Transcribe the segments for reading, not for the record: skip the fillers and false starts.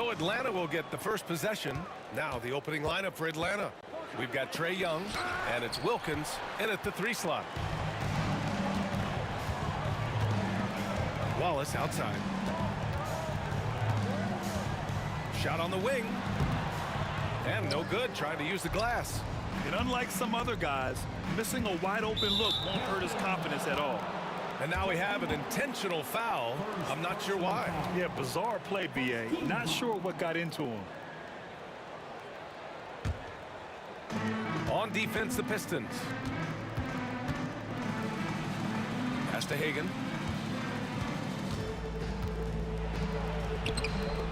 So Atlanta will get the first possession. Now the opening lineup for Atlanta. We've got Trae Young, and it's Wilkins in at the 3 slot. Wallace outside. Shot on the wing. And no good, trying to use the glass. And unlike some other guys, missing a wide open look won't hurt his confidence at all. And now we have an intentional foul. I'm not sure why. Yeah, bizarre play, B.A. Not sure what got into him. On defense, the Pistons. Pass to Hagan.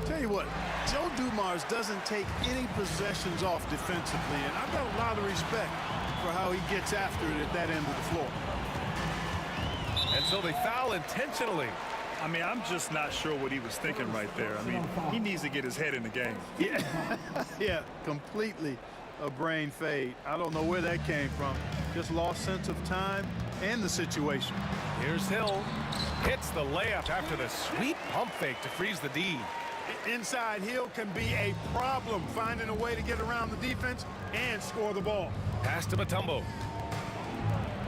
Tell you what, Joe Dumars doesn't take any possessions off defensively, and I've got a lot of respect for how he gets after it at that end of the floor. And so they foul intentionally. I mean, I'm just not sure what he was thinking right there. I mean, he needs to get his head in the game. Yeah, yeah, completely a brain fade. I don't know where that came from. Just lost sense of time and the situation. Here's Hill. Hits the layup after the sweet pump fake to freeze the D. Inside, Hill can be a problem, finding a way to get around the defense and score the ball. Pass to Mutombo.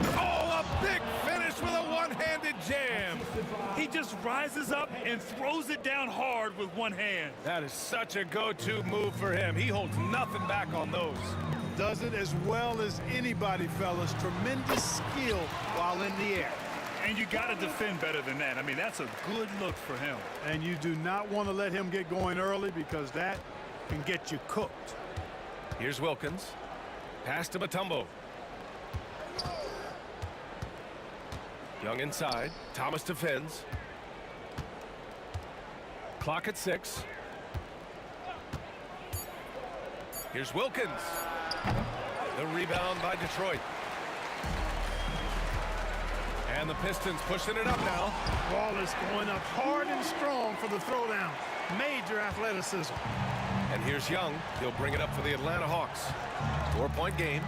Oh, a big finish with a one-handed jam. He just rises up and throws it down hard with one hand. That is such a go-to move for him. He holds nothing back on those. Does it as well as anybody, fellas. Tremendous skill while in the air. And you got to defend better than that. I mean, that's a good look for him. And you do not want to let him get going early because that can get you cooked. Here's Wilkins. Pass to Mutombo. Young inside. Thomas defends. Clock at 6. Here's Wilkins. The rebound by Detroit. And the Pistons pushing it up now. Wallace going up hard and strong for the throwdown. Major athleticism. And here's Young. He'll bring it up for the Atlanta Hawks. 4-point game.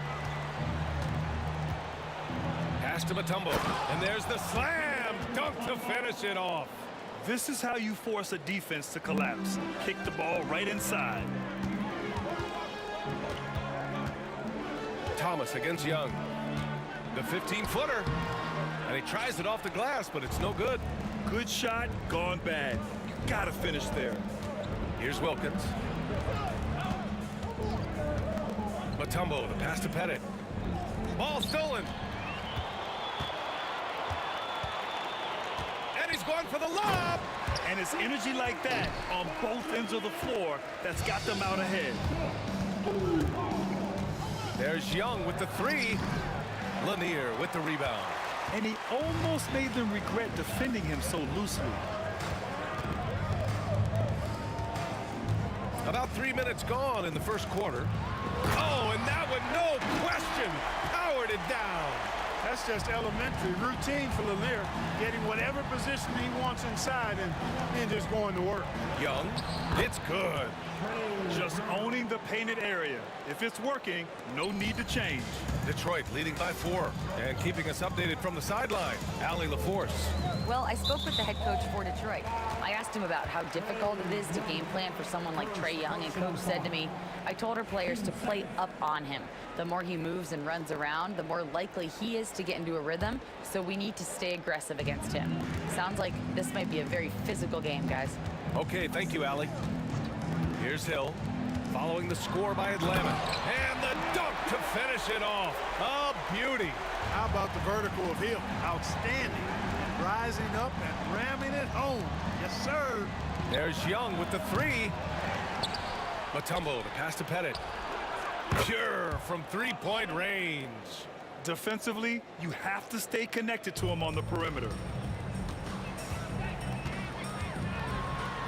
Pass to Mutombo. And there's the slam dunk to finish it off. This is how you force a defense to collapse. Kick the ball right inside. Thomas against Young. The 15-footer. And he tries it off the glass, but it's no good. Good shot, gone bad. You gotta finish there. Here's Wilkins. Mutombo, the pass to Pettit. Ball stolen. And he's going for the lob. And it's energy like that on both ends of the floor that's got them out ahead. There's Young with the 3. Lanier with the rebound. And he almost made them regret defending him so loosely. About 3 minutes gone in the first quarter. Oh, and that one, no question, powered it down. That's just elementary routine for Lanier, getting whatever position he wants inside and then just going to work. Young, it's good. Just owning the painted area. If it's working, no need to change. Detroit leading by 4 and keeping us updated from the sideline. Allie LaForce. Well, I spoke with the head coach for Detroit. I asked him about how difficult it is to game plan for someone like Trae Young, and coach said to me, I told our players to play up on him. The more he moves and runs around, the more likely he is to get into a rhythm, so we need to stay aggressive against him. Sounds like this might be a very physical game, guys. Okay, thank you, Allie. Here's Hill, following the score by Atlanta. And the dunk to finish it off. A beauty. How about the vertical of Hill? Outstanding. Rising up and ramming it home. Yes, sir. There's Young with the 3. Mutombo, the pass to Pettit. Pure from 3-point range. Defensively, you have to stay connected to him on the perimeter.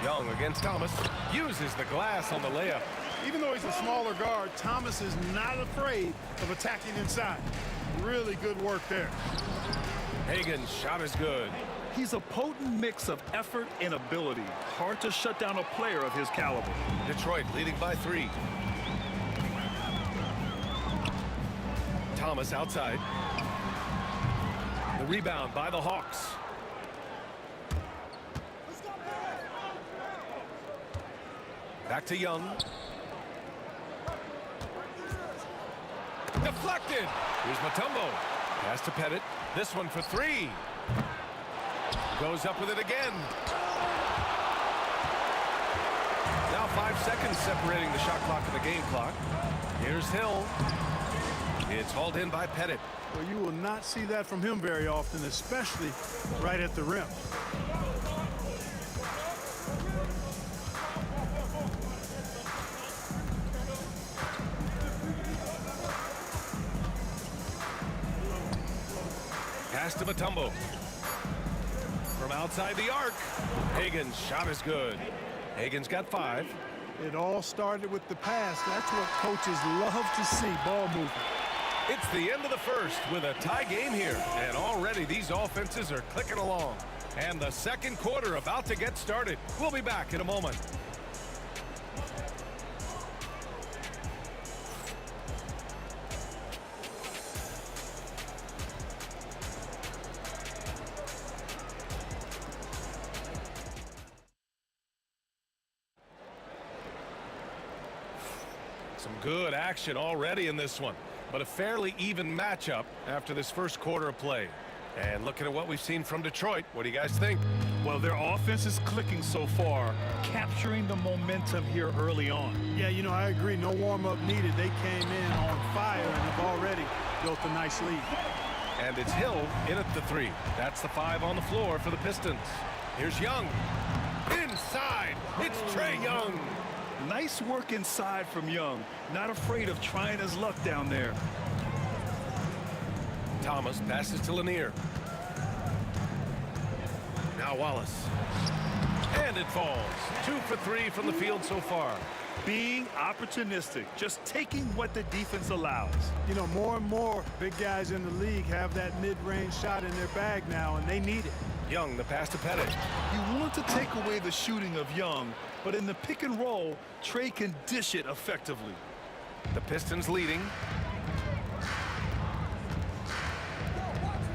Young against Thomas. Uses the glass on the layup. Even though he's a smaller guard, Thomas is not afraid of attacking inside. Really good work there. Hagan's shot is good. He's a potent mix of effort and ability. Hard to shut down a player of his caliber. Detroit leading by 3. Thomas outside. The rebound by the Hawks. Back to Young. Deflected. Here's Mutombo. Pass to Pettit. This one for three. Goes up with it again. Now 5 seconds separating the shot clock and the game clock. Here's Hill. It's hauled in by Pettit. Well, you will not see that from him very often, especially right at the rim. Pass to Mutombo. From outside the arc. Hagen's shot is good. Hagen's got 5. It all started with the pass. That's what coaches love to see, ball movement. It's the end of the first with a tie game here. And already these offenses are clicking along. And the second quarter about to get started. We'll be back in a moment. Some good action already in this one, but a fairly even matchup after this first quarter of play. And looking at what we've seen from Detroit, what do you guys think? Well, their offense is clicking so far, capturing the momentum here early on. Yeah, you know, I agree. No warm-up needed. They came in on fire and have already built a nice lead. And it's Hill in at the 3. That's the 5 on the floor for the Pistons. Here's Young. Inside, it's Trae Young. Nice work inside from Young. Not afraid of trying his luck down there. Thomas passes to Lanier. Now Wallace. And it falls. 2 for 3 from the field so far. Being opportunistic, just taking what the defense allows. You know, more and more big guys in the league have that mid-range shot in their bag now, and they need it. Young, the pass to Pettit. You want to take away the shooting of Young, but in the pick and roll, Trae can dish it effectively. The Pistons leading.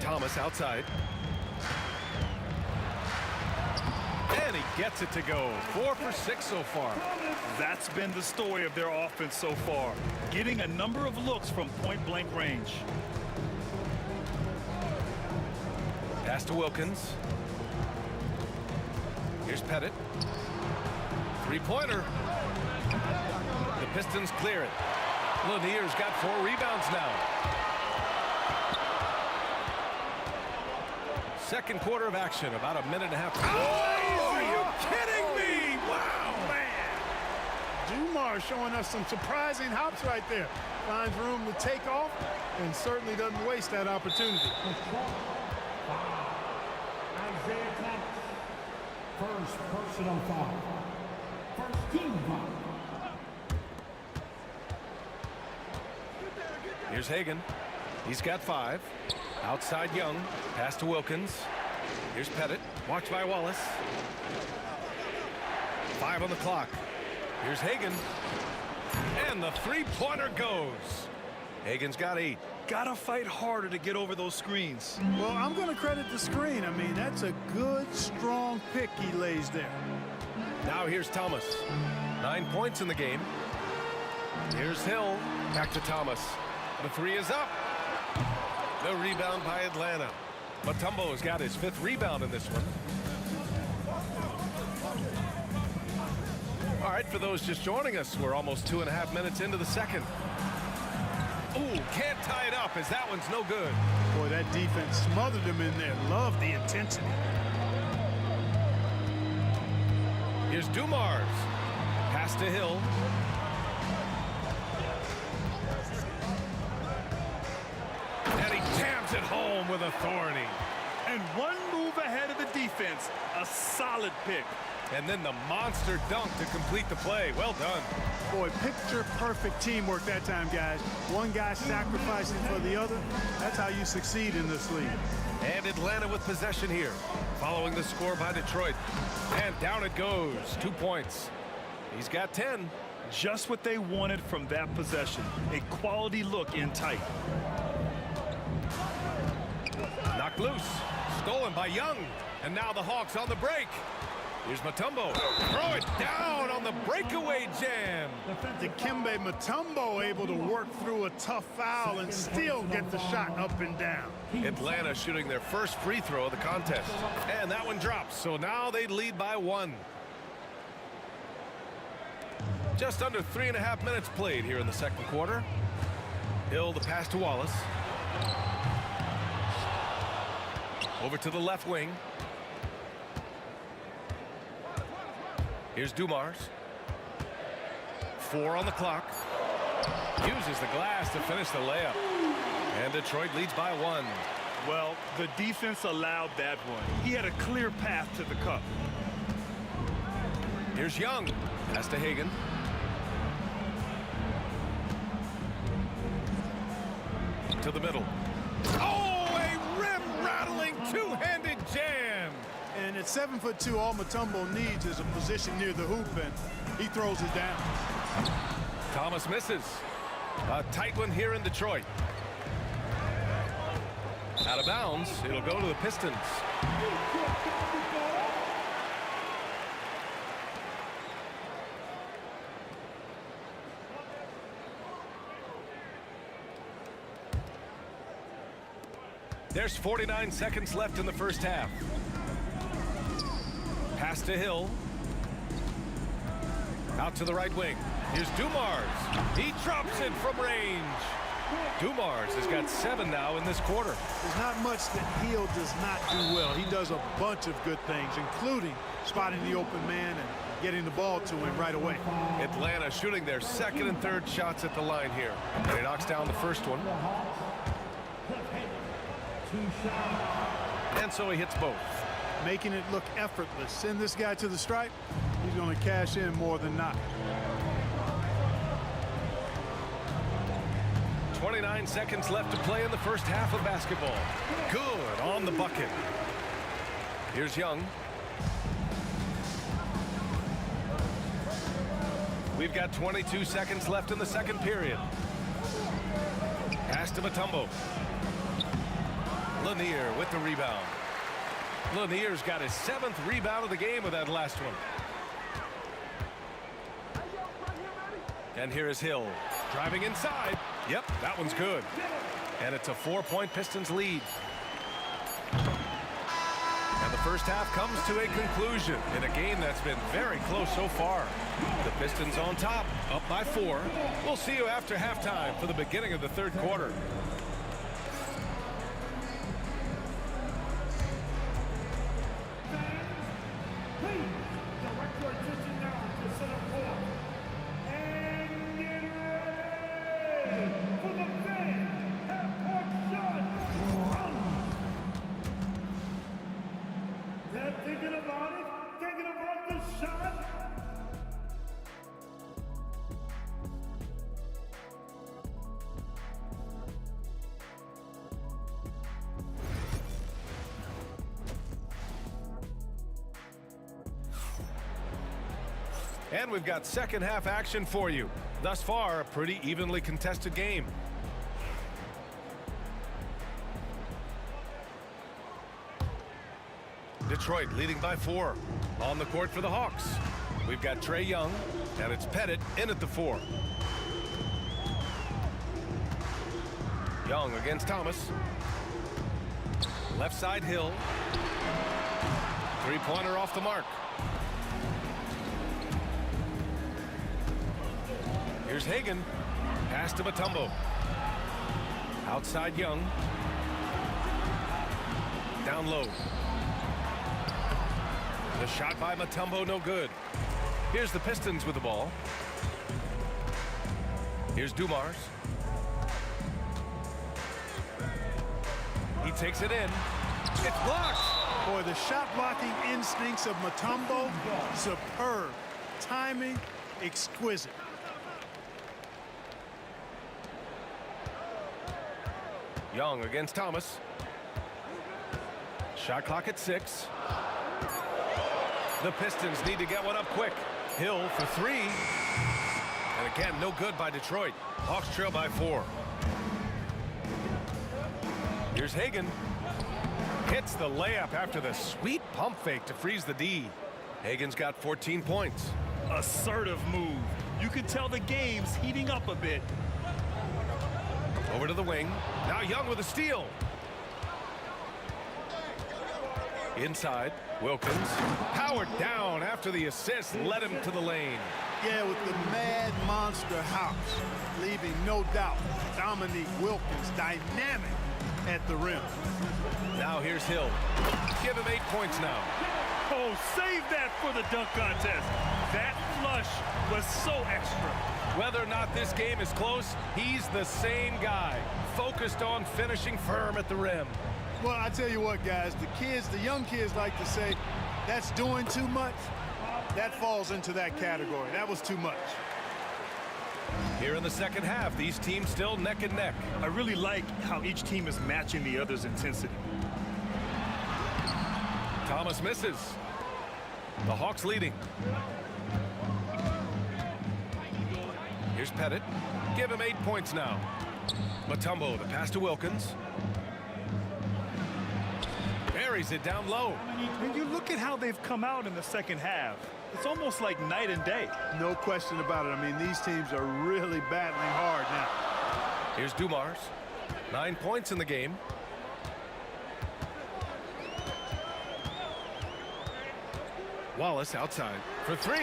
Thomas outside. And he gets it to go. 4 for 6 so far. That's been the story of their offense so far, getting a number of looks from point-blank range. Pass to Wilkins. Here's Pettit. Three-pointer. The Pistons clear it. Lanier's got 4 rebounds now. Second quarter of action, about a minute and a half. Oh, are you kidding me? Wow, man. Dumars showing us some surprising hops right there. Finds room to take off and certainly doesn't waste that opportunity. First personal foul. First team foul. Here's Hagen. He's got 5. Outside Young. Pass to Wilkins. Here's Pettit. Watched by Wallace. 5 on the clock. Here's Hagen. And the three-pointer goes. Hagen's got 8. Gotta fight harder to get over those screens. Well, I'm going to credit the screen. I mean, that's a good, strong pick he lays there. Now here's Thomas. 9 points in the game. Here's Hill. Back to Thomas. The 3 is up. The rebound by Atlanta. Mutombo's got his 5th rebound in this one. All right, for those just joining us, we're almost 2.5 minutes into the second. Ooh, can't tie it up as that one's no good. Boy, that defense smothered him in there. Love the intensity. Here's Dumars. Pass to Hill. And he jams it home with authority. And one move ahead of the defense. A solid pick. And then the monster dunk to complete the play. Well done. Boy, picture-perfect teamwork that time, guys. One guy sacrificing for the other. That's how you succeed in this league. And Atlanta with possession here, following the score by Detroit. And down it goes. 2 points. He's got 10. Just what they wanted from that possession. A quality look in tight. Knocked loose. Stolen by Young. And now the Hawks on the break. Here's Mutombo. Throw it down on the breakaway jam. Dikembe Mutombo able to work through a tough foul and still get the shot up and down. Atlanta shooting their first free throw of the contest. And that one drops, so now they lead by 1. Just under 3.5 minutes played here in the second quarter. Hill the pass to Wallace. Over to the left wing. Here's Dumars. 4 on the clock. Uses the glass to finish the layup. And Detroit leads by 1. Well, the defense allowed that one. He had a clear path to the cup. Here's Young. Pass to Hagan. To the middle. Oh, a rim-rattling two-handed jam. And at 7'2", all Mutombo needs is a position near the hoop, and he throws it down. Thomas misses. A tight one here in Detroit. Out of bounds. It'll go to the Pistons. There's 49 seconds left in the first half. Pass to Hill. Out to the right wing. Here's Dumars. He drops it from range. Dumars has got 7 now in this quarter. There's not much that Hill does not do well. He does a bunch of good things, including spotting the open man and getting the ball to him right away. Atlanta shooting their second and third shots at the line here. And he knocks down the first one. And so he hits both. Making it look effortless. Send this guy to the stripe, he's going to cash in more than not. 29 seconds left to play in the first half of basketball. Good on the bucket. Here's Young. We've got 22 seconds left in the second period. Pass to Mutombo. Lanier with the rebound. Lanier's got his 7th rebound of the game with that last one. And here is Hill driving inside. Yep, that one's good. And it's a 4-point Pistons lead. And the first half comes to a conclusion in a game that's been very close so far. The Pistons on top, up by 4. We'll see you after halftime for the beginning of the third quarter. And we've got second half action for you. Thus far, a pretty evenly contested game. Detroit leading by 4. On the court for the Hawks. We've got Trae Young, and it's Pettit in at the 4. Young against Thomas. Left side Hill. Three-pointer off the mark. Here's Hagan. Pass to Mutombo. Outside Young. Down low. The shot by Mutombo, no good. Here's the Pistons with the ball. Here's Dumars. He takes it in. It's blocked. Boy, the shot blocking instincts of Mutombo, superb. Timing, exquisite. Young against Thomas. Shot clock at 6. The Pistons need to get one up quick. Hill for 3. And again, no good by Detroit. Hawks trail by 4. Here's Hagan. Hits the layup after the sweet pump fake to freeze the D. Hagen's got 14 points. Assertive move. You can tell the game's heating up a bit. Over to the wing. Now Young with a steal. Inside, Wilkins. Powered down after the assist led him to the lane. Yeah, with the mad monster house, leaving no doubt Dominique Wilkins dynamic at the rim. Now here's Hill. Give him 8 points now. Oh, save that for the dunk contest. That flush was so extra. Whether or not this game is close, he's the same guy, focused on finishing firm at the rim. Well, I tell you what, guys, the young kids like to say, that's doing too much. That falls into that category. That was too much. Here in the second half, these teams still neck and neck. I really like how each team is matching the other's intensity. Thomas misses. The Hawks leading. Here's Pettit. Give him 8 points now. Mutombo, the pass to Wilkins. Buries it down low. When you look at how they've come out in the second half, it's almost like night and day. No question about it. I mean, these teams are really battling hard now. Here's Dumars. 9 points in the game. Wallace outside for 3.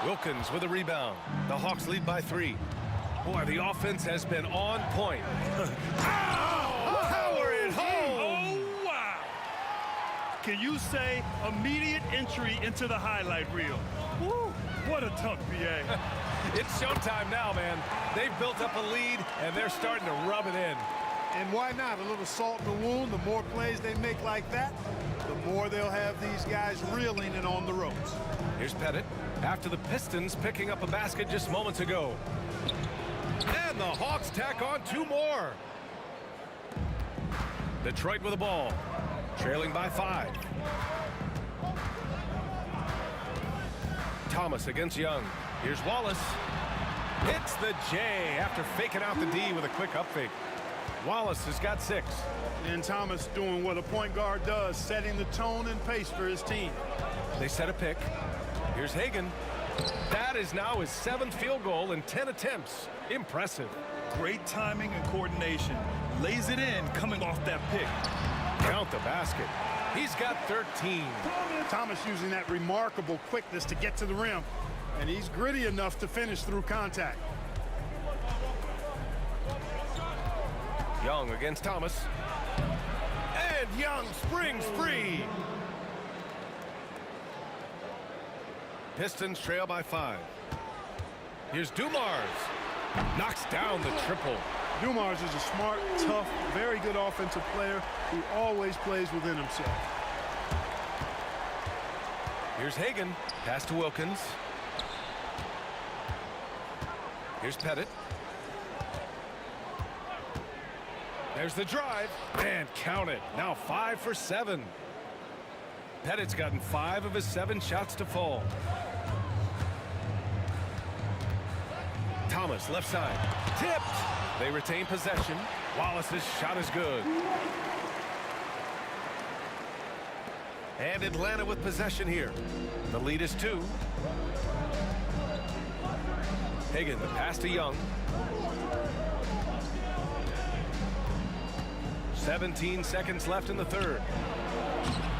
Wilkins with a rebound. The Hawks lead by 3. Boy, the offense has been on point. Power it home! Oh, wow! Can you say immediate entry into the highlight reel? Woo! What a dunk, BA. It's showtime now, man. They've built up a lead, and they're starting to rub it in. And why not? A little salt in the wound. The more plays they make like that, the more they'll have these guys reeling and on the ropes. Here's Pettit after the Pistons picking up a basket just moments ago. And the Hawks tack on 2 more. Detroit with the ball, trailing by 5. Thomas against Young. Here's Wallace. Hits the J after faking out the D with a quick up fake. Wallace has got 6. And Thomas doing what a point guard does, setting the tone and pace for his team. They set a pick. Here's Hagen. That is now his 7th field goal in 10 attempts. Impressive. Great timing and coordination. Lays it in coming off that pick. Count the basket. He's got 13. Thomas using that remarkable quickness to get to the rim. And he's gritty enough to finish through contact. Young against Thomas. And Young springs free. Pistons trail by 5. Here's Dumars. Knocks down the triple. Dumars is a smart, tough, very good offensive player who always plays within himself. Here's Hagen. Pass to Wilkins. Here's Pettit. There's the drive. And count it. Now 5 for 7. Pettit's gotten 5 of his 7 shots to fall. Thomas left side. Tipped. They retain possession. Wallace's shot is good. And Atlanta with possession here. The lead is 2. Hagen, the pass to Young. 17 seconds left in the third.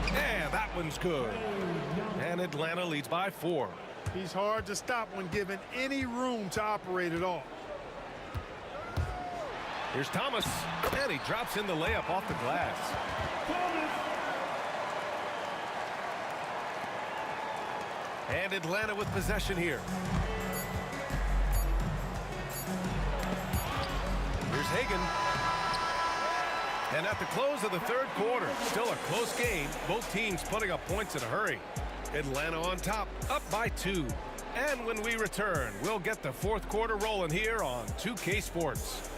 And that one's good. And Atlanta leads by 4. He's hard to stop when given any room to operate at all. Here's Thomas. And he drops in the layup off the glass. And Atlanta with possession here. Here's Hagen. And at the close of the third quarter, still a close game. Both teams putting up points in a hurry. Atlanta on top, up by 2. And when we return, we'll get the fourth quarter rolling here on 2K Sports.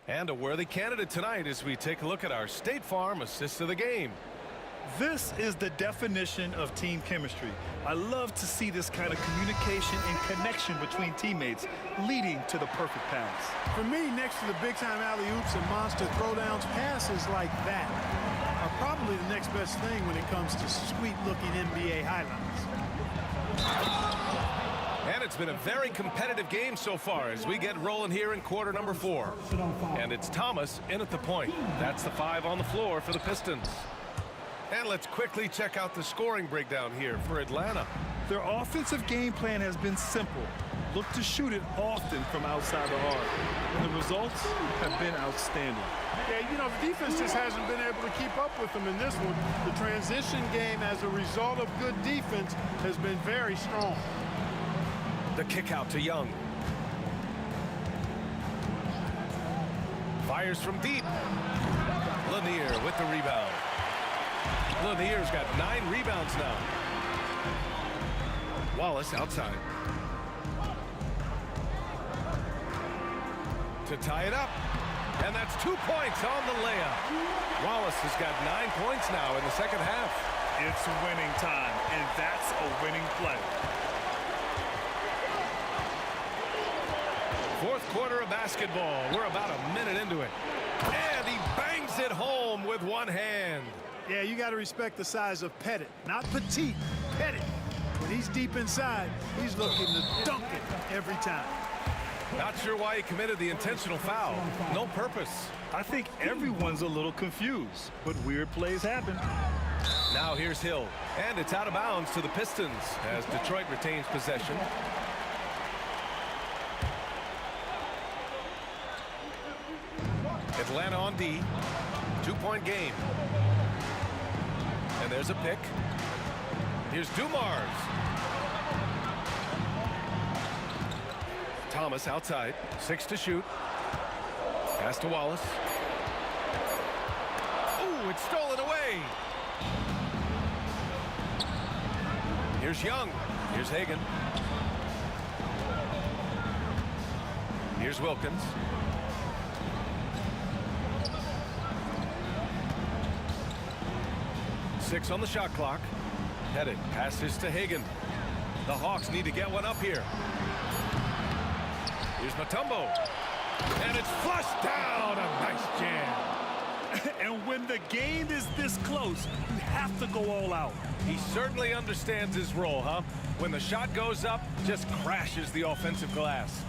And a worthy candidate tonight as we take a look at our State Farm assist of the game. This is the definition of team chemistry. I love to see this kind of communication and connection between teammates leading to the perfect pass. For me, next to the big-time alley-oops and monster throwdowns, passes like that are probably the next best thing when it comes to sweet-looking NBA highlights. And it's been a very competitive game so far as we get rolling here in quarter number 4. And it's Thomas in at the point. That's the 5 on the floor for the Pistons. And let's quickly check out the scoring breakdown here for Atlanta. Their offensive game plan has been simple. Look to shoot it often from outside the arc. And the results have been outstanding. Yeah, you know, the defense just hasn't been able to keep up with them in this one. The transition game, as a result of good defense, has been very strong. The kick out to Young. Fires from deep. Lanier with the rebound. Lanier's got 9 rebounds now. Wallace outside. To tie it up. And that's 2 points on the layup. Wallace has got 9 points now in the second half. It's winning time, and that's a winning play. Fourth quarter of basketball. We're about a minute into it. And he bangs it home with one hand. Yeah, you got to respect the size of Pettit. Not petite, Pettit. When he's deep inside, he's looking to dunk it every time. Not sure why he committed the intentional foul. No purpose. I think everyone's a little confused, but weird plays happen. Now here's Hill. And it's out of bounds to the Pistons as Detroit retains possession. Atlanta on D. 2-point game. And there's a pick. Here's Dumars. Thomas outside. 6 to shoot. Pass to Wallace. Ooh, it's stolen away. Here's Young. Here's Hagan. Here's Wilkins. Six on the shot clock. Pettit passes to Hagan. The Hawks need to get one up here. Here's Mutombo. And it's flushed down. A nice jam. And when the game is this close, you have to go all out. He certainly understands his role, huh? When the shot goes up, just crashes the offensive glass.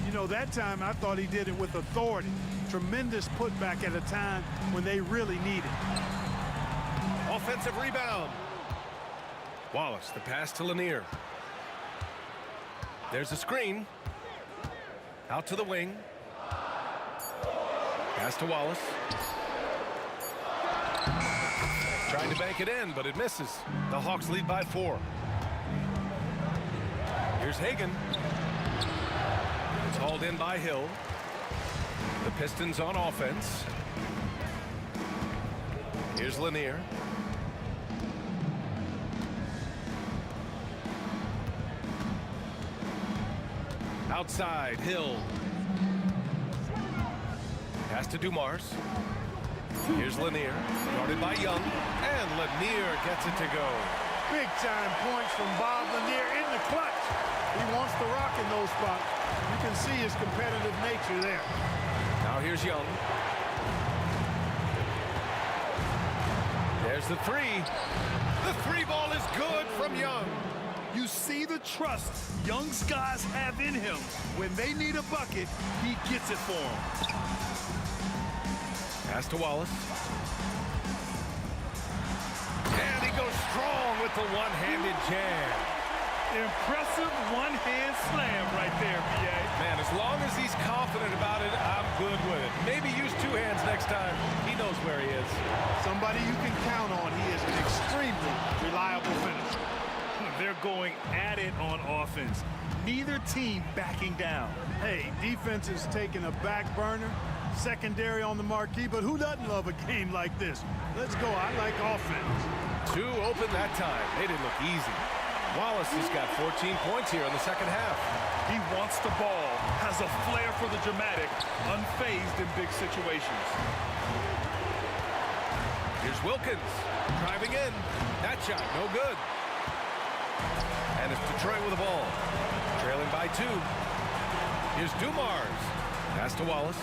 You know, that time I thought he did it with authority. Tremendous putback at a time when they really need it. Offensive rebound. Wallace, the pass to Lanier. There's a screen. Out to the wing. Pass to Wallace. Trying to bank it in, but it misses. The Hawks lead by 4. Here's Hagan. It's hauled in by Hill. The Pistons on offense. Here's Lanier. Outside, Hill. Pass to Dumars. Here's Lanier, guarded by Young, and Lanier gets it to go. Big-time points from Bob Lanier in the clutch. He wants to rock in those spots. You can see his competitive nature there. Now here's Young. There's the 3. The 3 ball is good from Young. You see the trust Young's guys have in him. When they need a bucket, he gets it for them. Pass to Wallace. And he goes strong with the one-handed jam. Impressive one-hand slam right there, B.A. Man, as long as he's confident about it, I'm good with it. Maybe use 2 hands next time. He knows where he is. Somebody you can count on. He is an extremely reliable finisher. They're going at it on offense. Neither team backing down. Hey, defense is taking a back burner, secondary on the marquee, but who doesn't love a game like this? Let's go. I like offense. 2 open that time. They didn't look easy. Wallace has got 14 points here in the second half. He wants the ball, has a flair for the dramatic, unfazed in big situations. Here's Wilkins driving in. That shot, no good. And it's Detroit with the ball. Trailing by 2. Here's Dumars. Pass to Wallace.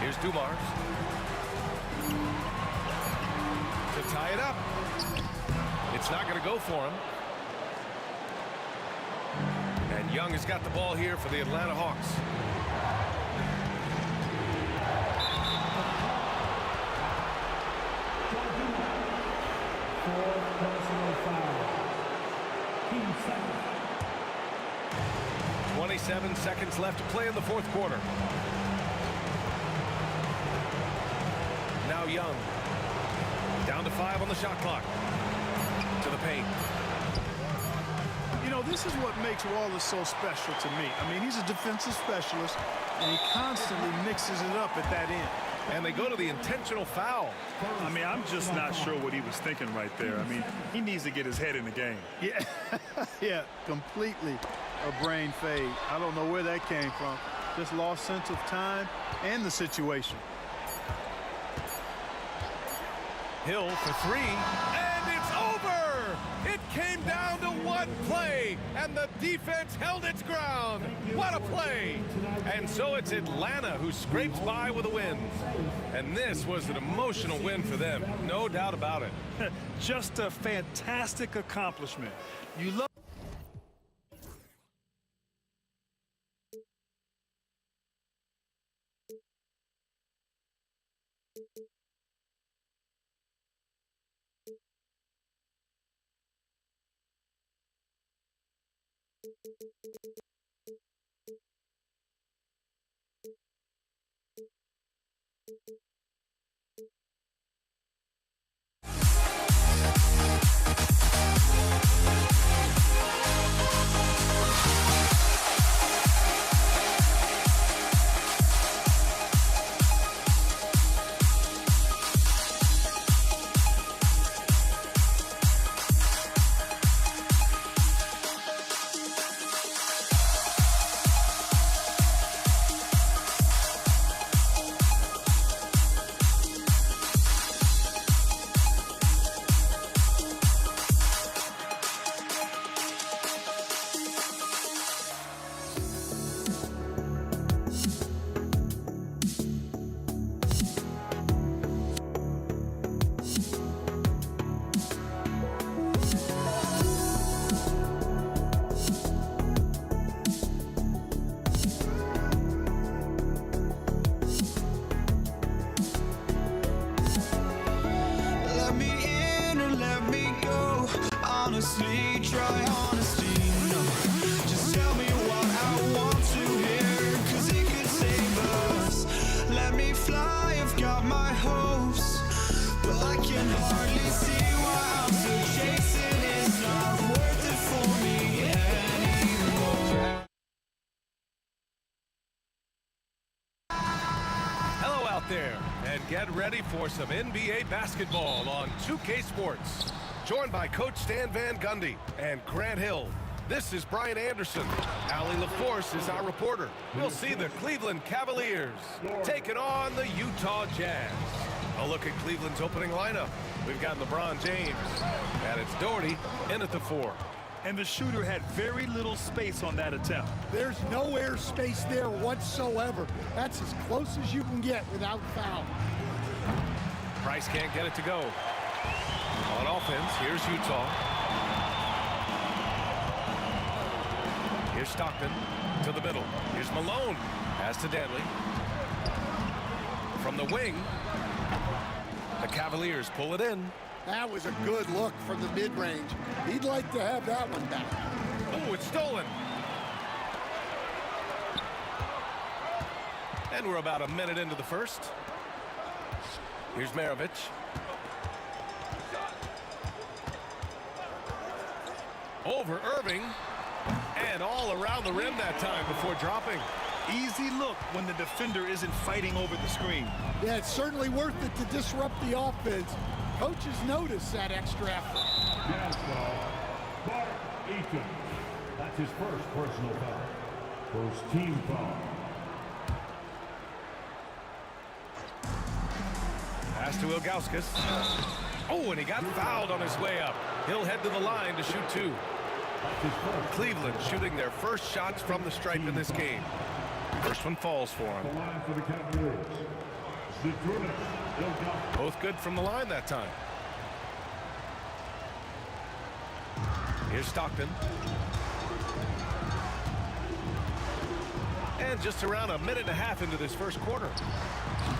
Here's Dumars. To tie it up. It's not going to go for him. And Young has got the ball here for the Atlanta Hawks. Personal foul. Team second. 27 seconds left to play in the fourth quarter. Now Young. Down to 5 on the shot clock. To the paint. You know, this is what makes Wallace so special to me. I mean, he's a defensive specialist, and he constantly mixes it up at that end. And they go to the intentional foul. I mean, I'm just not sure what he was thinking right there. I mean, he needs to get his head in the game. Yeah, yeah, completely a brain fade. I don't know where that came from. Just lost sense of time and the situation. Hill for 3, and it's over! It came down to one play, and the defense held its ground. What a play! And so it's Atlanta who scrapes by with a win. And this was an emotional win for them, no doubt about it. Just a fantastic accomplishment. You love honestly, try honesty, no. Just tell me what I want to hear, 'cause it could save us. Let me fly, I've got my hopes, but I can hardly see why I'm still chasing. It's not worth it for me anymore. Hello out there, and get ready for some NBA basketball on 2K Sports. Joined by Coach Stan Van Gundy and Grant Hill. This is Brian Anderson. Allie LaForce is our reporter. We'll see the Cleveland Cavaliers taking on the Utah Jazz. A look at Cleveland's opening lineup. We've got LeBron James, and it's Doherty in at the 4. And the shooter had very little space on that attempt. There's no air space there whatsoever. That's as close as you can get without foul. Price can't get it to go. On offense, here's Utah. Here's Stockton to the middle. Here's Malone. Pass to Danley. From the wing, the Cavaliers pull it in. That was a good look from the mid-range. He'd like to have that one back. Oh, it's stolen. And we're about a minute into the first. Here's Maravich. Over Irving. And all around the rim that time before dropping. Easy look when the defender isn't fighting over the screen. Yeah, it's certainly worth it to disrupt the offense. Coaches notice that extra effort. Basketball, Bart Eaton. That's That's his first personal foul. First team foul. Pass to Ilgauskas. Oh, and he got fouled on his way up. He'll head to the line to shoot two. Cleveland shooting their first shots from the stripe in this game. First one falls for him. The line for the Cavaliers. Both good from the line that time. Here's Stockton. And just around a minute and a half into this first quarter.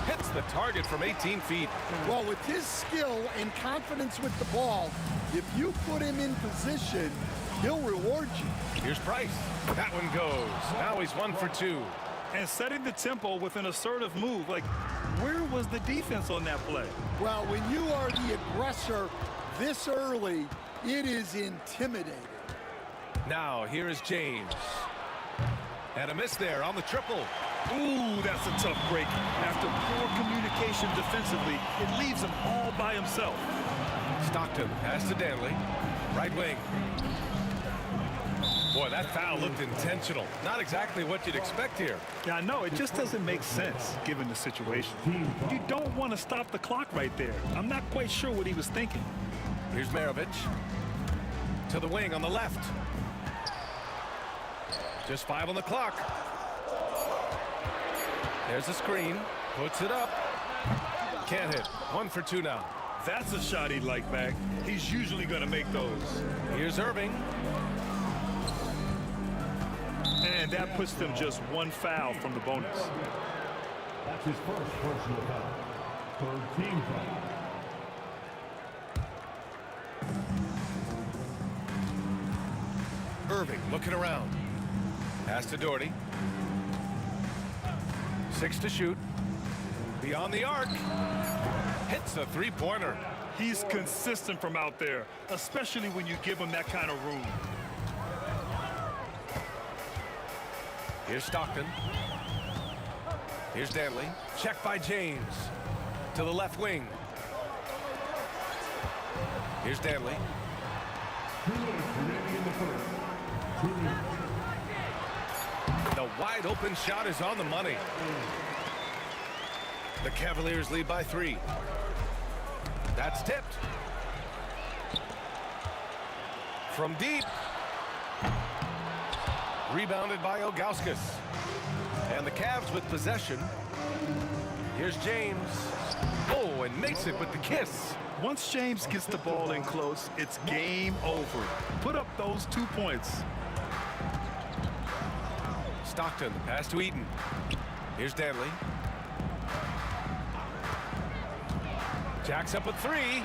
Hits the target from 18 feet. Well, with his skill and confidence with the ball, if you put him in position, he'll reward you. Here's Price. That one goes. Now he's 1 for 2. And setting the tempo with an assertive move. Like, where was the defense on that play? Well, when you are the aggressor this early, it is intimidating. Now here is James. And a miss there on the triple. Ooh, that's a tough break. After poor communication defensively, it leaves him all by himself. Stockton pass to Danley. Right wing. Boy, that foul looked intentional. Not exactly what you'd expect here. Yeah, I know. It just doesn't make sense given the situation. You don't want to stop the clock right there. I'm not quite sure what he was thinking. Here's Maravich. To the wing on the left. Just 5 on the clock. There's the screen. Puts it up. Can't hit. 1 for 2 now. That's a shot he'd like back. He's usually going to make those. Here's Irving. And that puts them just 1 foul from the bonus. That's his first personal foul. Third team foul. Irving looking around. Pass to Doherty. 6 to shoot. Beyond the arc. Hits a three-pointer. He's consistent from out there, especially when you give him that kind of room. Here's Stockton. Here's Danley. Check by James. To the left wing. Here's Danley. 2 minutes remaining in the first. 2 minutes. The wide open shot is on the money. The Cavaliers lead by 3. That's tipped. From deep. Rebounded by Ilgauskas. And the Cavs with possession. Here's James. Oh, and makes it with the kiss. Once James gets the ball in close, it's game over. Put up those 2 points. Stockton, pass to Eaton. Here's Danley. Jacks up at 3.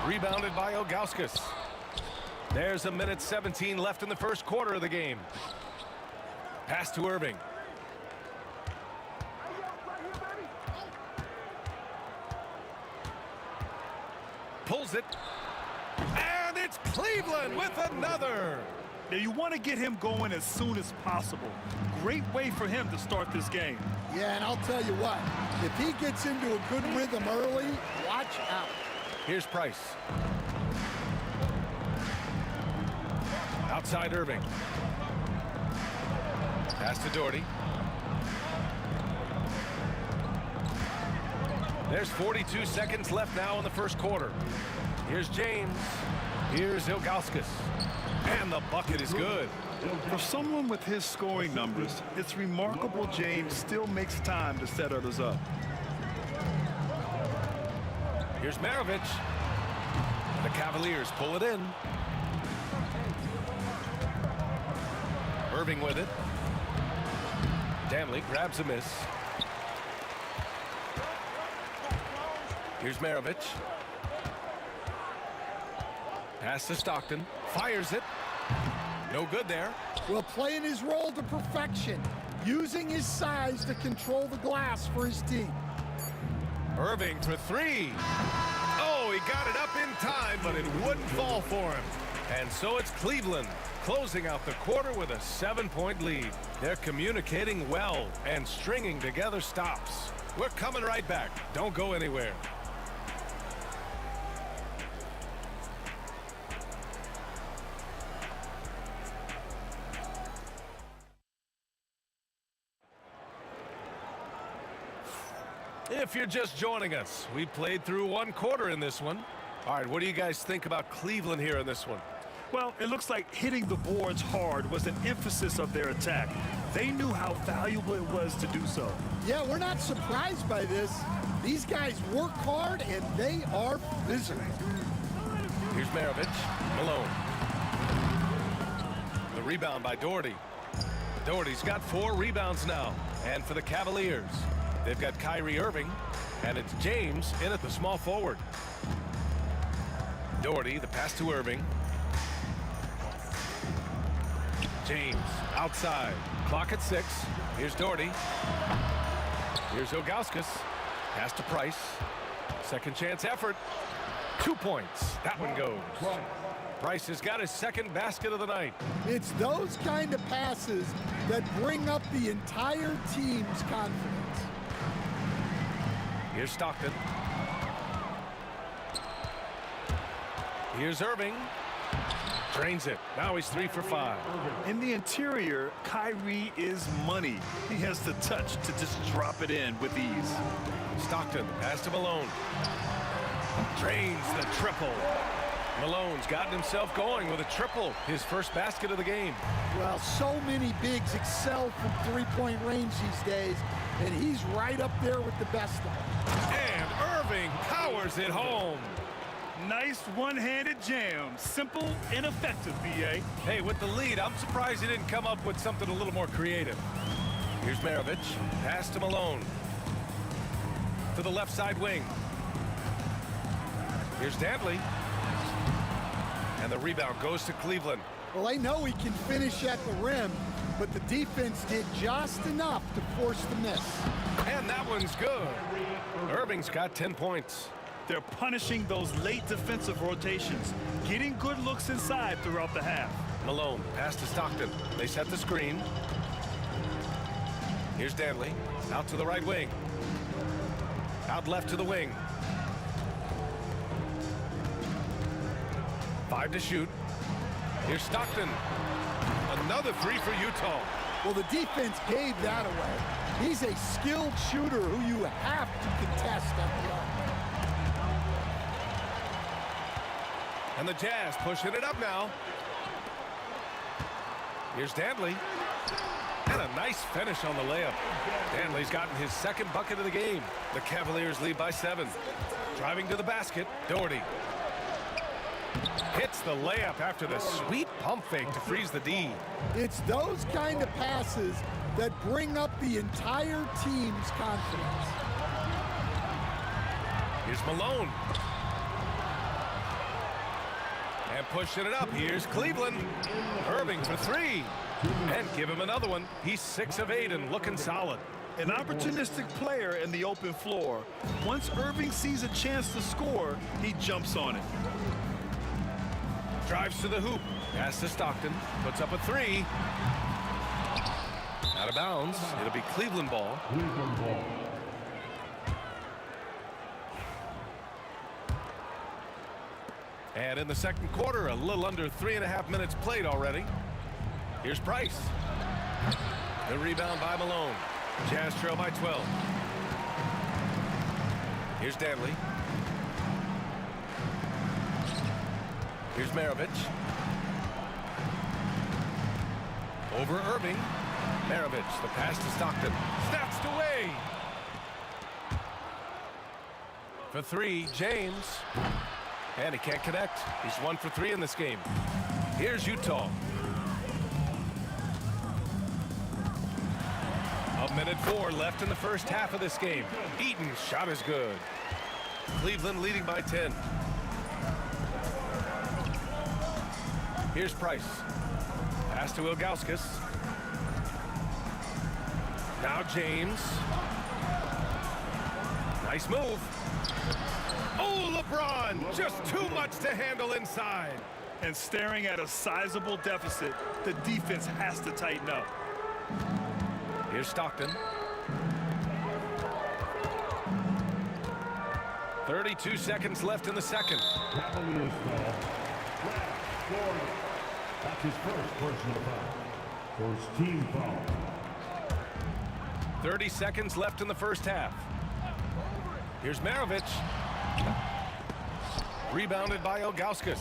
Rebounded by Ilgauskas. There's a minute 17 left in the first quarter of the game. Pass to Irving. Pulls it. And it's Cleveland with another. Now, you want to get him going as soon as possible. Great way for him to start this game. Yeah, and I'll tell you what, if he gets into a good rhythm early, watch out. Here's Price. Outside Irving. Pass to Doherty. There's 42 seconds left now in the first quarter. Here's James. Here's Ilgauskas. And the bucket is good. For someone with his scoring numbers, it's remarkable James still makes time to set others up. Here's Maravich. The Cavaliers pull it in. Irving with it. Danley grabs a miss. Here's Maravich. Pass to Stockton. Fires it. No good there. Well, playing his role to perfection, using his size to control the glass for his team. Irving for 3. Oh, he got it up in time, but it wouldn't fall for him. And so it's Cleveland closing out the quarter with a 7-point lead. They're communicating well and stringing together stops. We're coming right back. Don't go anywhere. If you're just joining us, we played through one quarter in this one. All right, what do you guys think about Cleveland here in this one? Well, it looks like hitting the boards hard was an emphasis of their attack. They knew how valuable it was to do so. Yeah, we're not surprised by this. These guys work hard, and they are physical. Here's Maravich. Malone. The rebound by Doherty. Doherty's got 4 rebounds now. And for the Cavaliers, they've got Kyrie Irving, and it's James in at the small forward. Doherty, the pass to Irving. James outside. Clock at 6. Here's Doherty. Here's Ilgauskas. Pass to Price. Second chance effort. 2 points. That one goes. Price has got his second basket of the night. It's those kind of passes that bring up the entire team's confidence. Here's Stockton. Here's Irving. Drains it. Now he's 3 for 5. In the interior, Kyrie is money. He has the touch to just drop it in with ease. Stockton, pass to Malone. Drains the triple. Malone's gotten himself going with a triple, his first basket of the game. Well, so many bigs excel from three-point range these days, and he's right up there with the best of them. And Irving powers it home. Nice one-handed jam. Simple and effective, B.A. Hey, with the lead, I'm surprised he didn't come up with something a little more creative. Here's Maravich. Pass to Malone. To the left side wing. Here's Dantley. And the rebound goes to Cleveland. Well, they know he can finish at the rim, but the defense did just enough to force the miss. And that one's good. Irving's got 10 points. They're punishing those late defensive rotations, getting good looks inside throughout the half. Malone, pass to Stockton. They set the screen. Here's Dantley, out to the right wing. Out left to the wing. 5 to shoot. Here's Stockton. Another 3 for Utah. Well, the defense gave that away. He's a skilled shooter who you have to contest at the arc. And the Jazz pushing it up now. Here's Dantley. And a nice finish on the layup. Dantley's gotten his second bucket of the game. The Cavaliers lead by 7. Driving to the basket, Doherty. Hits the layup after the sweet pump fake to freeze the D. It's those kind of passes that bring up the entire team's confidence. Here's Malone. And pushing it up, here's Cleveland. Irving for 3. And give him another one. He's 6 of 8 and looking solid. An opportunistic player in the open floor. Once Irving sees a chance to score, he jumps on it. Drives to the hoop. Pass to Stockton. Puts up a 3. Out of bounds. It'll be Cleveland ball. Cleveland ball. And in the second quarter, a little under 3.5 minutes played already. Here's Price. The rebound by Malone. Jazz trail by 12. Here's Dantley. Here's Maravich. Over Irving. Maravich, the pass to Stockton. Snatched away. For 3, James. And he can't connect. He's 1 for 3 in this game. Here's Utah. A minute 4 left in the first half of this game. Eaton's shot is good. Cleveland leading by 10. Here's Price. Pass to Ilgauskas. Now James. Nice move. Oh, LeBron! Just too much to handle inside. And staring at a sizable deficit, the defense has to tighten up. Here's Stockton. 32 seconds left in the second. Cavaliers ball. Scoring. That's his first personal foul. First team foul. 30 seconds left in the first half. Here's Maravich. Rebounded by Ilgauskas.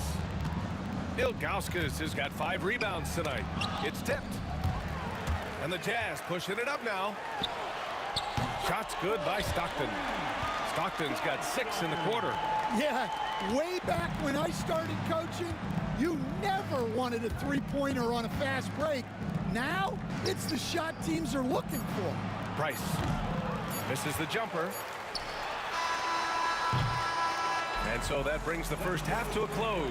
Ilgauskas has got 5 rebounds tonight. It's tipped. And the Jazz pushing it up now. Shot's good by Stockton. Stockton's got 6 in the quarter. Yeah, way back when I started coaching, you never wanted a three-pointer on a fast break. Now, it's the shot teams are looking for. Price misses the jumper. And so that brings the first half to a close.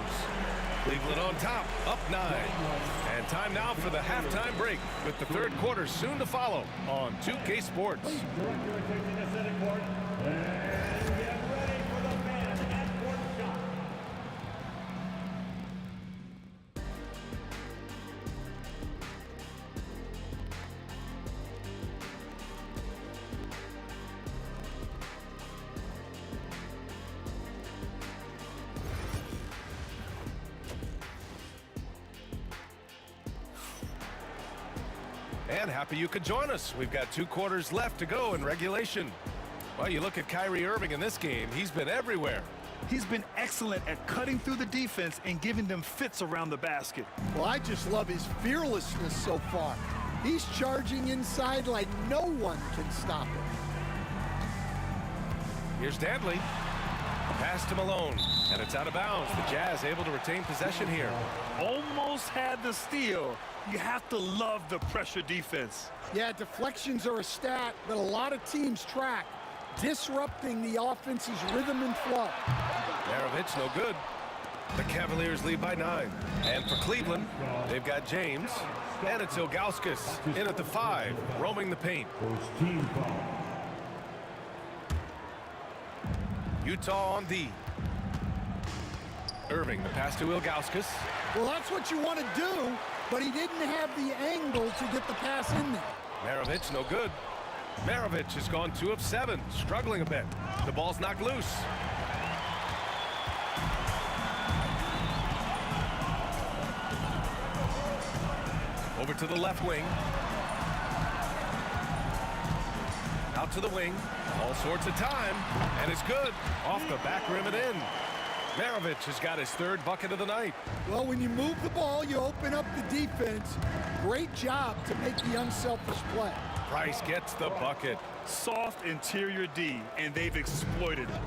Cleveland on top, up 9. And time now for the halftime break with the third quarter soon to follow on 2K Sports. Director taking the center court. And get ready for the man at court shot. And happy you could join us. We've got 2 quarters left to go in regulation. Well, you look at Kyrie Irving in this game. He's been everywhere. He's been excellent at cutting through the defense and giving them fits around the basket. Well, I just love his fearlessness so far. He's charging inside like no one can stop him. Here's Dantley. Pass to Malone, and it's out of bounds. The Jazz able to retain possession here. Almost had the steal. You have to love the pressure defense. Yeah, deflections are a stat that a lot of teams track, disrupting the offense's rhythm and flow. Maravich, no good. The Cavaliers lead by 9. And for Cleveland, they've got James, and it's Ilgauskas in at the 5, roaming the paint. First team foul. Utah on D. Irving, the pass to Ilgauskas. Well, that's what you want to do, but he didn't have the angle to get the pass in there. Maravich, no good. Maravich has gone 2 of 7, struggling a bit. The ball's knocked loose. Over to the left wing. Out to the wing. All sorts of time. And it's good. Off the back rim and in. Maravich has got his 3rd bucket of the night. Well, when you move the ball, you open up the defense. Great job to make the unselfish play. Price gets the bucket. Soft interior D, and they've exploited it.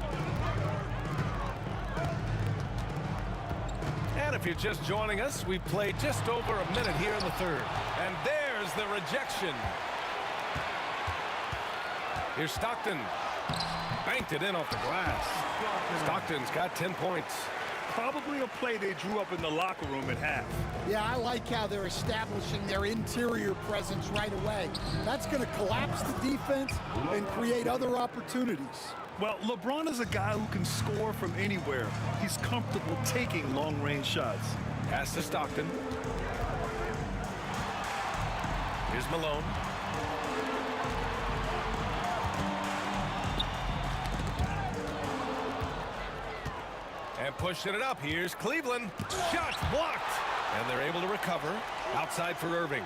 And if you're just joining us, we've played just over a minute here in the 3rd. And there's the rejection. Here's Stockton. Banked it in off the glass. Stockton's got 10 points. Probably a play they drew up in the locker room at half. Yeah, I like how they're establishing their interior presence right away. That's going to collapse the defense and create other opportunities. Well, LeBron is a guy who can score from anywhere. He's comfortable taking long-range shots. Pass to Stockton. Here's Malone. And pushing it up. Here's Cleveland. Shot blocked. And they're able to recover. Outside for Irving.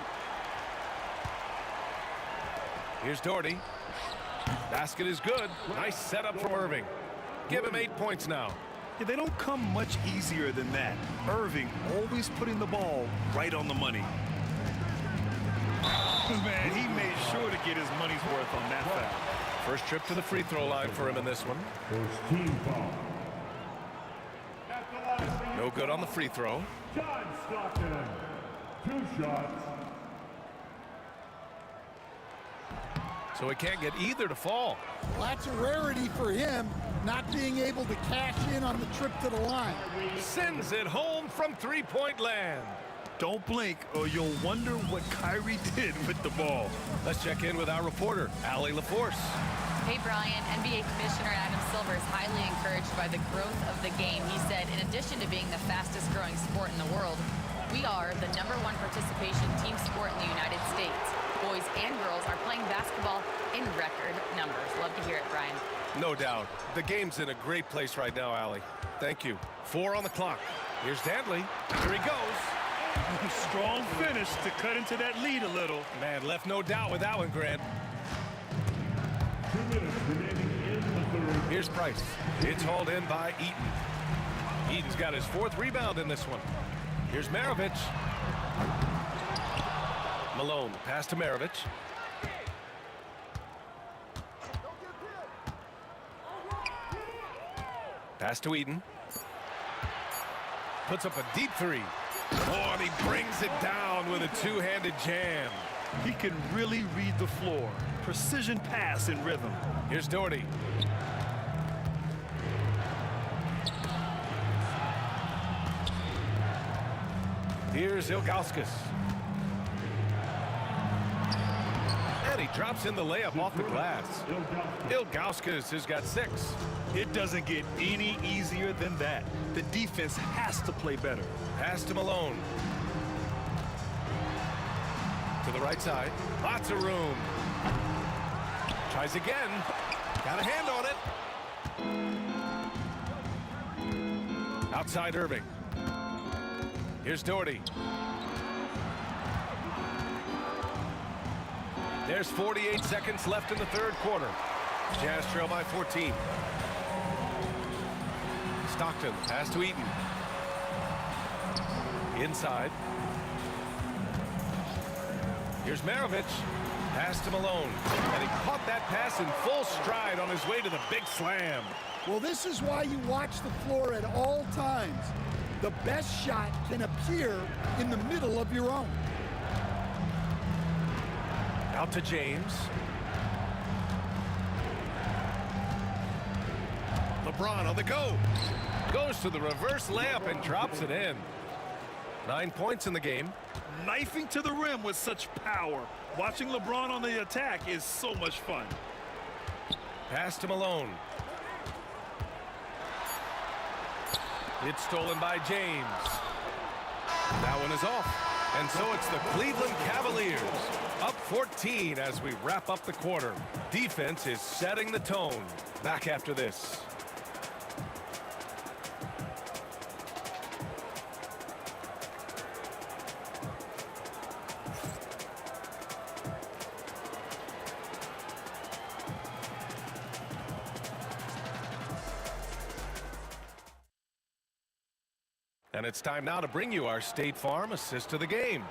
Here's Doherty. Basket is good. Nice setup from Irving. Give him 8 points now. Yeah, they don't come much easier than that. Irving always putting the ball right on the money. Man, he made sure to get his money's worth on that foul. First trip to the free throw line for him in this one. First team foul. No good on the free throw. John Stockton. 2 shots. So he can't get either to fall. Well, that's a rarity for him, not being able to cash in on the trip to the line. Sends it home from three-point land. Don't blink or you'll wonder what Kyrie did with the ball. Let's check in with our reporter, Allie LaForce. Hey, Brian. NBA Commissioner Adam Silver is highly encouraged by the growth of the game. He said, in addition to being the fastest growing sport in the world, we are the #1 participation team sport in the United States. Boys and girls are playing basketball in record numbers. Love to hear it, Brian. No doubt. The game's in a great place right now, Allie. Thank you. 4 on the clock. Here's Dantley. Here he goes. Strong finish to cut into that lead a little. Man, left no doubt with that one, Grant. 2 minutes remaining in the Here's Price. It's hauled in by Eaton. Eaton's got his 4th rebound in this one. Here's Maravich. Malone, pass to Maravich. Pass to Eaton. Puts up a deep 3. Oh, and he brings it down with a two-handed jam. He can really read the floor. Precision pass in rhythm. Here's Doherty. Here's Ilgauskas. And he drops in the layup off the glass. Ilgauskas has got 6. It doesn't get any easier than that. The defense has to play better. Pass to Malone. To the right side. Lots of room. Tries again. Got a hand on it. Outside Irving. Here's Doherty. There's 48 seconds left in the 3rd quarter. Jazz trail by 14. Stockton, pass to Eaton. Inside. Here's Maravich. Pass to Malone. And he caught that pass in full stride on his way to the big slam. Well, this is why you watch the floor at all times. The best shot can appear in the middle of your own. Out to James. LeBron on the go. Goes to the reverse layup and drops it in. 9 points in the game. Knifing to the rim with such power. Watching LeBron on the attack is so much fun. Pass to Malone. It's stolen by James. That one is off. And so it's the Cleveland Cavaliers up 14 as we wrap up the quarter. Defense is setting the tone. Back after this. And it's time now to bring you our State Farm assist of the game.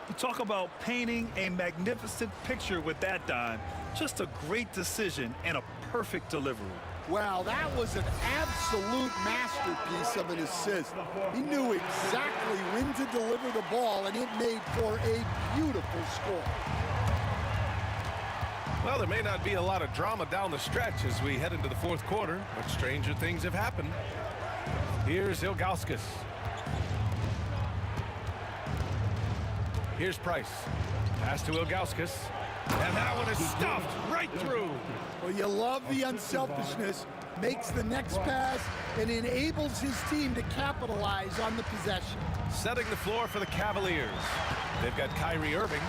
You talk about painting a magnificent picture with that dime. Just a great decision and a perfect delivery. Well, that was an absolute masterpiece of an assist. He knew exactly when to deliver the ball, and it made for a beautiful score. Well, there may not be a lot of drama down the stretch as we head into the 4th quarter, but stranger things have happened. Here's Ilgauskas. Here's Price. Pass to Ilgauskas. And that one is stuffed right through. Well, you love the unselfishness. Makes the next pass and enables his team to capitalize on the possession. Setting the floor for the Cavaliers. They've got Kyrie Irving,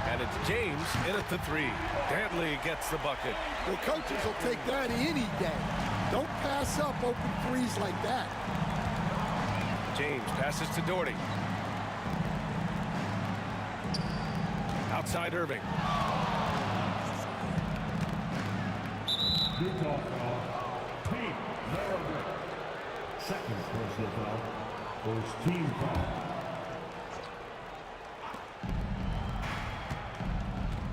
and it's James in at the 3. Dantley gets the bucket. Well, coaches will take that any day. Don't pass up open threes like that. James passes to Doherty. Outside Irving. Utah foul. Team Maravich. Second personal foul. First team foul.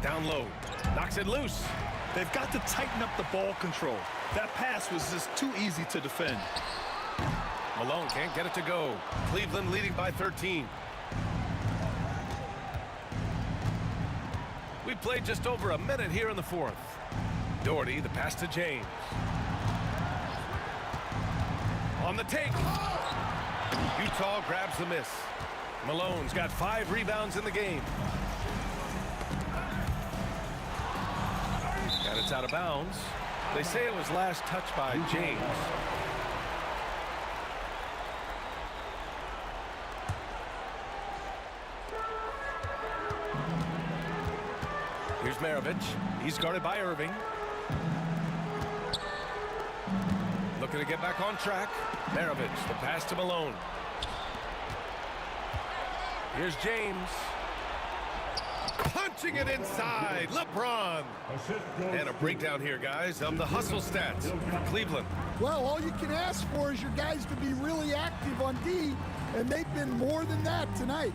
Down low. Knocks it loose. They've got to tighten up the ball control. That pass was just too easy to defend. Malone can't get it to go. Cleveland leading by 13. We played just over a minute here in the 4th. Doherty, the pass to James. On the take. Utah grabs the miss. Malone's got 5 rebounds in the game. And it's out of bounds. They say it was last touched by James. Here's Maravich. He's guarded by Irving. Looking to get back on track. Maravich, the pass to Malone. Here's James. punching it inside. LeBron. Assist goes And a breakdown here, guys, of the hustle stats for Cleveland. Well, all you can ask for is your guys to be really active on D, and they've been more than that tonight.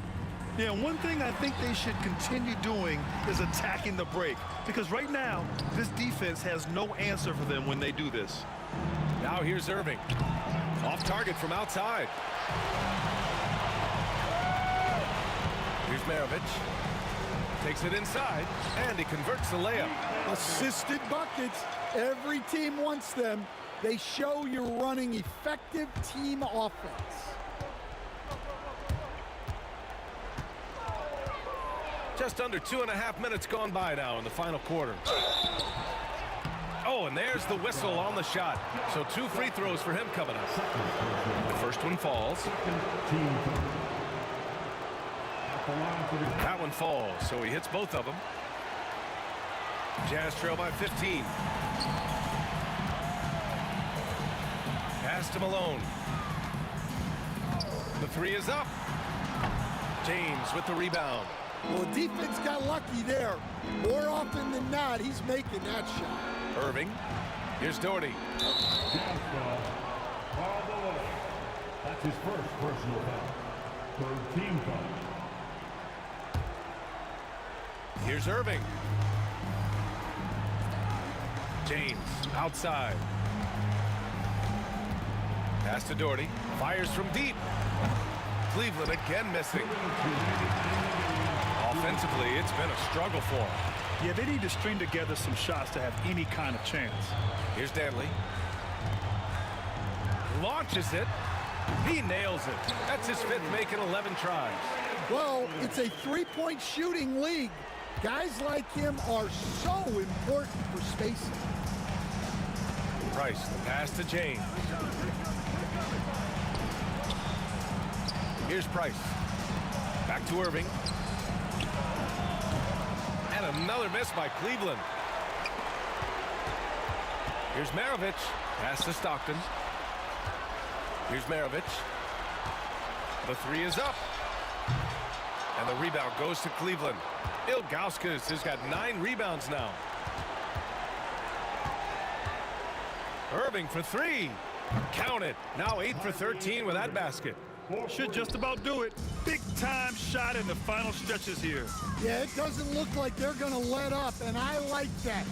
Yeah, one thing I think they should continue doing is attacking the break, because right now, this defense has no answer for them when they do this. Now here's Irving. Off target from outside. Here's Maravich. Takes it inside, and he converts the layup. Assisted buckets. Every team wants them. They show you're running effective team offense. Just under 2.5 minutes gone by now in the final quarter. Oh, and there's the whistle on the shot. So 2 free throws for him coming up. The first one falls. team foul. At the line for the That one falls, so he hits both of them. Jazz trail by 15. Pass to Malone. The 3 is up. James with the rebound. Well, the defense got lucky there. More often than not, he's making that shot. Irving. Here's Doherty. Jazz foul. Foul below. That's his first personal foul. Third team foul. Here's Irving. James outside. Pass to Doherty. Fires from deep. Cleveland again missing. Offensively, it's been a struggle for him. Yeah, they need to string together some shots to have any kind of chance. Here's Danley. Launches it. He nails it. That's his 5th make in 11 tries. Well, it's a three-point shooting league. Guys like him are so important for spacing. Price, the pass to James. Here's Price. Back to Irving. And another miss by Cleveland. Here's Maravich. Pass to Stockton. Here's Maravich. The 3 is up. And the rebound goes to Cleveland. Ilgauskas has got 9 rebounds now. Irving for 3. Count it. Now 8 for 13 with that basket. Should just about do it. Big time shot in the final stretches here. Yeah, it doesn't look like they're going to let up, and I like that.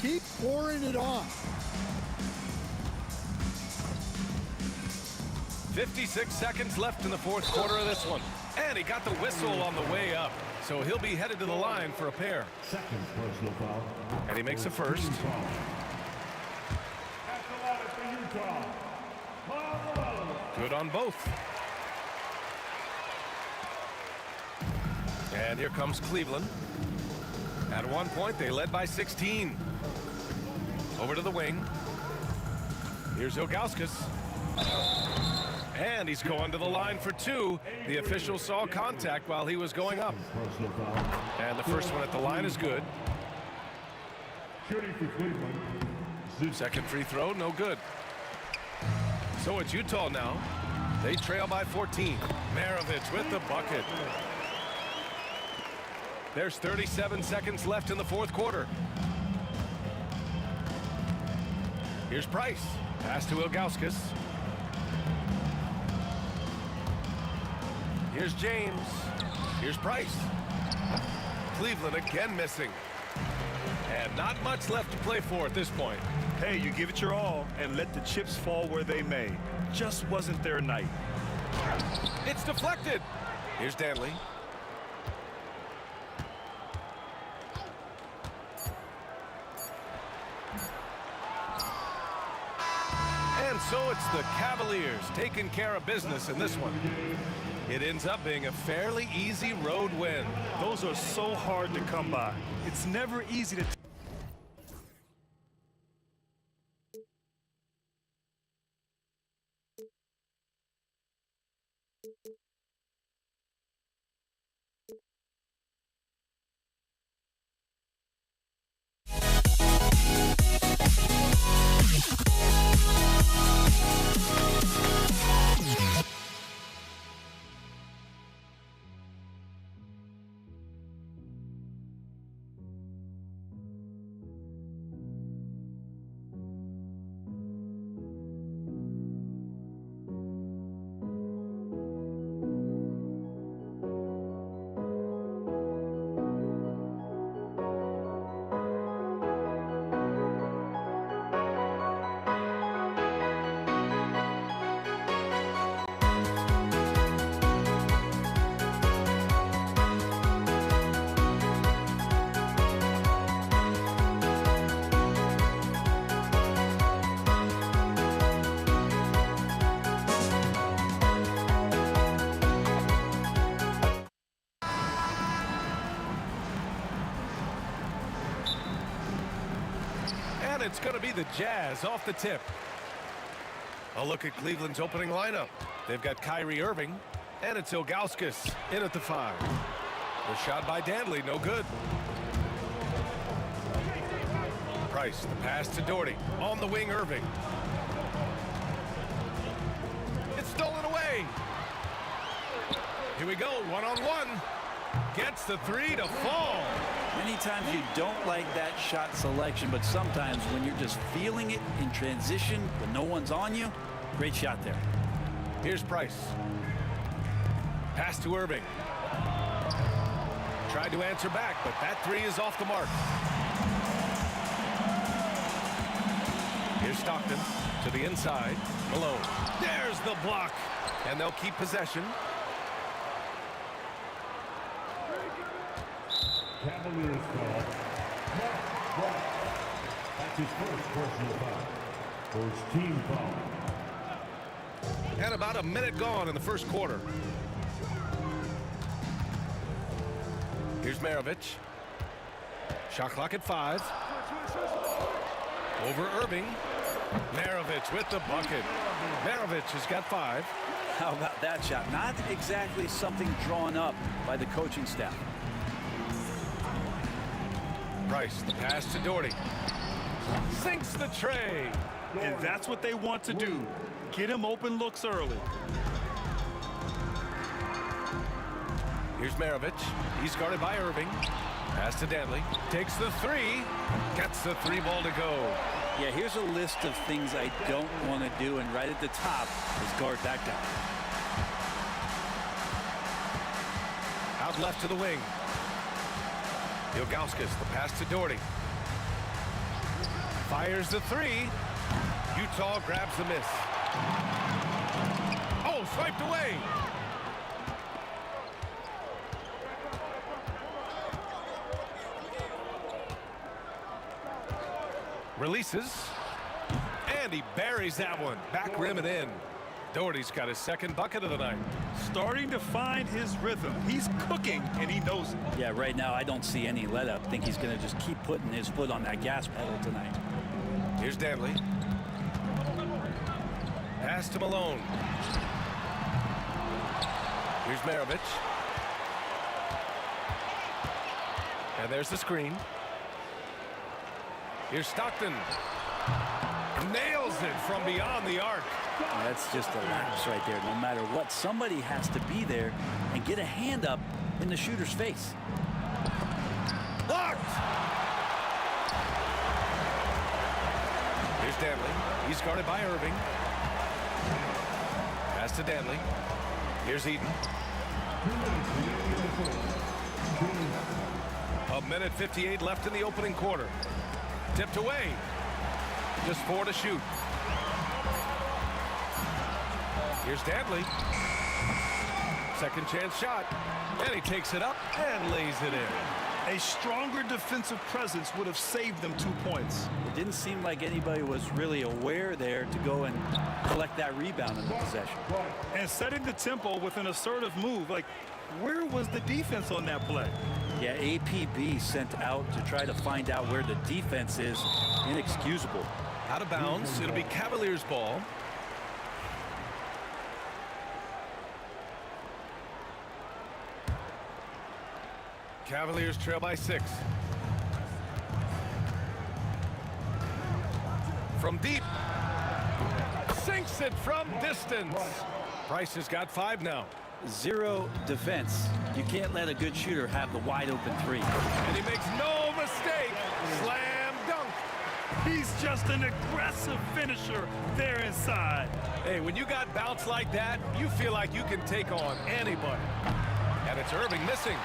Keep pouring it on. 56 seconds left in the 4th quarter of this one. And he got the whistle on the way up. So he'll be headed to the line for a pair. Second personal foul. And he makes a first. Team foul. At the line for Utah. Foul. Good on both. And here comes Cleveland. At one point, they led by 16. Over to the wing. Here's Ilgauskas. And he's going to the line for 2. The official saw contact while he was going up. Personal foul. And the first one at the line is good. Shooting for Cleveland. Second free throw, no good. So it's Utah now. They trail by 14. Maravich with the bucket. There's 37 seconds left in the 4th quarter. Here's Price. Pass to Ilgauskas. Here's James. Here's Price. Cleveland again missing. And not much left to play for at this point. Hey, you give it your all and let the chips fall where they may. Just wasn't their night. It's deflected. Here's Danley. And so it's the Cavaliers taking care of business in this one. It ends up being a fairly easy road win. Those are so hard to come by. It's never easy to it's going to be the Jazz off the tip. A look at Cleveland's opening lineup. They've got Kyrie Irving, and it's Ilgauskas in at the 5. The shot by Danley, no good. Price, the pass to Doherty. On the wing, Irving. It's stolen away. Here we go, one-on-one. Gets the 3 to fall. Many times you don't like that shot selection, but sometimes when you're just feeling it in transition, when no one's on you, great shot there. Here's Price. Pass to Irving. Tried to answer back, but that 3 is off the mark. Here's Stockton to the inside. Malone. There's the block. And they'll keep possession. Cavaliers foul. That's his first personal foul. First team foul. And about a minute gone in the first quarter. Here's Maravich. Shot clock at 5. Over Irving. Maravich with the bucket. Maravich has got 5. How about that shot? Not exactly something drawn up by the coaching staff. Price, the pass to Doherty. Sinks the tray. And that's what they want to do. Get him open looks early. Here's Maravich. He's guarded by Irving. Pass to Danley. Takes the 3. Gets the 3 ball to go. Yeah, here's a list of things I don't want to do, and right at the top is guard that guy. Out left to the wing. Ilgauskas, the pass to Doherty. Fires the 3. Utah grabs the miss. Oh, swiped away. Releases. And he buries that one. Back rim and in. Doherty's got his second bucket of the night. Starting to find his rhythm. He's cooking, and he knows it. Yeah, right now I don't see any let up. I think he's going to just keep putting his foot on that gas pedal tonight. Here's Danley. Pass to Malone. Here's Maravich. And there's the screen. Here's Stockton. Nails it from beyond the arc. That's just a lapse right there. No matter what, somebody has to be there and get a hand up in the shooter's face. Blocked! Here's Danley. He's guarded by Irving. Pass to Danley. Here's Eden. A minute 58 left in the opening quarter. Tipped away. Just 4 to shoot. Here's Danley. Second chance shot. And he takes it up and lays it in. A stronger defensive presence would have saved them 2 points. It didn't seem like anybody was really aware there to go and collect that rebound in the possession. And setting the tempo with an assertive move. Like, where was the defense on that play? Yeah, APB sent out to try to find out where the defense is. Inexcusable. Out of bounds. It'll be Cavaliers ball. Cavaliers trail by 6. From deep. Sinks it from distance. Price has got 5 now. Zero defense. You can't let a good shooter have the wide open 3. And he makes no mistake. Slam dunk. He's just an aggressive finisher there inside. Hey, when you got bounce like that, you feel like you can take on anybody. And it's Irving missing.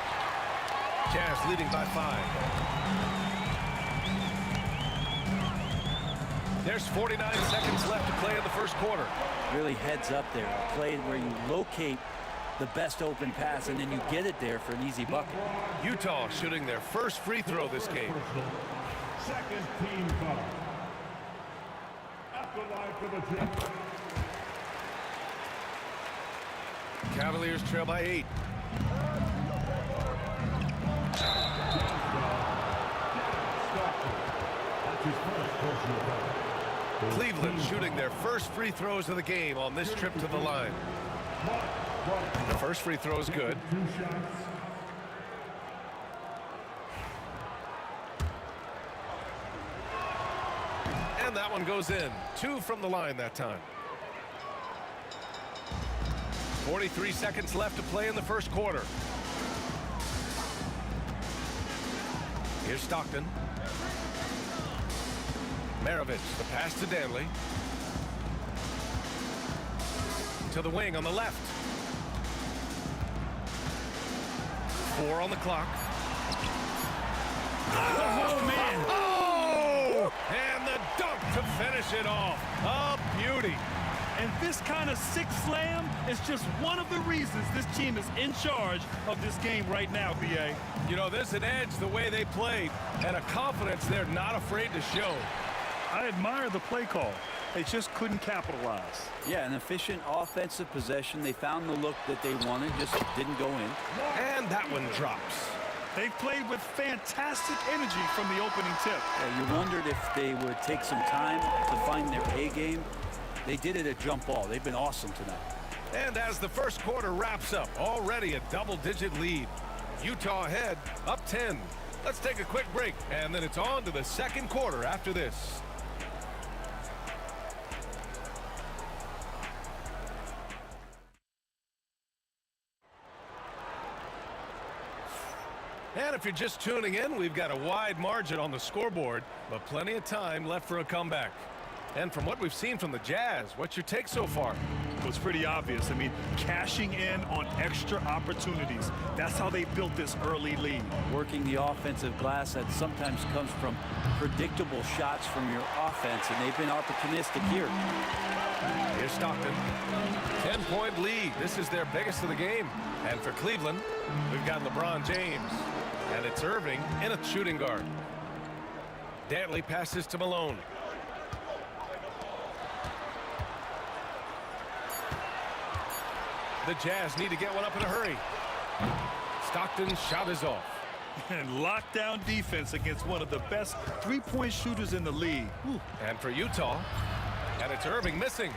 Jazz leading by 5. There's 49 seconds left to play in the first quarter. Really heads up there. A play where you locate the best open pass and then you get it there for an easy bucket. Utah shooting their first free throw this game. Second team foul. At the line for the tip. Cavaliers trail by 8. That's his first personal personal foul. Cleveland shooting their first free throws of the game on this trip to the line. The first free throw is good. 2 shots. And that one goes in. 2 from the line that time. 43 seconds left to play in the first quarter. Here's Stockton. Maravich, the pass to Danley. To the wing on the left. 4 on the clock. Oh, man. Oh! And the dunk to finish it off. A beauty. And this kind of sick slam is just one of the reasons this team is in charge of this game right now, B.A. You know, there's an edge the way they played and a confidence they're not afraid to show. I admire the play call. They just couldn't capitalize. Yeah, an efficient offensive possession. They found the look that they wanted, just didn't go in. And that one drops. They played with fantastic energy from the opening tip. Yeah, you wondered if they would take some time to find their A game. They did it at jump ball. They've been awesome tonight. And as the first quarter wraps up, already a double-digit lead. Utah ahead, up 10. Let's take a quick break, and then it's on to the second quarter after this. And if you're just tuning in, we've got a wide margin on the scoreboard, but plenty of time left for a comeback. And from what we've seen from the Jazz, what's your take so far? It was pretty obvious. I mean, cashing in on extra opportunities. That's how they built this early lead. Working the offensive glass that sometimes comes from predictable shots from your offense, and they've been opportunistic here. Here's Stockton. 10-point lead. This is their biggest of the game. And for Cleveland, we've got LeBron James. And it's Irving in a shooting guard. Dantley passes to Malone. The Jazz need to get one up in a hurry. Stockton's shot is off. And lockdown defense against one of the best three-point shooters in the league. And for Utah, and it's Irving missing.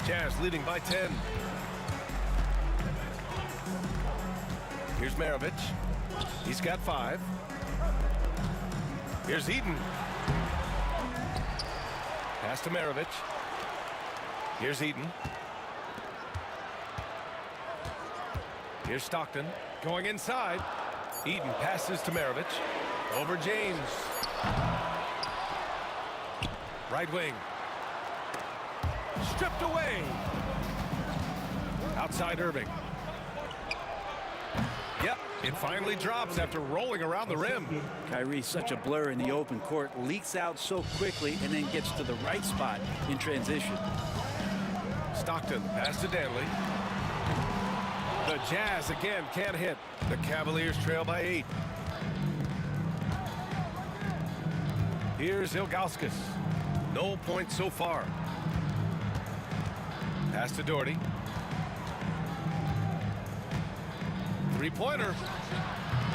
Jazz leading by 10. Here's Maravich. He's got 5. Here's Eden. Pass to Maravich. Here's Eden. Here's Stockton going inside. Eden passes to Maravich. Over James. Right wing. Stripped away. Outside Irving. Yep, it finally drops after rolling around the rim. Kyrie's such a blur in the open court, leaks out so quickly and then gets to the right spot in transition. Stockton pass to Danley. The Jazz again can't hit. The Cavaliers trail by 8. Here's Ilgauskas. No points so far. Pass to Doherty. Three-pointer.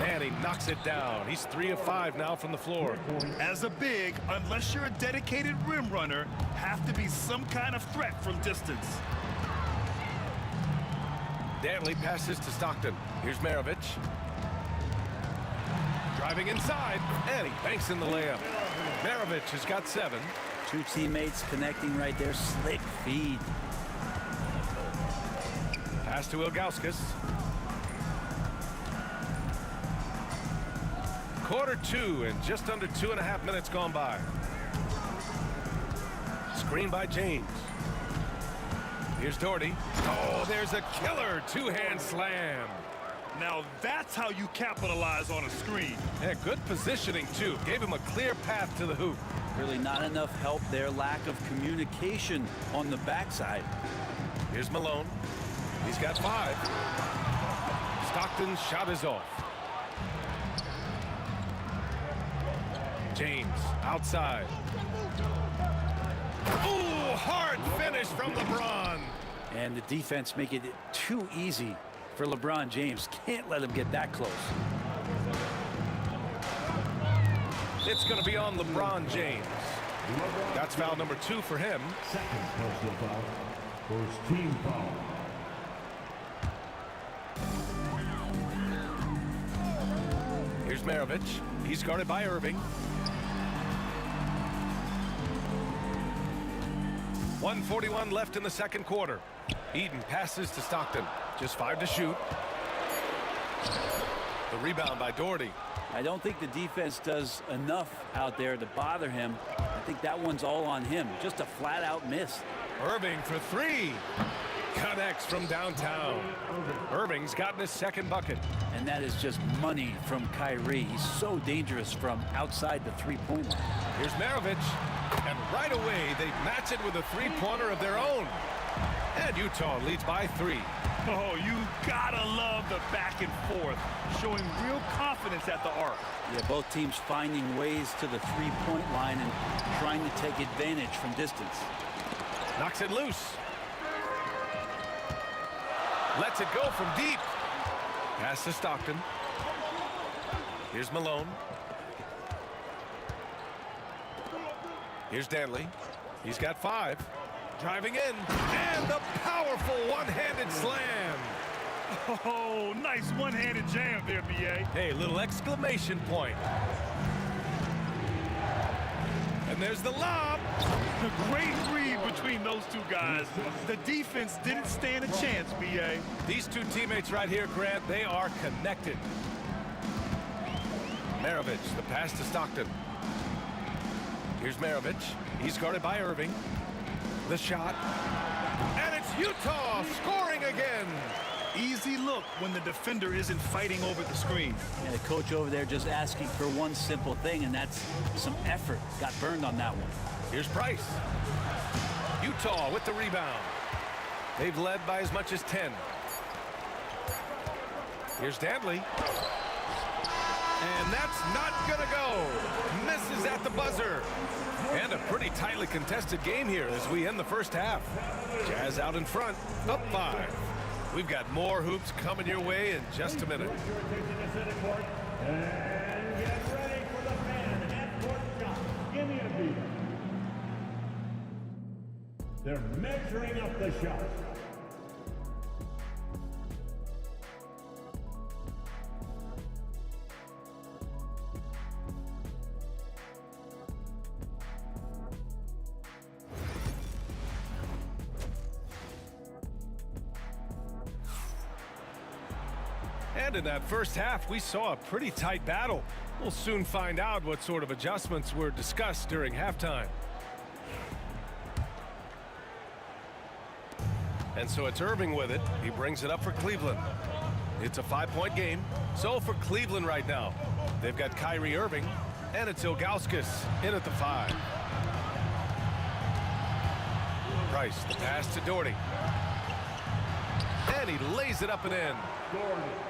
And he knocks it down. He's 3 of 5 now from the floor. As a big, unless you're a dedicated rim runner, have to be some kind of threat from distance. Danley passes to Stockton. Here's Maravich. Driving inside, and he banks in the layup. Maravich has got 7. 2 teammates connecting right there. Slick feed. Pass to Ilgauskas. Quarter 2 and just under 2.5 minutes gone by. Screen by James. Here's Doherty. Oh, there's a killer 2-hand slam. Now that's how you capitalize on a screen. Yeah, good positioning, too. Gave him a clear path to the hoop. Really not enough help there. Lack of communication on the backside. Here's Malone. He's got 5. Stockton's shot is off. James outside. Ooh, hard finish from LeBron. And the defense making it too easy for LeBron James. Can't let him get that close. It's going to be on LeBron James. That's foul number 2 for him. Second personal foul. First team foul. Here's Maravich. He's guarded by Irving. 1:41 left in the second quarter. Eden passes to Stockton. Just 5 to shoot. The rebound by Doherty. I don't think the defense does enough out there to bother him. I think that one's all on him. Just a flat-out miss. Irving for 3. Connects from downtown. Irving's gotten his second bucket. And that is just money from Kyrie. He's so dangerous from outside the three-point line. Here's Maravich. And right away, they match it with a three-pointer of their own. And Utah leads by 3. Oh, you gotta love the back and forth, showing real confidence at the arc. Yeah, both teams finding ways to the three-point line and trying to take advantage from distance. Knocks it loose. Lets it go from deep. Pass to Stockton. Here's Malone. Here's Danley. He's got 5. Driving in. And the powerful one-handed slam. Oh, nice one-handed jam there, B.A. Hey, little exclamation point. And there's the lob. A great read between those two guys. The defense didn't stand a chance, B.A. These two teammates right here, Grant, they are connected. Maravich, the pass to Stockton. Here's Maravich. He's guarded by Irving. The shot. And it's Utah scoring again. Easy look when the defender isn't fighting over the screen. And the coach over there just asking for one simple thing, and that's some effort. Got burned on that one. Here's Price. Utah with the rebound. They've led by as much as 10. Here's Danley. And that's not gonna go. Misses at the buzzer. And a pretty tightly contested game here as we end the first half. Jazz out in front, up 5. We've got more hoops coming your way in just a minute. And get ready for the fan half-court shot. Give me a beat. They're measuring up the shot. And in that first half, we saw a pretty tight battle. We'll soon find out what sort of adjustments were discussed during halftime. And so it's Irving with it. He brings it up for Cleveland. It's a 5-point game. So for Cleveland right now, they've got Kyrie Irving, and it's Ilgauskas in at the 5. Price, the pass to Doherty. And he lays it up and in.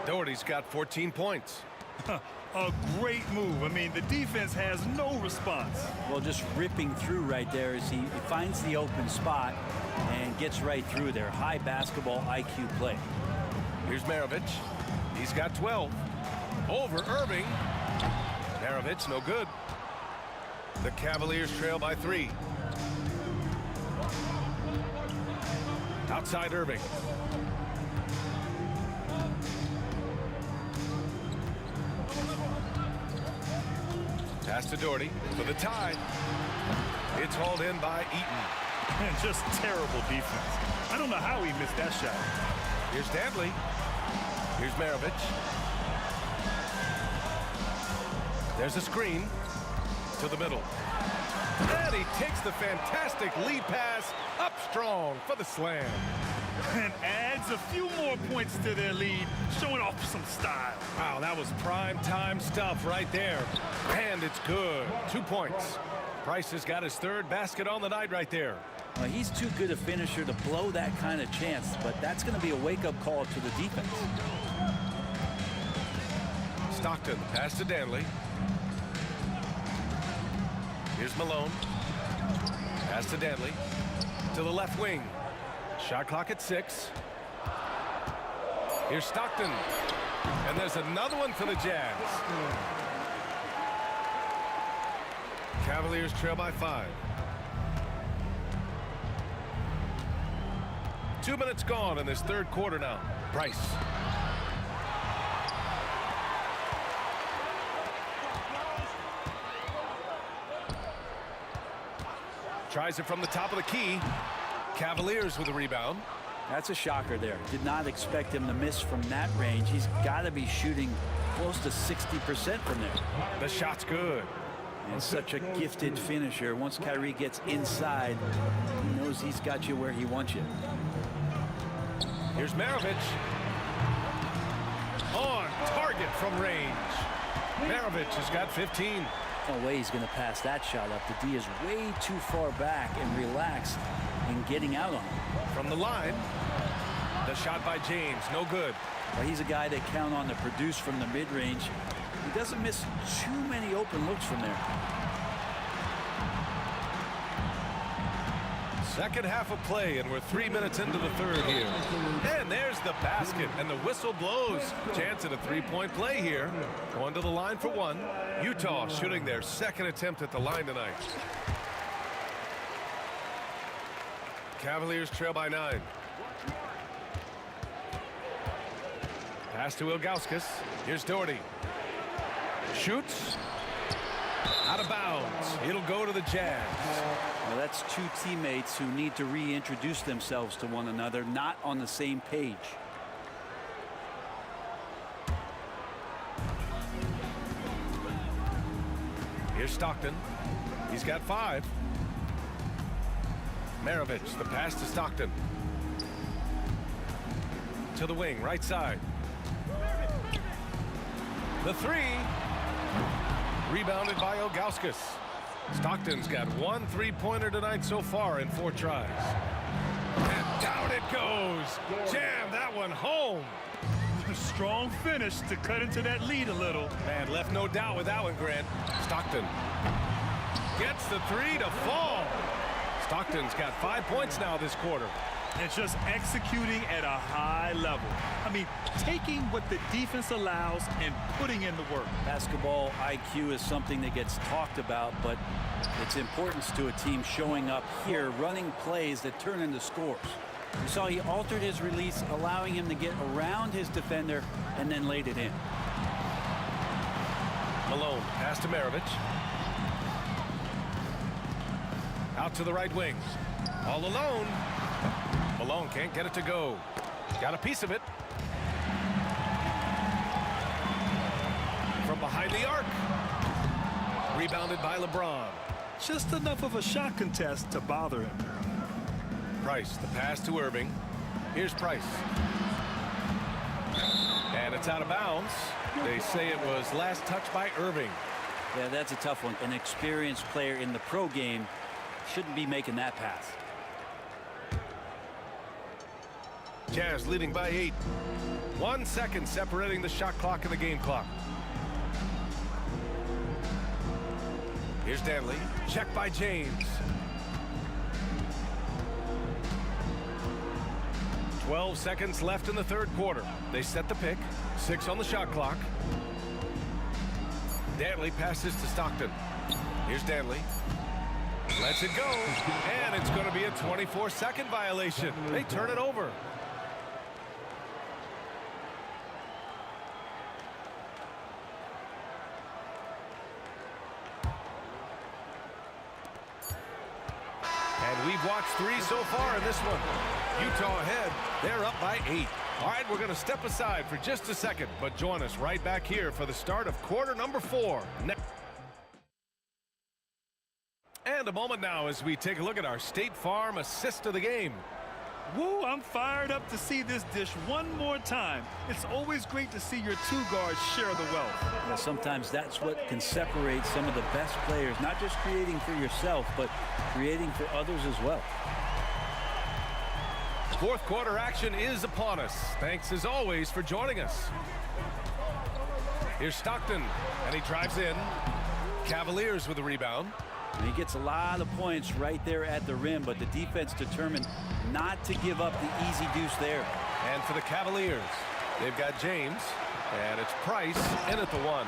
Doherty's got 14 points. A great move. I mean, the defense has no response. Well, just ripping through right there as he finds the open spot and gets right through there. High basketball IQ play. Here's Maravich. He's got 12. Over Irving. Maravich, no good. The Cavaliers trail by 3. Outside Irving. Pass to Doherty for the tie. It's hauled in by Eaton. And just terrible defense. I don't know how he missed that shot. Here's Danley. Here's Maravich. There's a screen to the middle. And he takes the fantastic lead pass up strong for the slam. And adds a few more points to their lead, showing off some style. Wow, that was prime time stuff right there. And it's good. 2 points. Price has got his 3rd basket on the night right there. He's too good a finisher to blow that kind of chance, but that's going to be a wake-up call to the defense. Stockton, pass to Danley. Here's Malone. Pass to Danley. To the left wing. Shot clock at 6. Here's Stockton. And there's another one for the Jazz. Cavaliers trail by 5. 2 minutes gone in this third quarter now. Price. Tries it from the top of the key. Cavaliers with a rebound. That's a shocker there. Did not expect him to miss from that range. He's got to be shooting close to 60% from there. The shot's good. And such a gifted finisher. Once Kyrie gets inside, he knows he's got you where he wants you. Here's Maravich. On target from range. Maravich has got 15. No way he's going to pass that shot up. The D is way too far back and relaxed in getting out on him. From the line, the shot by James, no good. Well, he's a guy they count on to produce from the mid-range. He doesn't miss too many open looks from there. Second half of play, and we're 3 minutes into the third here. And there's the basket, and the whistle blows. Chance at a three-point play here. Going to the line for one. Utah shooting their second attempt at the line tonight. Cavaliers trail by 9. Pass to Ilgauskas. Here's Doherty. Shoots. Out of bounds. It'll go to the Jazz. Well, that's two teammates who need to reintroduce themselves to one another, not on the same page. Here's Stockton. He's got 5. Maravich, the pass to Stockton. To the wing, right side. The 3. Rebounded by Ilgauskas. Stockton's got 1 3-pointer tonight so far in 4 tries. And down it goes. Jam that one home. Strong finish to cut into that lead a little. Man, left no doubt with that one, Grant. Stockton gets the 3 to fall. Stockton's got 5 points now this quarter. And just executing at a high level. I mean, taking what the defense allows and putting in the work. Basketball IQ is something that gets talked about, but its importance to a team showing up here, running plays that turn into scores. You saw he altered his release, allowing him to get around his defender and then laid it in. Malone, pass to Maravich. Out to the right wing. All alone. Malone can't get it to go. Got a piece of it. From behind the arc. Rebounded by LeBron. Just enough of a shot contest to bother him. Price, the pass to Irving. Here's Price. And it's out of bounds. They say it was last touched by Irving. Yeah, that's a tough one. An experienced player in the pro game shouldn't be making that pass. Jazz leading by 8. 1 second separating the shot clock and the game clock. Here's Danley. Check by James. 12 seconds left in the third quarter. They set the pick. 6 on the shot clock. Danley passes to Stockton. Here's Danley. Lets it go. And it's going to be a 24-second violation. They turn it over. And we've watched 3 so far in this one. Utah ahead. They're up by 8. All right, we're going to step aside for just a second, but join us right back here for the start of quarter number 4. And a moment now as we take a look at our State Farm assist of the game. Woo, I'm fired up to see this dish one more time. It's always great to see your 2 guards share the wealth. Well, sometimes that's what can separate some of the best players, not just creating for yourself, but creating for others as well. Fourth quarter action is upon us. Thanks as always for joining us. Here's Stockton, and he drives in. Cavaliers with the rebound. And he gets a lot of points right there at the rim, but the defense determined not to give up the easy deuce there. And for the Cavaliers, they've got James, and it's Price in at the 1.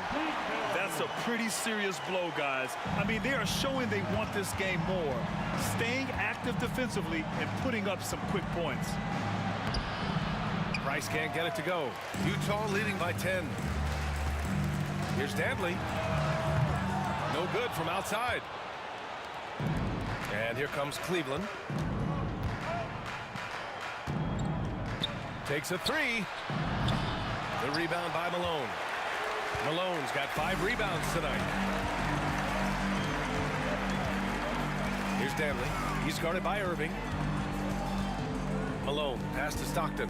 That's That's a pretty serious blow, guys. I mean, they are showing they want this game more, staying active defensively and putting up some quick points. Price can't get it to go. Utah leading by 10. Here's Danley. No good from outside. And here comes Cleveland. Takes a three. The rebound by Malone. Malone's got 5 rebounds tonight. Here's Danley. He's guarded by Irving. Malone, pass to Stockton.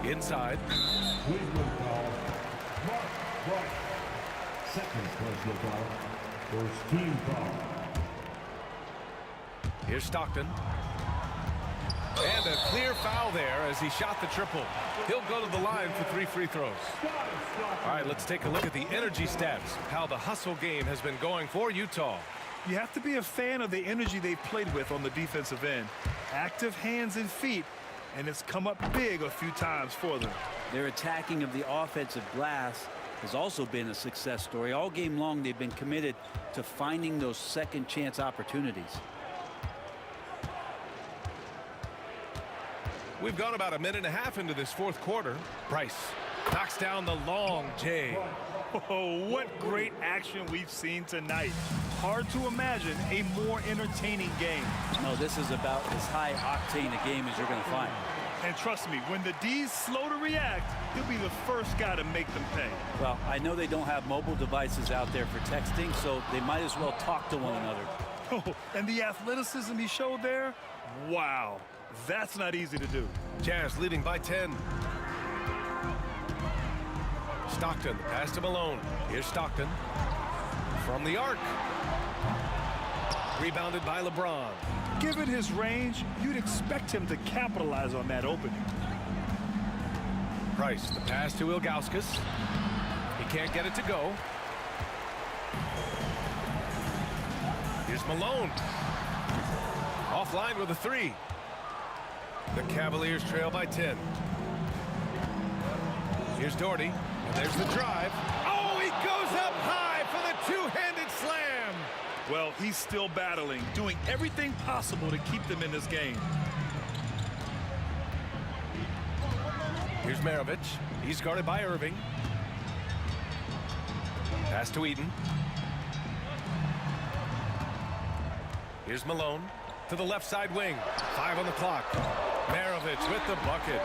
Inside. Cleveland foul. Mark White. Second personal foul. First team foul. Here's Stockton. And a clear foul there as he shot the triple. He'll go to the line for 3 free throws. All right, let's take a look at the energy stats, how the hustle game has been going for Utah. You have to be a fan of the energy they've played with on the defensive end. Active hands and feet, and it's come up big a few times for them. Their attacking of the offensive glass has also been a success story. All game long, they've been committed to finding those second chance opportunities. We've gone about a minute and a half into this fourth quarter. Price knocks down the long J. Oh, what great action we've seen tonight. Hard to imagine a more entertaining game. No, this is about as high octane a game as you're going to find. And trust me, when the D's slow to react, he'll be the first guy to make them pay. Well, I know they don't have mobile devices out there for texting, so they might as well talk to one another. Oh, and the athleticism he showed there, wow. That's not easy to do. Jazz leading by 10. Stockton, pass to Malone. Here's Stockton. From the arc. Rebounded by LeBron. Given his range, you'd expect him to capitalize on that opening. Price, the pass to Ilgauskas. He can't get it to go. Here's Malone. Offline with a 3. The Cavaliers trail by 10. Here's Doherty. And there's the drive. Oh, he goes up high for the two-handed slam. Well, he's still battling, doing everything possible to keep them in this game. Here's Maravich. He's guarded by Irving. Pass to Eden. Here's Malone to the left side wing. 5 on the clock. Maravich with the bucket.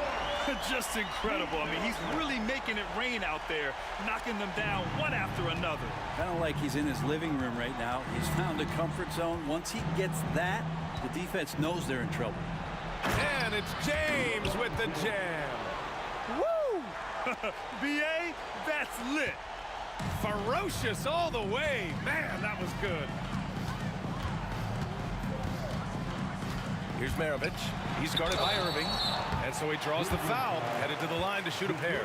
Just incredible. I mean, he's really making it rain out there, knocking them down one after another. Kind of like he's in his living room right now. He's found a comfort zone. Once he gets that, the defense knows they're in trouble. And it's James with the jam. Woo! B.A., that's lit. Ferocious all the way. Man, that was good. Here's Maravich. He's guarded by Irving. And so he draws the foul, headed to the line to shoot a pair.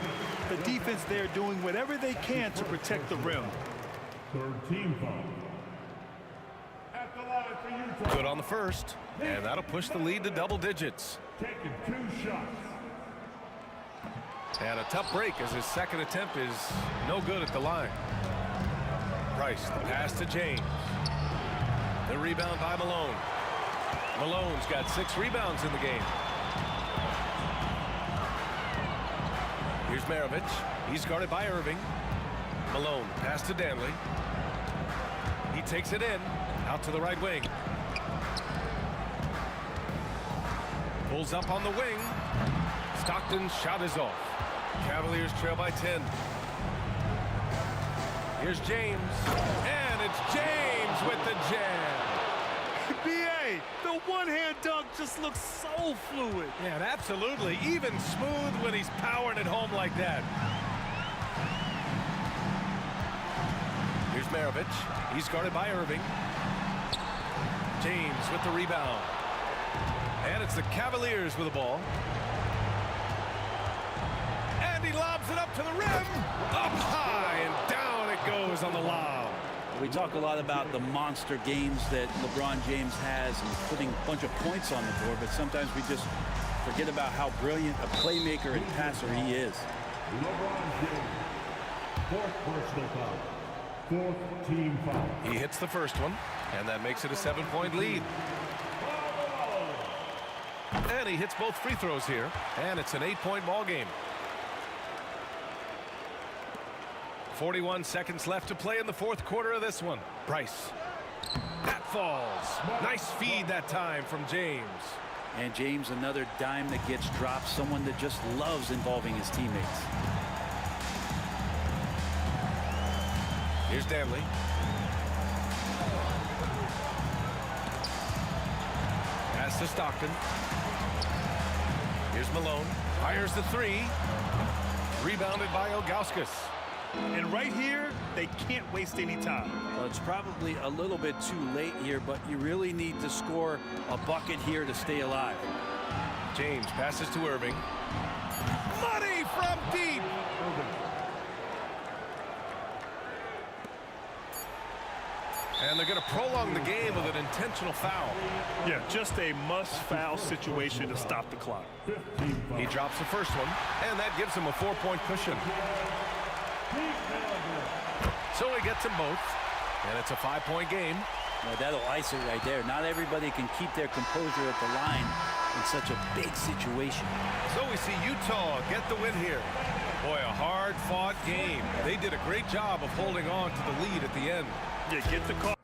The defense there doing whatever they can to protect the rim. Third team foul. At the line for Utah. Good on the first. And that'll push the lead to double digits. Taking 2 shots. And a tough break as his second attempt is no good at the line. Price, the pass to James. The rebound by Malone. Malone's got 6 rebounds in the game. Here's Maravich. He's guarded by Irving. Malone, pass to Danley. He takes it in, out to the right wing. Pulls up on the wing. Stockton's shot is off. Cavaliers trail by 10. Here's James. And it's James with the jam. B.A., the one-hand dunk just looks so fluid. Yeah, absolutely. Even smooth when he's powering it home like that. Here's Maravich. He's guarded by Irving. James with the rebound. And it's the Cavaliers with the ball. And he lobs it up to the rim. Up high and down it goes on the lob. We talk a lot about the monster games that LeBron James has and putting a bunch of points on the board, but sometimes we just forget about how brilliant a playmaker and passer he is. LeBron James. Fourth personal foul. Fourth team foul. He hits the first one, and that makes it a 7-point lead. And he hits both free throws here, and it's an 8-point ball game. 41 seconds left to play in the fourth quarter of this one. Price. That falls. Nice feed that time from James. And James, another dime that gets dropped, someone that just loves involving his teammates. Here's Danley. Pass to Stockton. Here's Malone. Fires the three. Rebounded by Ilgauskas. And right here, they can't waste any time. Well, it's probably a little bit too late here, but you really need to score a bucket here to stay alive. James passes to Irving. Money from deep. And they're going to prolong the game with an intentional foul. Yeah, just a must-foul situation to stop the clock. He drops the first one, and that gives him a 4-point cushion. So he gets them both, and it's a 5-point game. Well, that'll ice it right there. Not everybody can keep their composure at the line in such a big situation. So we see Utah get the win here. Boy, a hard-fought game. They did a great job of holding on to the lead at the end. Yeah, get the call.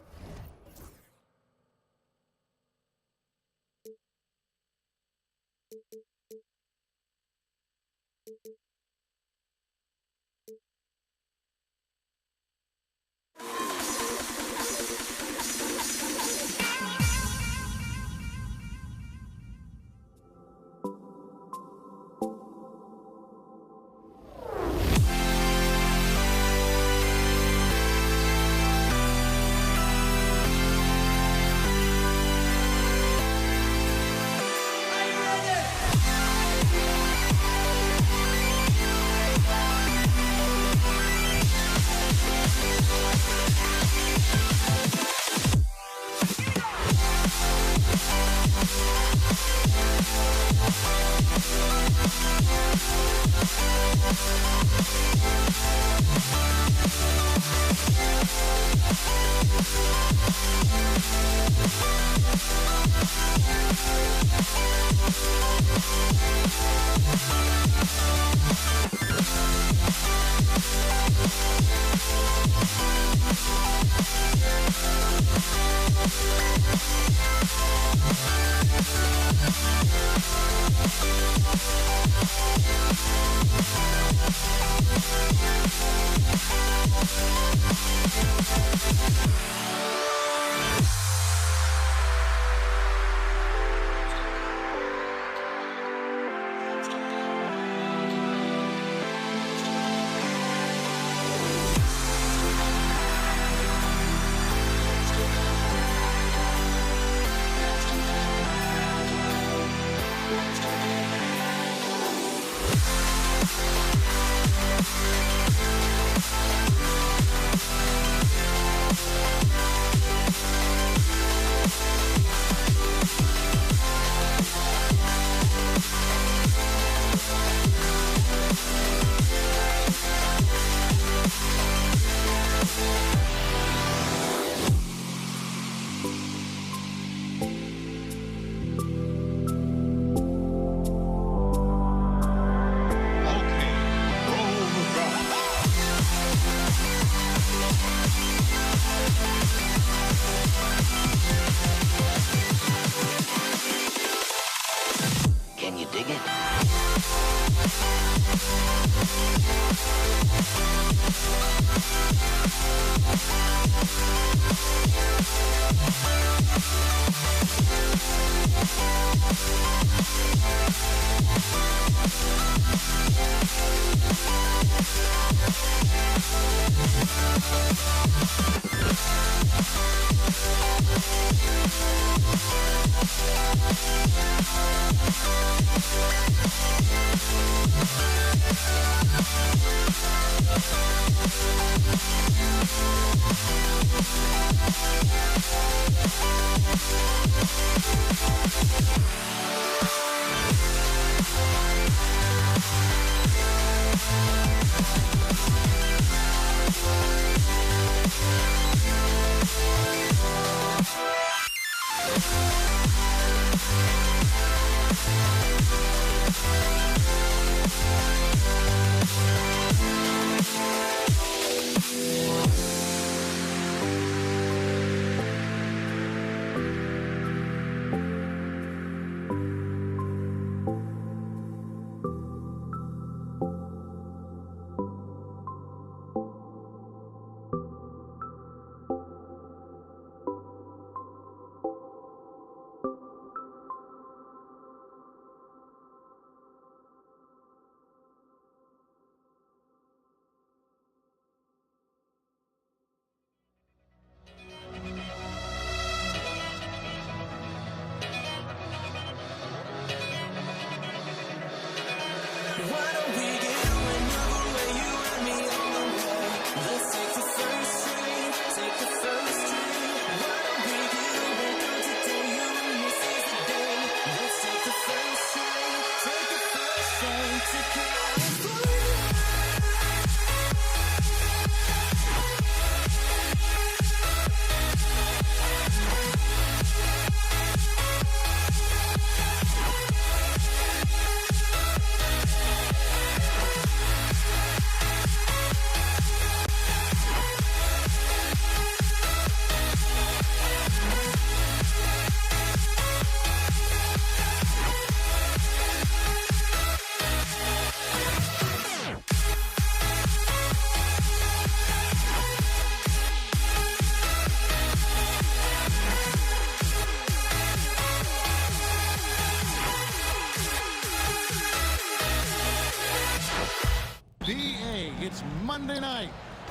It's Monday night.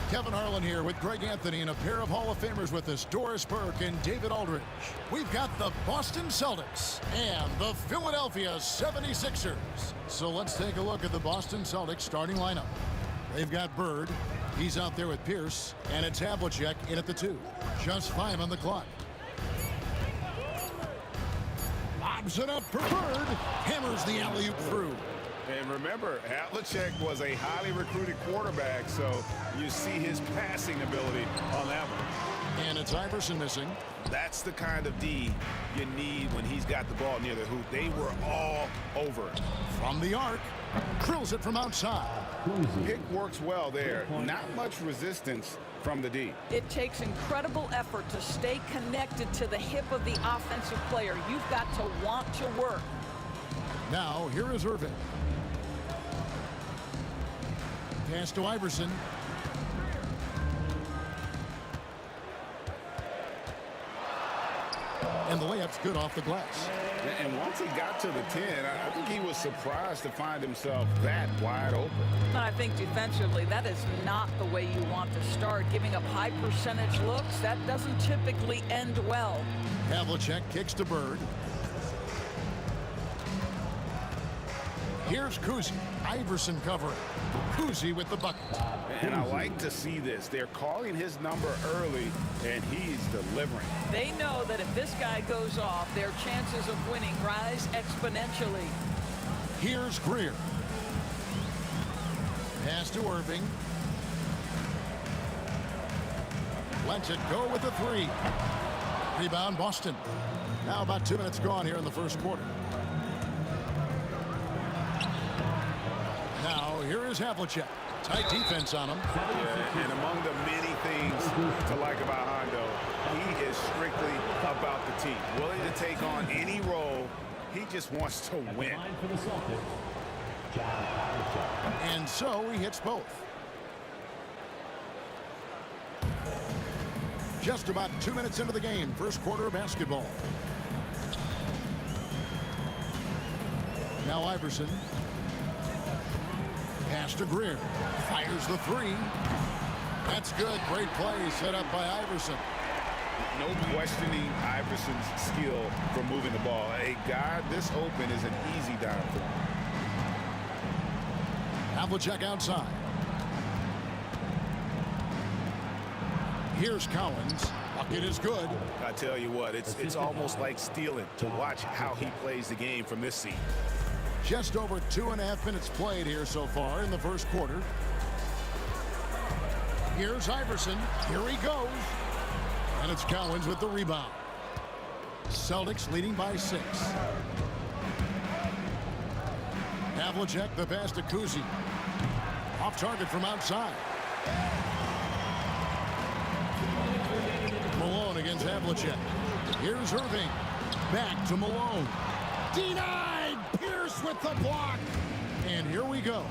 Kevin Harlan here with Greg Anthony and a pair of Hall of Famers with us, Doris Burke and David Aldridge. We've got the Boston Celtics and the Philadelphia 76ers. So let's take a look at the Boston Celtics starting lineup. They've got Bird. He's out there with Pierce, and it's Havlicek in at the 2. Just 5 on the clock. Lobs it up for Bird. Hammers the alley-oop through. And remember, Havlicek was a highly recruited quarterback, so you see his passing ability on that one. And it's Iverson missing. That's the kind of D you need when he's got the ball near the hoop. They were all over it. From the arc, drills it from outside. Pick works well there. Not much resistance from the D. It takes incredible effort to stay connected to the hip of the offensive player. You've got to want to work. Now, here is Irving. Pass to Iverson. And the layup's good off the glass. And once he got to the 10, I think he was surprised to find himself that wide open. I think defensively, that is not the way you want to start. Giving up high percentage looks, that doesn't typically end well. Havlicek kicks to Bird. Here's Kuzi. Iverson covering. Kuzi with the bucket. And I like to see this. They're calling his number early, and he's delivering. They know that if this guy goes off, their chances of winning rise exponentially. Here's Greer. Pass to Irving. Lets it go with the 3. Rebound, Boston. Now about 2 minutes gone here in the first quarter. Now, here is Havlicek. Tight defense on him. Yeah, and among the many things to like about Hondo, he is strictly about the team. Willing to take on any role. He just wants to win. And so he hits both. Just about 2 minutes into the game, first quarter of basketball. Now Iverson. Pass to Greer. Fires the 3. That's good. Great play set up by Iverson. No questioning Iverson's skill for moving the ball. A guy this open is an easy down for him. Havlicek outside. Here's Collins. Bucket is good. I tell you what, it's almost like stealing to watch how he plays the game from this seat. Just over 2.5 minutes played here so far in the first quarter. Here's Iverson. Here he goes. And it's Collins with the rebound. Celtics leading by 6. Havlicek, the pass to Kuzi. Off target from outside. Malone against Havlicek. Here's Irving. Back to Malone. Denied! Pierce with the block. And here we go.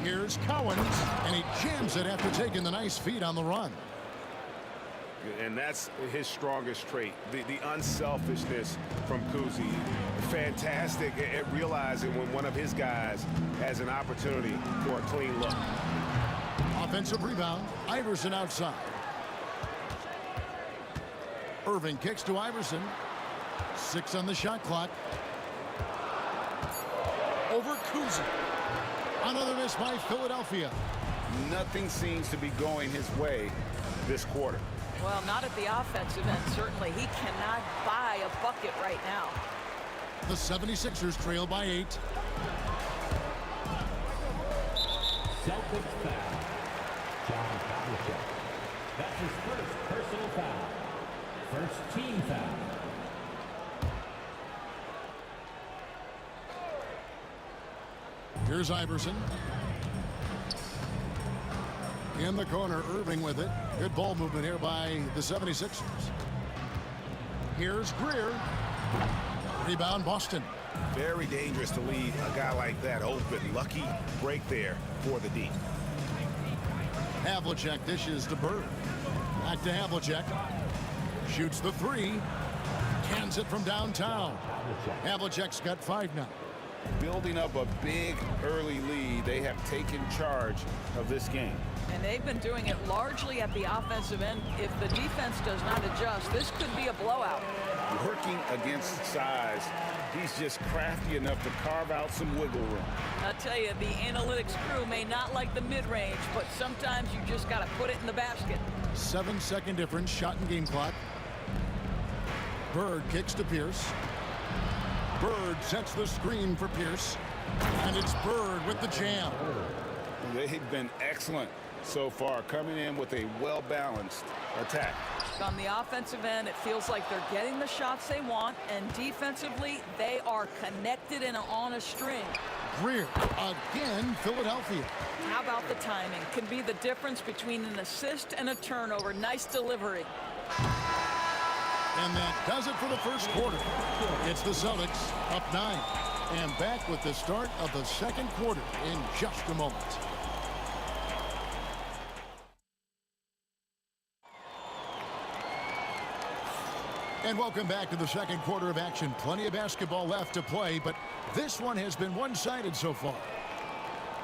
Here's Cowens, and he jams it after taking the nice feed on the run. And that's his strongest trait, the unselfishness from Kuzi. Fantastic at realizing when one of his guys has an opportunity for a clean look. Offensive rebound, Iverson outside. Irving kicks to Iverson. 6 on the shot clock. Over Kuzi. Another miss by Philadelphia. Nothing seems to be going his way this quarter. Well, not at the offensive end, certainly. He cannot buy a bucket right now. The 76ers trail by 8. Celtics foul. John Havlicek. That's his first personal foul. First team foul. Here's Iverson. In the corner, Irving with it. Good ball movement here by the 76ers. Here's Greer. Rebound, Boston. Very dangerous to leave a guy like that open. Lucky break there for the D. Havlicek dishes to Bird. Back to Havlicek. Shoots the 3. Cans it from downtown. Havlicek's got 5 now. Building up a big early lead, they have taken charge of this game. And they've been doing it largely at the offensive end. If the defense does not adjust, this could be a blowout. Working against size, he's just crafty enough to carve out some wiggle room. I'll tell you, the analytics crew may not like the mid-range, but sometimes you just got to put it in the basket. 7-second difference, shot and game clock. Bird kicks to Pierce. Bird sets the screen for Pierce. And it's Bird with the jam. They've been excellent so far, coming in with a well-balanced attack. On the offensive end, it feels like they're getting the shots they want, and defensively, they are connected and on a string. Greer, again, Philadelphia. How about the timing? Can be the difference between an assist and a turnover. Nice delivery. And that does it for the first quarter. It's the Celtics up 9. And back with the start of the second quarter in just a moment. And welcome back to the second quarter of action. Plenty of basketball left to play, but this one has been one-sided so far.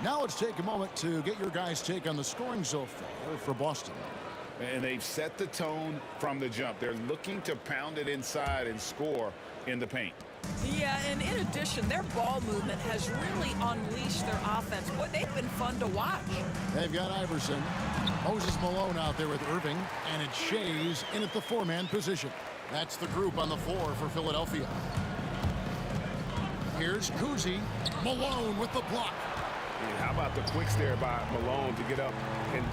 Now let's take a moment to get your guys' take on the scoring so far for Boston. And they've set the tone from the jump. They're looking to pound it inside and score in the paint. Yeah, and in addition, their ball movement has really unleashed their offense. Boy, they've been fun to watch. They've got Iverson. Moses Malone out there with Irving, and it's Shays in at the 4-man position. That's the group on the floor for Philadelphia. Here's Kuzi. Malone with the block. And how about the quicks there by Malone to get up and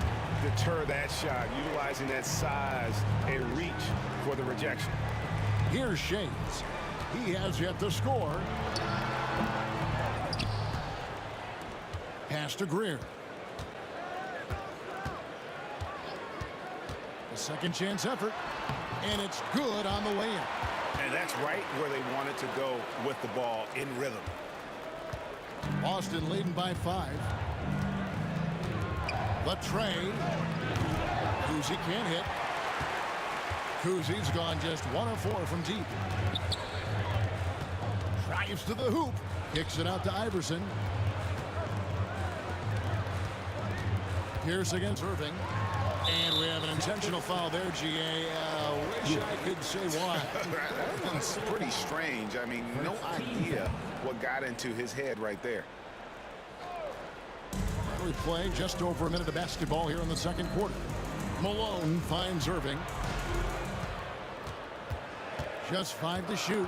deter that shot, utilizing that size and reach for the rejection. Here's Shays. He has yet to score. Pass to Greer. A second chance effort, and it's good on the way in. And that's right where they wanted to go with the ball, in rhythm. Boston leading by 5. The tray. Kuzi can't hit. Kuzi's gone just 1 of 4 from deep. Drives to the hoop. Kicks it out to Iverson. Pierce against Irving. And we have an intentional foul there, GA. Wish I could say why. It's pretty strange. I mean, no idea what got into his head right there. We play just over a minute of basketball here in the second quarter. Malone finds Irving. Just 5 to shoot.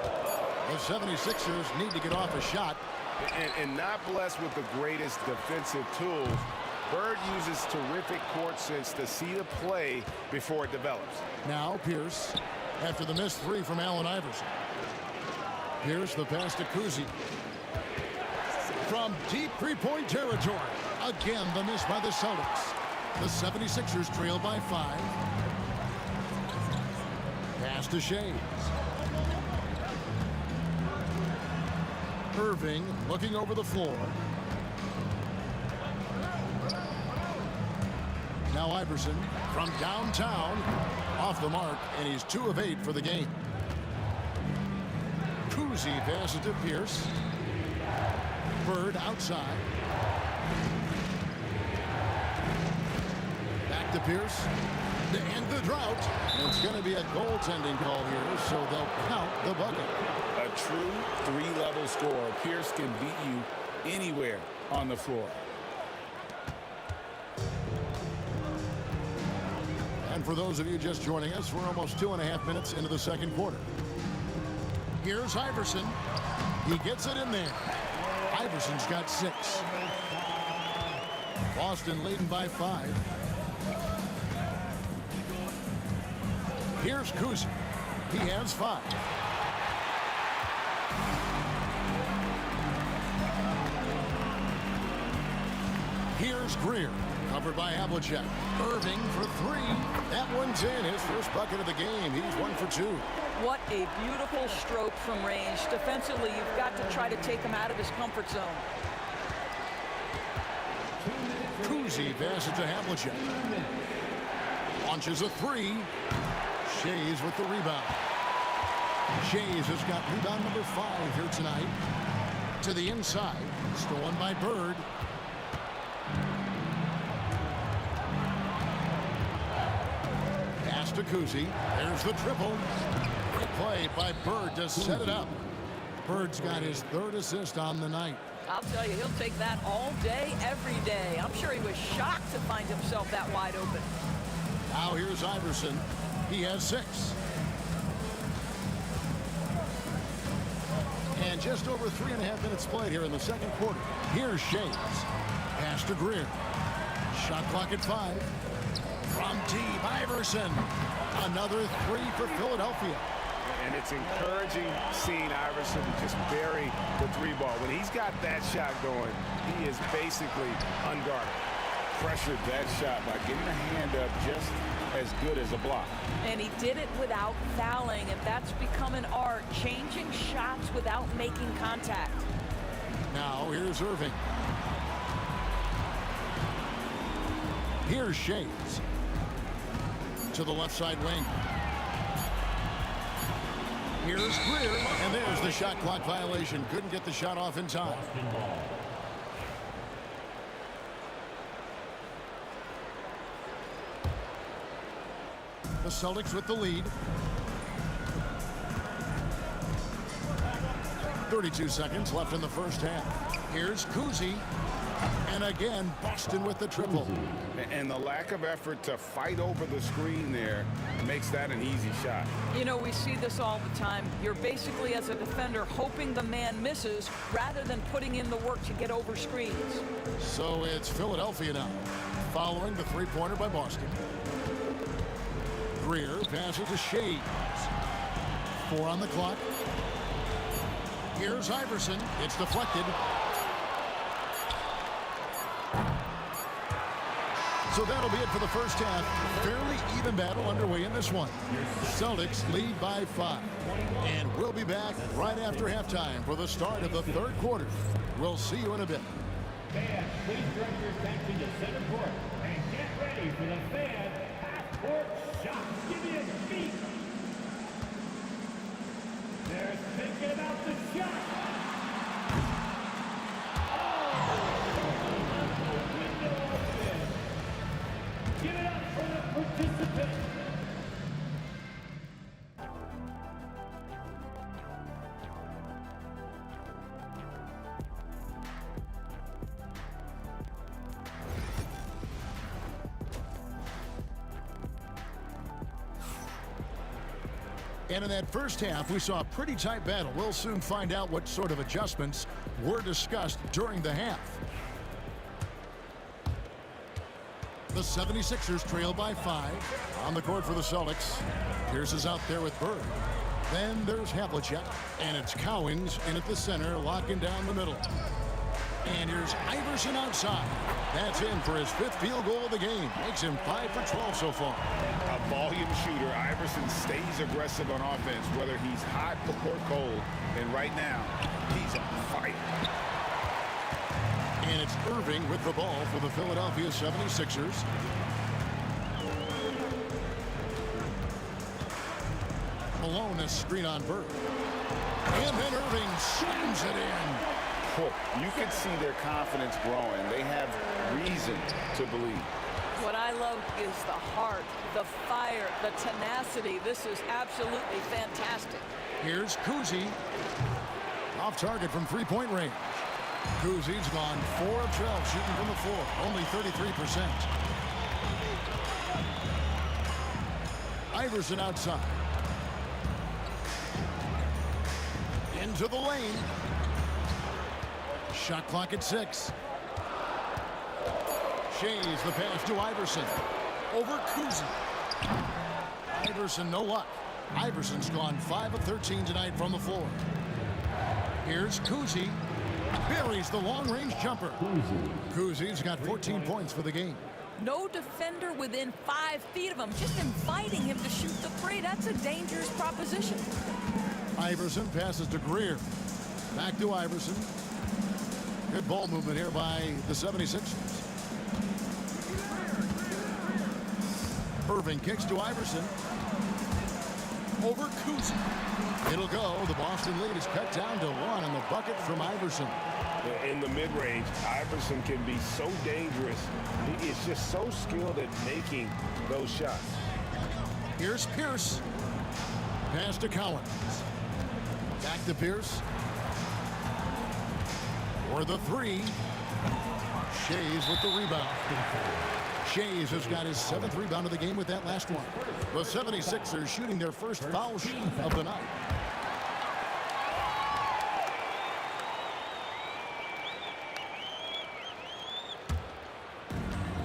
The 76ers need to get off a shot. And not blessed with the greatest defensive tools. Bird uses terrific court sense to see the play before it develops. Now Pierce. after the missed three from Allen Iverson. Here's the pass to Kuzi. From deep three-point territory. Again, the miss by the Celtics. The 76ers trail by 5. Pass to Shea. Irving looking over the floor. Now Iverson from downtown. Off the mark, and he's 2 of 8 for the game. Kuzi passes to Pierce. Bird outside. Back to Pierce. To end the drought. It's going to be a goaltending call here, so they'll count the bucket. A true 3-level scorer. Pierce can beat you anywhere on the floor. And for those of you just joining us, we're almost 2.5 minutes into the second quarter. Here's Iverson. He gets it in there. Iverson's got 6. Boston leading by 5. Here's Kuzi. He has 5. Here's Greer. Covered by Havlicek. Irving for 3. That one's in. His first bucket of the game. He's 1 for 2. What a beautiful stroke from range. Defensively, you've got to try to take him out of his comfort zone. Kuzi passes to Havlicek. Launches a 3. Shays with the rebound. Shays has got rebound number 5 here tonight. To the inside. Stolen by Bird. Pass to Kuzi. There's the triple. Good play by Bird to set it up. Bird's got his 3rd assist on the night. I'll tell you, he'll take that all day, every day. I'm sure he was shocked to find himself that wide open. Now here's Iverson. He has 6. And just over 3.5 minutes played here in the second quarter. Here's Shays. Pass to Greer. Shot clock at 5. From deep, Iverson. Another 3 for Philadelphia. And it's encouraging seeing Iverson just bury the 3 ball. When he's got that shot going, he is basically unguarded. Pressured that shot by getting a hand up just as good as a block. And he did it without fouling, and that's become an art, changing shots without making contact. Now here's Irving. Here's Shays. To the left side wing. Here's Greer, and there's the shot clock violation. Couldn't get the shot off in time. The Celtics with the lead. 32 seconds left in the first half. Here's Kuzi. And again, Boston with the triple. And the lack of effort to fight over the screen there makes that an easy shot. You know, we see this all the time. You're basically, as a defender, hoping the man misses rather than putting in the work to get over screens. So it's Philadelphia now, following the 3-pointer by Boston. Greer passes to Shays. 4 on the clock. Here's Iverson. It's deflected. So that'll be it for the first half. Fairly even battle underway in this one. Celtics lead by 5. And we'll be back right after halftime for the start of the third quarter. We'll see you in a bit. Fans, please direct your attention to center court and get ready for the fan half-court shots. Give me a beat. They're thinking about the shot. Give it up for the participants. And in that first half, we saw a pretty tight battle. We'll soon find out what sort of adjustments were discussed during the half. The 76ers trail by 5. On the court for the Celtics. Pierce is out there with Bird. Then there's Havlicek. And it's Cowens in at the center, locking down the middle. And here's Iverson outside. That's in for his 5th field goal of the game. Makes him 5 for 12 so far. A volume shooter. Iverson stays aggressive on offense, whether he's hot or cold. And right now, he's on fire. And it's Irving with the ball for the Philadelphia 76ers. Malone is screen on Bird. And then Irving slams it in. You can see their confidence growing. They have reason to believe. What I love is the heart, the fire, the tenacity. This is absolutely fantastic. Here's Kuzi. Off target from three-point range. Kuzi's gone 4 of 12 shooting from the floor. Only 33%. Iverson outside. Into the lane. Shot clock at 6. Shays the pass to Iverson. Over Kuzi. Iverson no luck. Iverson's gone 5 of 13 tonight from the floor. Here's Kuzi. Buries the long-range jumper. Kuzi's got 14 points for the game. No defender within 5 feet of him. Just inviting him to shoot the three. That's a dangerous proposition. Iverson passes to Greer. Back to Iverson. Good ball movement here by the 76ers. Irving kicks to Iverson. Over Kuzi. It'll go. The Boston lead is cut down to 1 on the bucket from Iverson. In the mid-range, Iverson can be so dangerous. He is just so skilled at making those shots. Here's Pierce. Pass to Collins. Back to Pierce. For the 3. Shays with the rebound. Shays has got his 7th rebound of the game with that last one. The 76ers shooting their first foul shot of the night.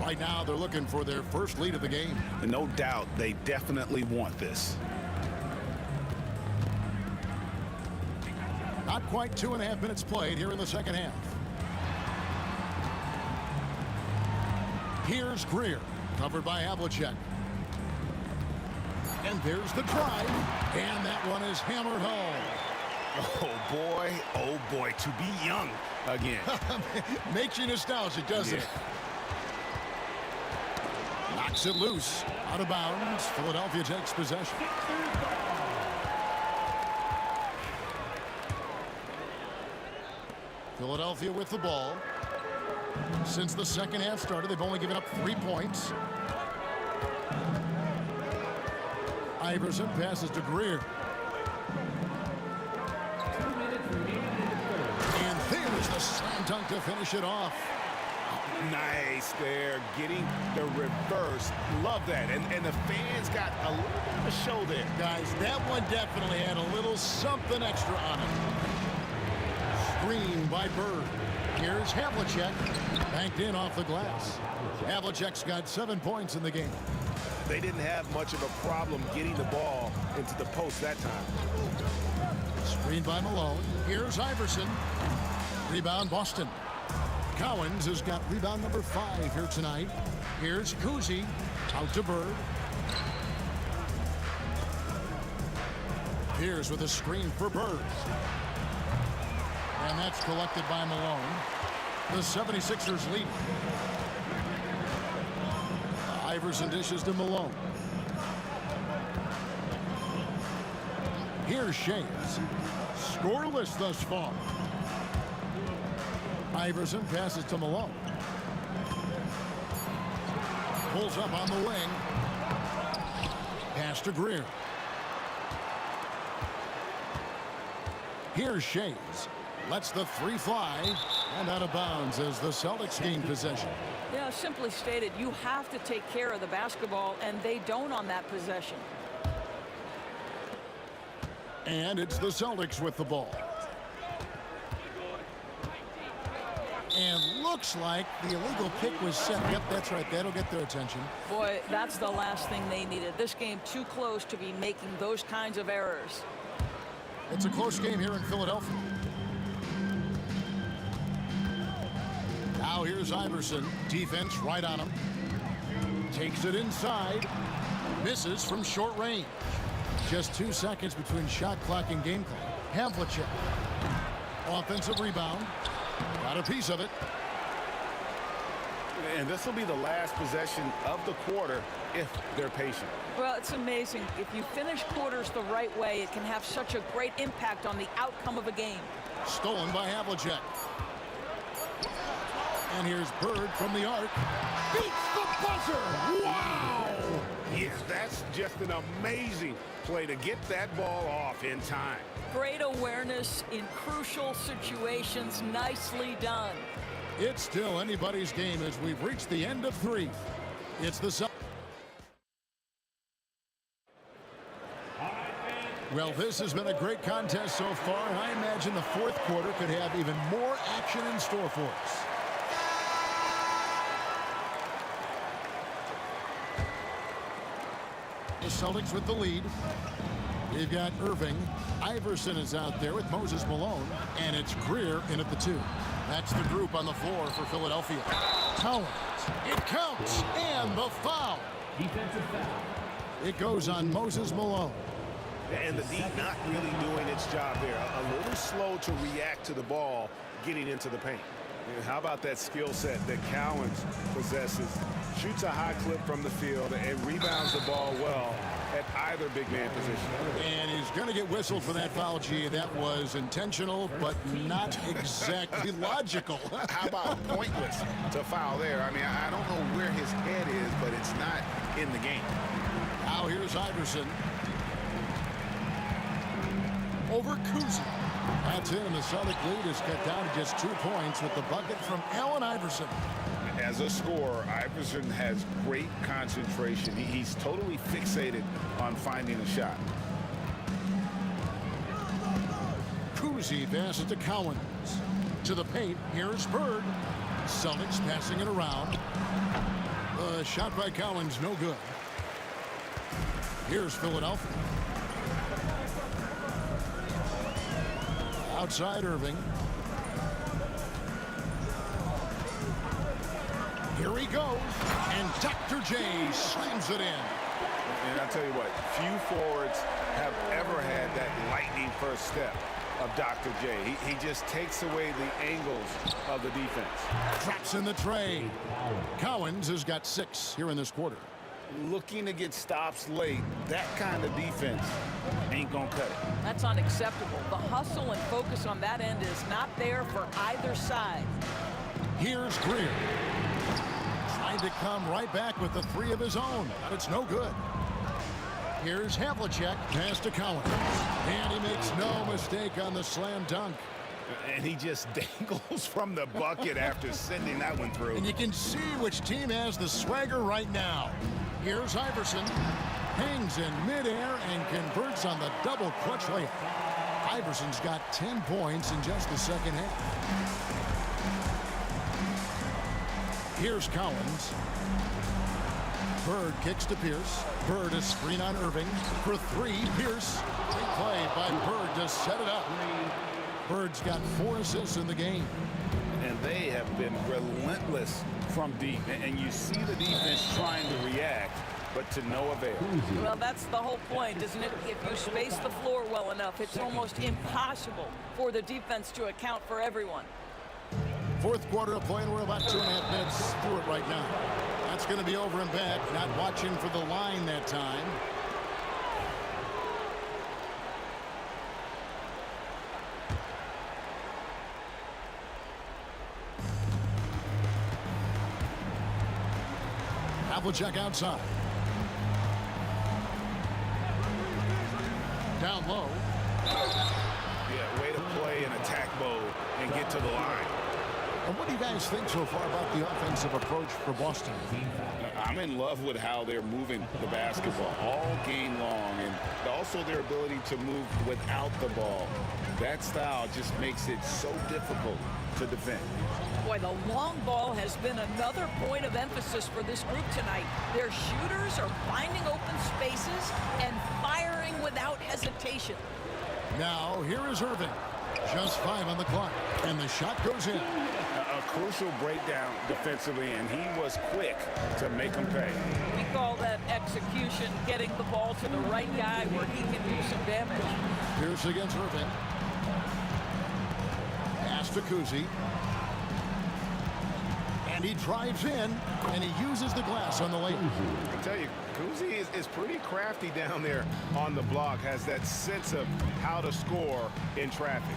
Right now, they're looking for their first lead of the game. And no doubt, they definitely want this. Not quite 2.5 minutes played here in the second half. Here's Greer, covered by Havlicek. And there's the drive, and that one is hammered home. Oh boy, to be young again. Makes you nostalgic, doesn't it? Knocks it loose, out of bounds. Philadelphia takes possession. Philadelphia with the ball. Since the second half started, they've only given up 3 points. Iverson passes to Greer. And there's the slam dunk to finish it off. Nice there, getting the reverse. Love that. And the fans got a little bit of a show there. Guys, that one definitely had a little something extra on it. Screen by Bird. Here's Havlicek. Banked in off the glass. Havlicek's got 7 points in the game. They didn't have much of a problem getting the ball into the post that time. Screen by Malone. Here's Iverson. Rebound Boston. Cowens has got rebound number 5 here tonight. Here's Kuzi. Out to Bird. Here's with a screen for Bird. And that's collected by Malone. The 76ers lead. Iverson dishes to Malone. Here's Shays. Scoreless thus far. Iverson passes to Malone. Pulls up on the wing. Pass to Greer. Here's Shays. Lets the 3 fly. And out of bounds as the Celtics gain possession. Yeah, simply stated, you have to take care of the basketball, and they don't on that possession. And it's the Celtics with the ball. And looks like the illegal kick was set. Yep, that's right. That'll get their attention. Boy, that's the last thing they needed. This game too close to be making those kinds of errors. It's a close game here in Philadelphia. Now here's Iverson. Defense right on him. Takes it inside. Misses from short range. Just 2 seconds between shot clock and game clock. Havlicek. Offensive rebound. Got a piece of it. And this will be the last possession of the quarter if they're patient. Well, it's amazing. If you finish quarters the right way, it can have such a great impact on the outcome of a game. Stolen by Havlicek. And here's Bird from the arc. Beats the buzzer! Wow! Yes, that's just an amazing play to get that ball off in time. Great awareness in crucial situations. Nicely done. It's still anybody's game as we've reached the end of 3. It's the... Well, this has been a great contest so far, and I imagine the fourth quarter could have even more action in store for us. The Celtics with the lead. We've got Irving. Iverson is out there with Moses Malone, and it's Greer in at the 2. That's the group on the floor for Philadelphia. Collins. It counts, and the foul. Defensive foul. It goes on Moses Malone. And the D not really doing its job there. A little slow to react to the ball getting into the paint. And how about that skill set that Cowens possesses? Shoots a high clip from the field and rebounds the ball well at either big man position. And he's going to get whistled for that foul, G. That was intentional, but not exactly logical. How about pointless to foul there? I mean, I don't know where his head is, but it's not in the game. Now here's Iverson. Over Kuzi. That's it, and the Celtic lead is cut down to just 2 points with the bucket from Allen Iverson. As a scorer, Iverson has great concentration. He's totally fixated on finding a shot. Kuzi passes to Cowens. To the paint, here's Bird. Celtics passing it around. Shot by Cowens, no good. Here's Philadelphia. Outside Irving. Here he goes, and Dr. J slams it in. And I'll tell you what, few forwards have ever had that lightning first step of Dr. J. He just takes away the angles of the defense. Drops in the tray. Cowens has got 6 here in this quarter. Looking to get stops late, that kind of defense ain't gonna cut it. That's unacceptable. The hustle and focus on that end is not there for either side. Here's Greer. Trying to come right back with the 3 of his own, but it's no good. Here's Havlicek, pass to Collins. And he makes no mistake on the slam dunk. And he just dangles from the bucket after sending that one through. And you can see which team has the swagger right now. Here's Iverson. Hangs in midair and converts on the double clutch layup. Iverson's got 10 points in just the second half. Here's Collins. Bird kicks to Pierce. Bird a screen on Irving. For 3, Pierce. Great play by Bird to set it up. Bird's got 4 assists in the game. And they have been relentless from deep. And you see the defense trying to react, but to no avail. Well, that's the whole point, isn't it? If you space the floor well enough, it's almost impossible for the defense to account for everyone. Fourth quarter of play, and we're about 2.5 minutes through it right now. That's going to be over and back. Not watching for the line that time. Havlicek outside. Down low. Yeah, way to play in attack mode and get to the line. And what do you guys think so far about the offensive approach for Boston? I'm in love with how they're moving the basketball all game long, and also their ability to move without the ball. That style just makes it so difficult to defend. Boy, the long ball has been another point of emphasis for this group tonight. Their shooters are finding open spaces and firing without hesitation. Now, here is Irving. Just 5 on the clock, and the shot goes in. A crucial breakdown defensively, and he was quick to make him pay. We call that execution, getting the ball to the right guy where he can do some damage. Pierce against Irving. Pass to Kuzi. And he drives in, and he uses the glass on the lane. I tell you, Kuzi is pretty crafty down there on the block, has that sense of how to score in traffic.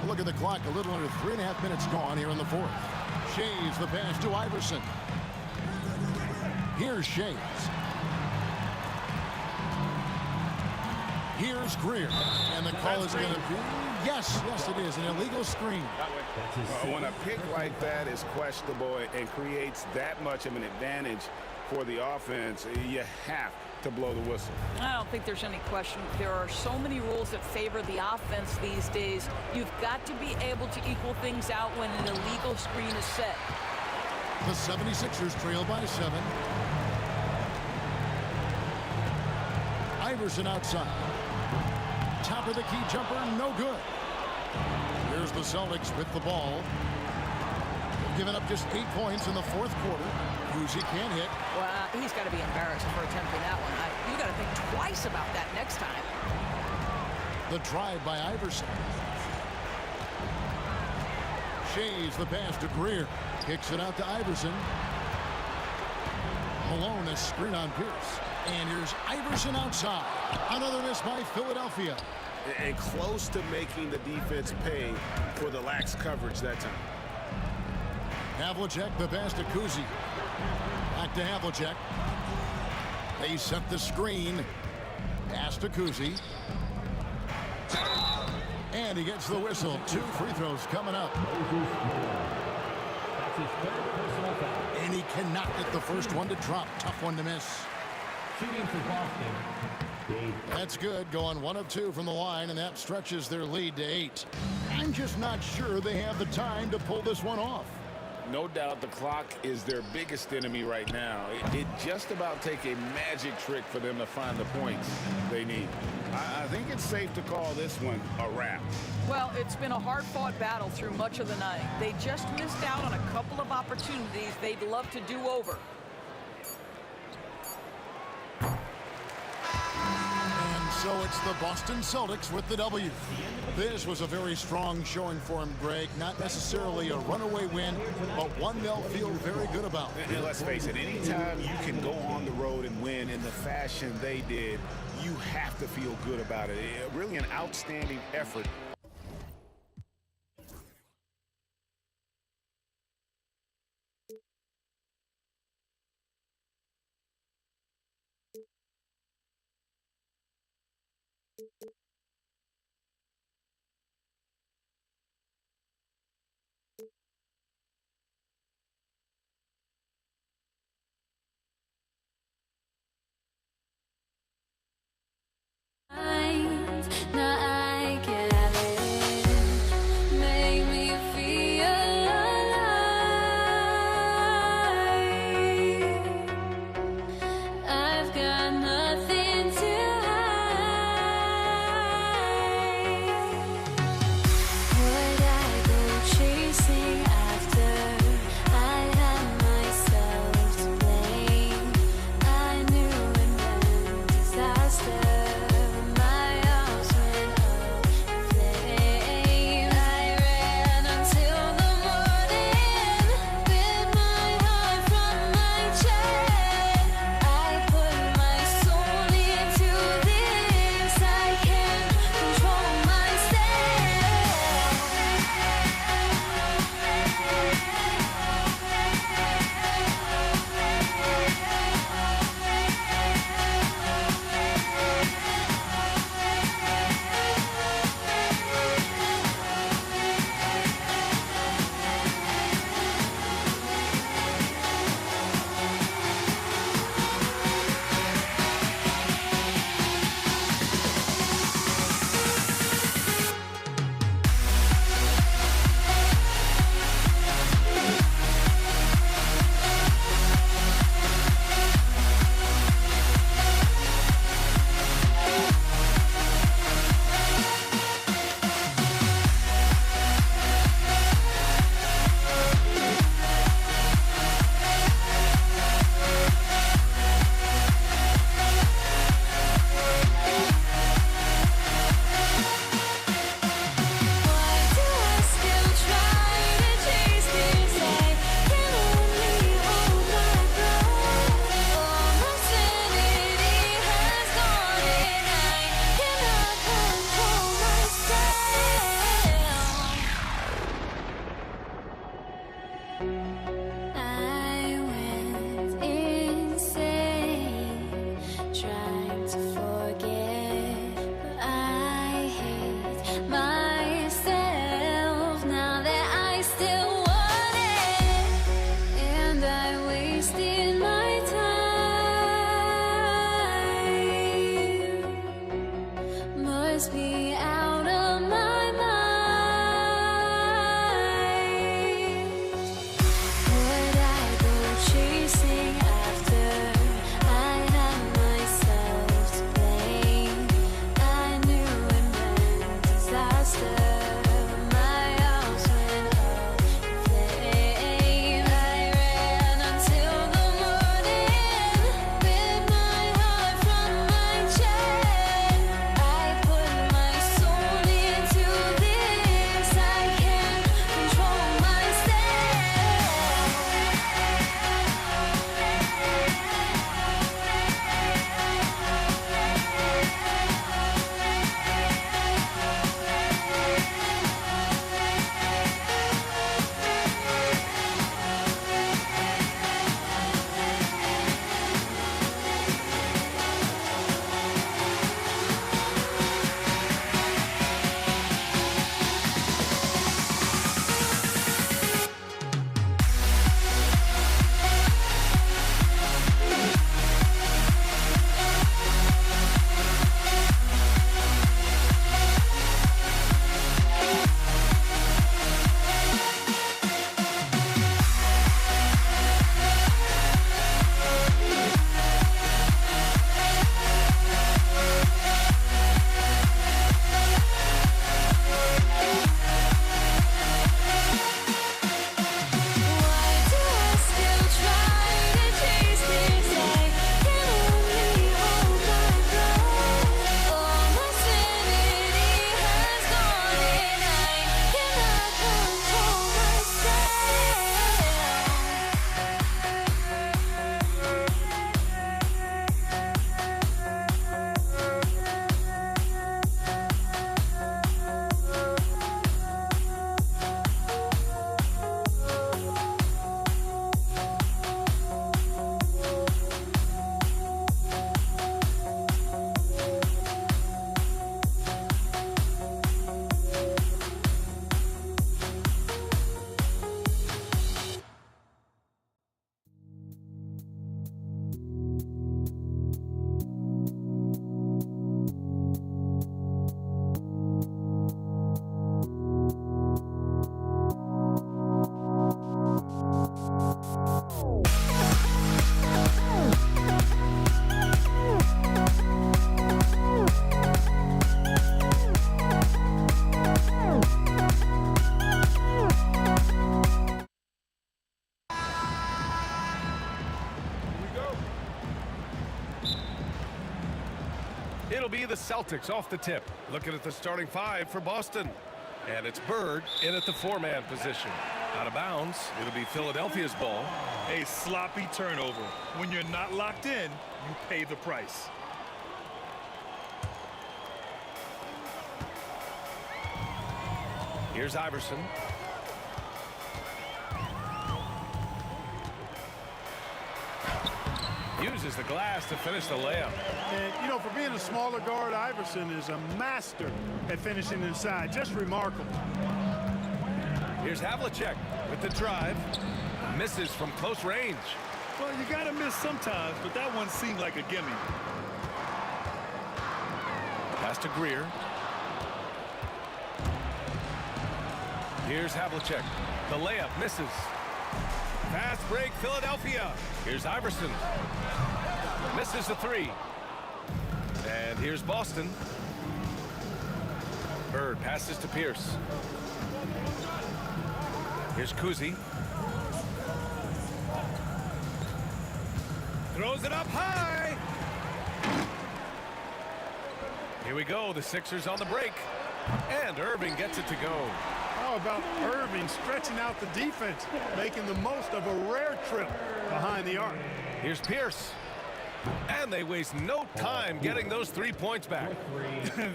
Look at the clock, a little under 3.5 minutes gone here in the fourth. Shays the pass to Iverson. Here's Shays. Here's Greer. And the call is going to be, yes, it is, an illegal screen. When a pick like that is questionable and creates that much of an advantage for the offense, you have to blow the whistle. I don't think there's any question. There are so many rules that favor the offense these days. You've got to be able to equal things out when an illegal screen is set. The 76ers trail by 7. Iverson outside. Top of the key jumper, no good. Here's the Celtics with the ball. They've given up just 8 points in the fourth quarter. Kuzi can't hit. Well, he's got to be embarrassed for attempting that one. You got to think twice about that next time. The drive by Iverson. Shays the pass to Greer. Kicks it out to Iverson. Malone a screen on Pierce. And here's Iverson outside. Another miss by Philadelphia. And close to making the defense pay for the lax coverage that time. Havlicek the pass to Kuzi. Back to Havlicek. They set the screen. Pass to Kuzi. And he gets the whistle. 2 free throws coming up. And he cannot get the first one to drop. Tough one to miss. Shooting for Boston. That's good. Going 1 of 2 from the line, and that stretches their lead to 8. I'm just not sure they have the time to pull this one off. No doubt the clock is their biggest enemy right now. It just about take a magic trick for them to find the points they need. I think it's safe to call this one a wrap. Well, it's been a hard-fought battle through much of the night. They just missed out on a couple of opportunities they'd love to do over. So it's the Boston Celtics with the W. This was a very strong showing for him, Greg. Not necessarily a runaway win, but one they'll feel very good about. And let's face it, anytime you can go on the road and win in the fashion they did, you have to feel good about it. Really an outstanding effort. It'll be the Celtics off the tip. Looking at the starting five for Boston. And it's Bird in at the four-man position. Out of bounds, it'll be Philadelphia's ball. A sloppy turnover. When you're not locked in, you pay the price. Here's Iverson. Uses the glass to finish the layup. And, you know, for being a smaller guard, Iverson is a master at finishing inside. Just remarkable. Here's Havlicek with the drive. Misses from close range. Well, you got to miss sometimes, but that one seemed like a gimme. Pass to Greer. Here's Havlicek. The layup misses. Fast break, Philadelphia. Here's Iverson. Misses the three. And here's Boston. Bird passes to Pierce. Here's Kuzi. Throws it up high. Here we go. The Sixers on the break. And Irving gets it to go. How about Irving stretching out the defense, making the most of a rare trip behind the arc. Here's Pierce. And they waste no time getting those 3 points back.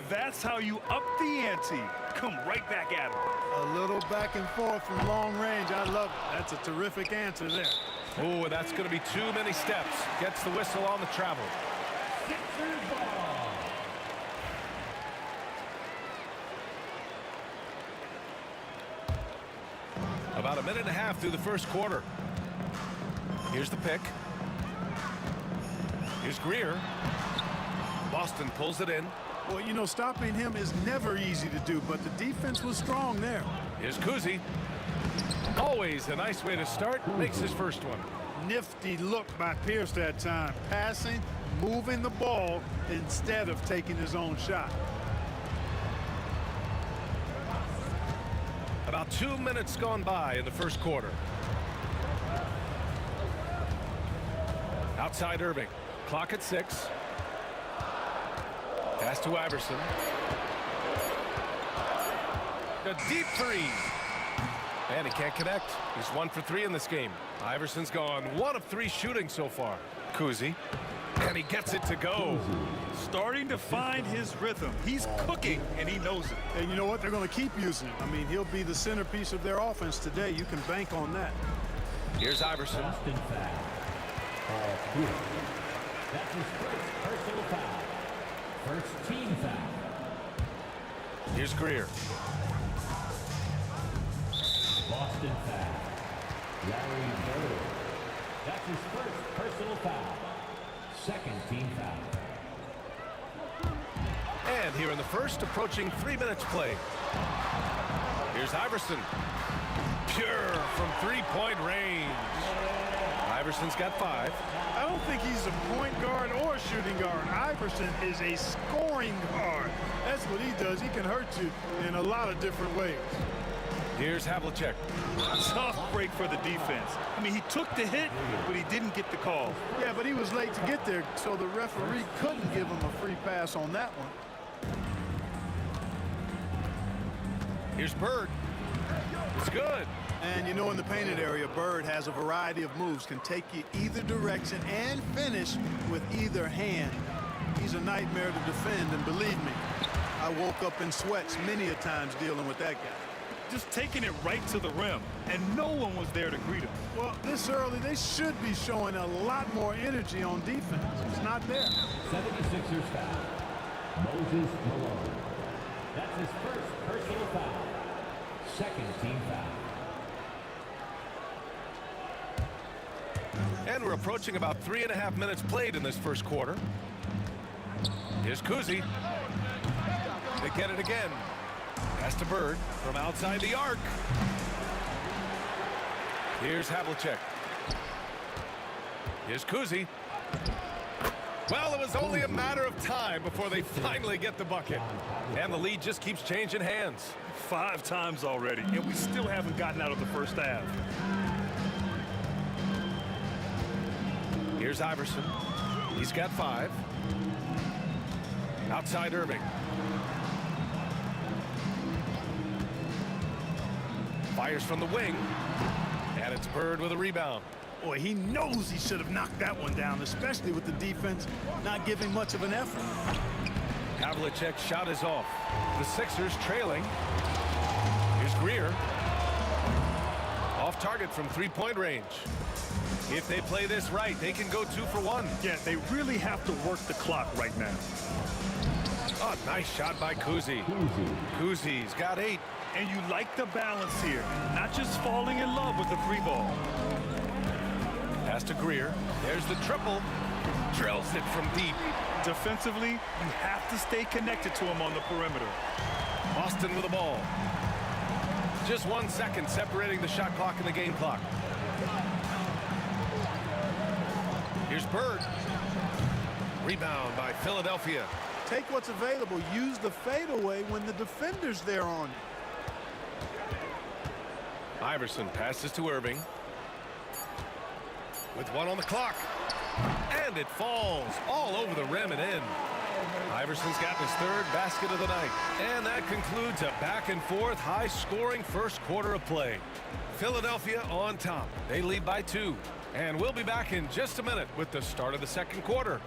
That's how you up the ante. Come right back at him. A little back and forth from long range. I love it. That's a terrific answer there. Oh, that's going to be too many steps. Gets the whistle on the travel. About a minute and a half through the first quarter. Here's the pick. Here's Greer. Boston pulls it in. Well, you know, stopping him is never easy to do, but the defense was strong there. Here's Kuzi. Always a nice way to start. Makes his first one. Nifty look by Pierce that time. Passing, moving the ball instead of taking his own shot. About 2 minutes gone by in the first quarter. Outside Irving. Clock at 6. Pass to Iverson. A deep three. And he can't connect. He's 1 for 3 in this game. Iverson's gone 1 of 3 shooting so far. Kuzi. And he gets it to go. Starting to find his rhythm. He's cooking, and he knows it. And you know what? They're going to keep using him. I mean, he'll be the centerpiece of their offense today. You can bank on that. Here's Iverson. Boston foul. That's his first personal foul. First team foul. Here's Greer. Boston foul. Larry Bird. That's his first personal foul. Second team foul. And here in the first, approaching 3 minutes play. Here's Iverson. Pure from three-point range. Iverson's got 5. I don't think he's a point guard or a shooting guard. Iverson is a scoring guard. That's what he does. He can hurt you in a lot of different ways. Here's Havlicek. Tough break for the defense. I mean, he took the hit, but he didn't get the call. Yeah, but he was late to get there, so the referee couldn't give him a free pass on that one. Here's Bird. It's good. And you know, in the painted area, Bird has a variety of moves, can take you either direction and finish with either hand. He's a nightmare to defend, and believe me, I woke up in sweats many a times dealing with that guy. Just taking it right to the rim, and no one was there to greet him. Well, this early, they should be showing a lot more energy on defense. It's not there. 76ers foul. Moses Malone. That's his first personal foul. Second team foul. And we're approaching about 3.5 minutes played in this first quarter. Here's Kuzi. They get it again. Pass to Bird from outside the arc. Here's Havlicek. Here's Kuzi. Well, it was only a matter of time before they finally get the bucket. And the lead just keeps changing hands. 5 times already, and we still haven't gotten out of the first half. Here's Iverson. He's got 5. Outside Irving. Fires from the wing. And it's Bird with a rebound. Boy, he knows he should have knocked that one down, especially with the defense not giving much of an effort. Havlicek's shot is off. The Sixers trailing. Here's Greer. Off target from three-point range. If they play this right, they can go 2 for 1. Yeah, they really have to work the clock right now. Oh, nice shot by Kuzi. Kuzi's got 8. And you like the balance here, not just falling in love with the free ball. Pass to Greer. There's the triple. Drills it from deep. Defensively, you have to stay connected to him on the perimeter. Boston with the ball. Just 1 second separating the shot clock and the game clock. Here's Bird. Rebound by Philadelphia. Take what's available. Use the fadeaway when the defender's there on you. Iverson passes to Irving. With 1 on the clock. And it falls all over the rim and in. Iverson's gotten his 3rd basket of the night. And that concludes a back-and-forth, high-scoring first quarter of play. Philadelphia on top. They lead by 2. And we'll be back in just a minute with the start of the second quarter.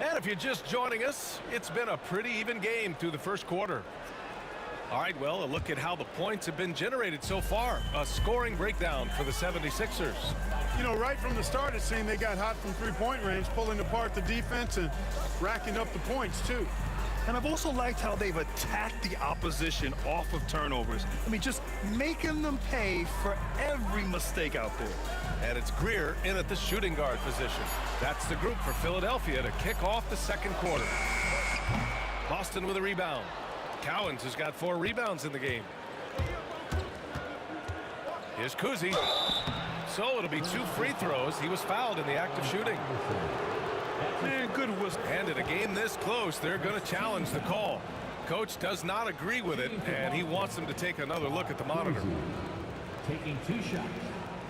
And if you're just joining us, it's been a pretty even game through the first quarter. All right, well, a look at how the points have been generated so far. A scoring breakdown for the 76ers. You know, right from the start, it seemed they got hot from three-point range, pulling apart the defense and racking up the points, too. And I've also liked how they've attacked the opposition off of turnovers. I mean, just making them pay for every mistake out there. And it's Greer in at the shooting guard position. That's the group for Philadelphia to kick off the second quarter. Boston with a rebound. Cowens has got 4 rebounds in the game. Here's Kuzi. So it'll be 2 free throws. He was fouled in the act of shooting. Man, good whistle. And in a game this close, they're going to challenge the call. Coach does not agree with it, and he wants them to take another look at the monitor. Taking 2 shots.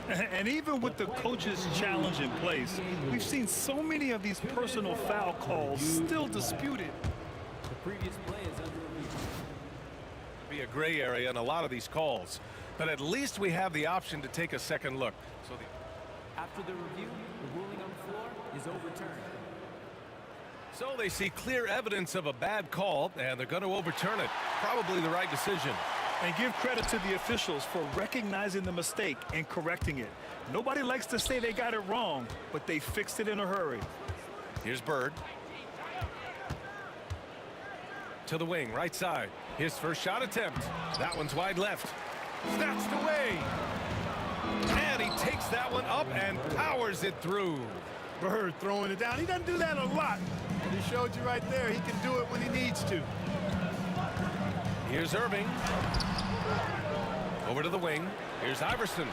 And even with the coach's challenge in place, we've seen so many of these personal foul calls still disputed. The previous play is under review. Be a gray area in a lot of these calls, but at least we have the option to take a second look. So after the review, the ruling on the floor is overturned. So they see clear evidence of a bad call, and they're going to overturn it. Probably the right decision. And give credit to the officials for recognizing the mistake and correcting it. Nobody likes to say they got it wrong, but they fixed it in a hurry. Here's Bird. To the wing, right side. His first shot attempt. That one's wide left. Snatched away. And he takes that one up and powers it through. Bird throwing it down. He doesn't do that a lot. But he showed you right there. He can do it when he needs to. Here's Irving. Over to the wing. Here's Iverson.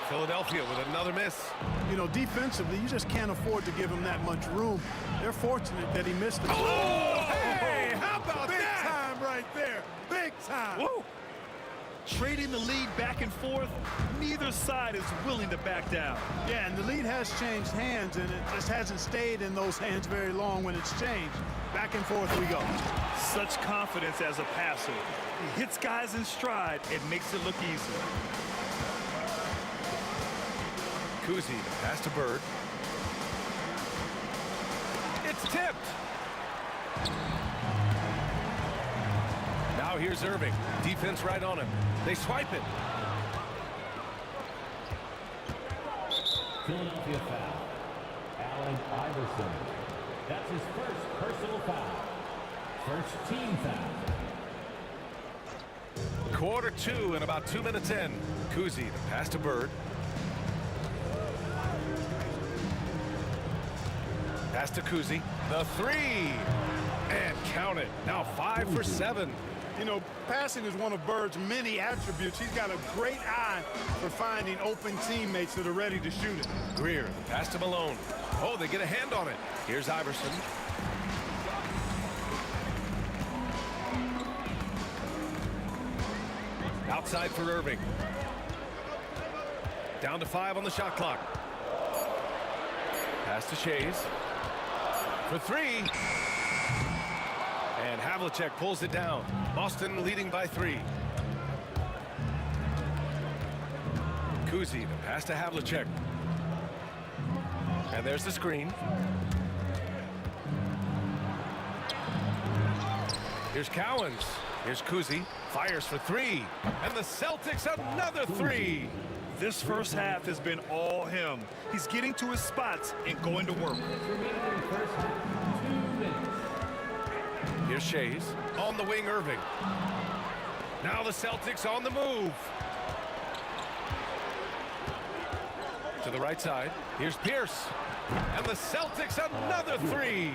Philadelphia with another miss. You know, defensively, you just can't afford to give him that much room. They're fortunate that he missed it. Oh, hey, how about Big that? time right there. Big time. Whoa. Trading the lead back and forth, neither side is willing to back down. Yeah, and the lead has changed hands, and it just hasn't stayed in those hands very long when it's changed. Back and forth we go. Such confidence as a passer. He hits guys in stride and makes it look easy. Kuzi, pass to Bird. It's tipped. Now here's Irving. Defense right on him. They swipe it. Philadelphia foul. Allen Iverson. That's his first personal foul. First team foul. Quarter 2 and about 2 minutes in. Kuzi, the pass to Bird. Pass to Kuzi. The 3. And count it. Now 5 for 7. You know, passing is one of Bird's many attributes. He's got a great eye for finding open teammates that are ready to shoot it. Greer, pass to Malone. Oh, they get a hand on it. Here's Iverson. Outside for Irving. Down to 5 on the shot clock. Pass to Shays. For 3. And Havlicek pulls it down. Boston leading by 3. Kuzi, the pass to Havlicek. And there's the screen. Here's Cowens. Here's Kuzi. Fires for 3. And the Celtics another 3. This first half has been all him. He's getting to his spots and going to work. Here's Shays. On the wing, Irving. Now the Celtics on the move. To the right side. Here's Pierce. And the Celtics another 3.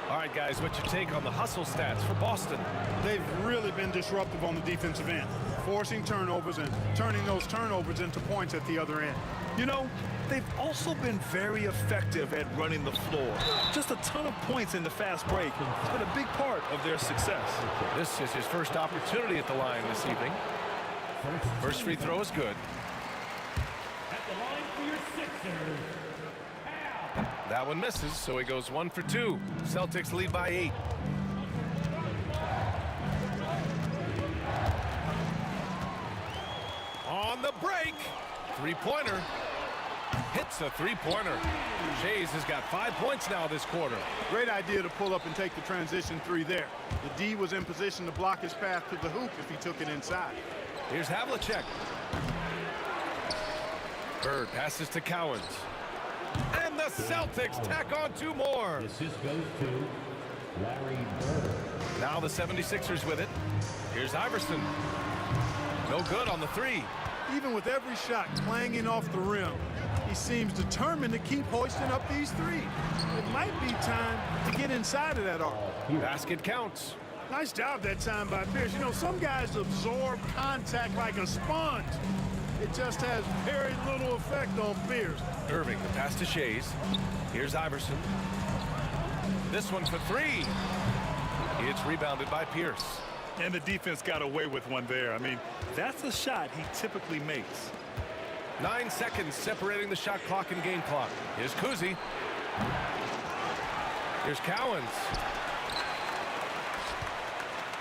All right, guys, what's your take on the hustle stats for Boston? They've really been disruptive on the defensive end, forcing turnovers and turning those turnovers into points at the other end. You know, they've also been very effective at running the floor. Just a ton of points in the fast break. It's been a big part of their success. This is his first opportunity at the line this evening. First free throw is good. At the line for your Sixers. That one misses, so he goes 1 for 2. Celtics lead by 8. On the break. Three-pointer. Hits a three-pointer. Shays has got 5 points now this quarter. Great idea to pull up and take the transition 3 there. The D was in position to block his path to the hoop if he took it inside. Here's Havlicek. Bird passes to Cowens. And the Celtics tack on 2 more. Assist goes to Larry Bird. Now the 76ers with it. Here's Iverson. No good on the 3. Even with every shot clanging off the rim, he seems determined to keep hoisting up these 3s. It might be time to get inside of that arc. Basket counts. Nice job that time by Pierce. You know, some guys absorb contact like a sponge. It just has very little effect on Pierce. Irving, the pass to Shays. Here's Iverson. This one for 3. It's rebounded by Pierce. And the defense got away with one there. I mean, that's a shot he typically makes. 9 seconds separating the shot clock and game clock. Here's Kuzi. Here's Cowens.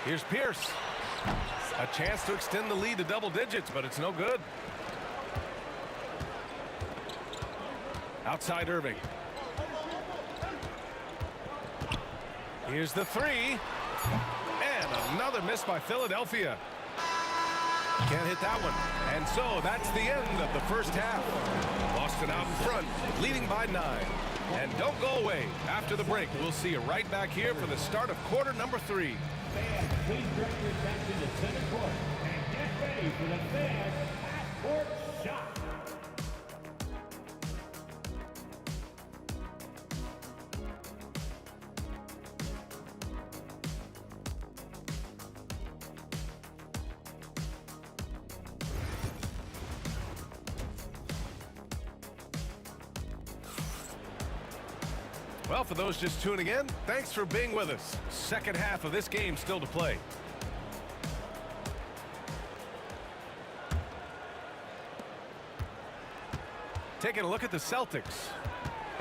Here's Pierce. A chance to extend the lead to double digits, but it's no good. Outside Irving. Here's the 3. And another miss by Philadelphia. Can't hit that one. And so that's the end of the first half. Boston out in front, leading by 9. And don't go away. After the break, we'll see you right back here for the start of quarter number 3. Fans, please direct your attention to center court and get ready for the fans half-court shot. Well, for those just tuning in, thanks for being with us. Second half of this game still to play. Taking a look at the Celtics.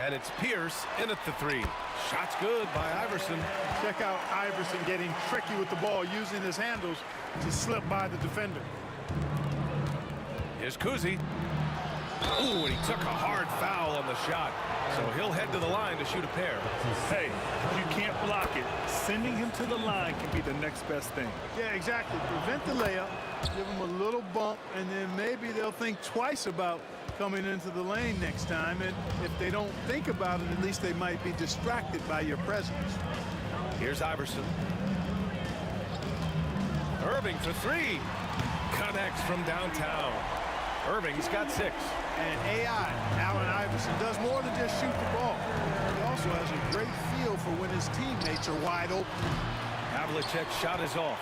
And it's Pierce in at the 3. Shot's good by Iverson. Check out Iverson getting tricky with the ball, using his handles to slip by the defender. Here's Kuzi. Ooh, and he took a hard foul on the shot. So he'll head to the line to shoot a pair. Hey, you can't block it. Sending him to the line can be the next best thing. Yeah, exactly. Prevent the layup, give him a little bump, and then maybe they'll think twice about coming into the lane next time. And if they don't think about it, at least they might be distracted by your presence. Here's Iverson. Irving for 3. Connects from downtown. Irving's got 6. And AI, Allen Iverson, does more than just shoot the ball. He also has a great feel for when his teammates are wide open. Havlicek's shot is off.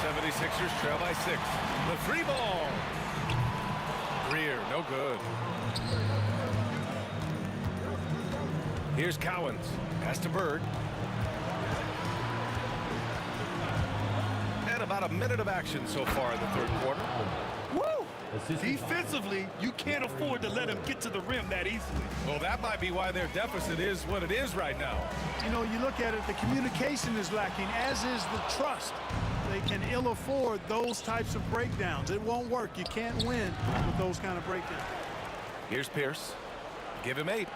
76ers trail by 6. The 3 ball. Greer, no good. Here's Cowens. Pass to Bird. And about a minute of action so far in the third quarter. Woo! Defensively, you can't afford to let him get to the rim that easily. Well, that might be why their deficit is what it is right now. You know, you look at it, the communication is lacking, as is the trust. They can ill afford those types of breakdowns. It won't work. You can't win with those kind of breakdowns. Here's Pierce. Give him 8.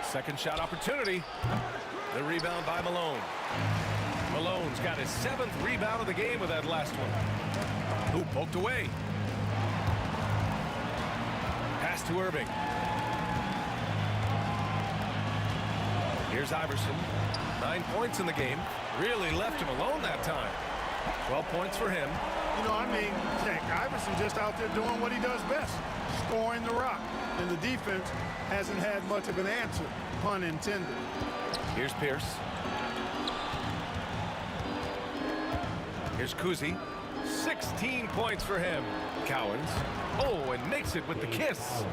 Second shot opportunity. The rebound by Malone. Malone's got his 7th rebound of the game with that last one. Who poked away. Pass to Irving. Here's Iverson. 9 points in the game. Really left him alone that time. 12 points for him. You know, I mean, heck, Iverson just out there doing what he does best, scoring the rock. And the defense hasn't had much of an answer, pun intended. Here's Pierce. Here's Kuzi. 16 points for him. Cowens. Oh, and makes it with the kiss.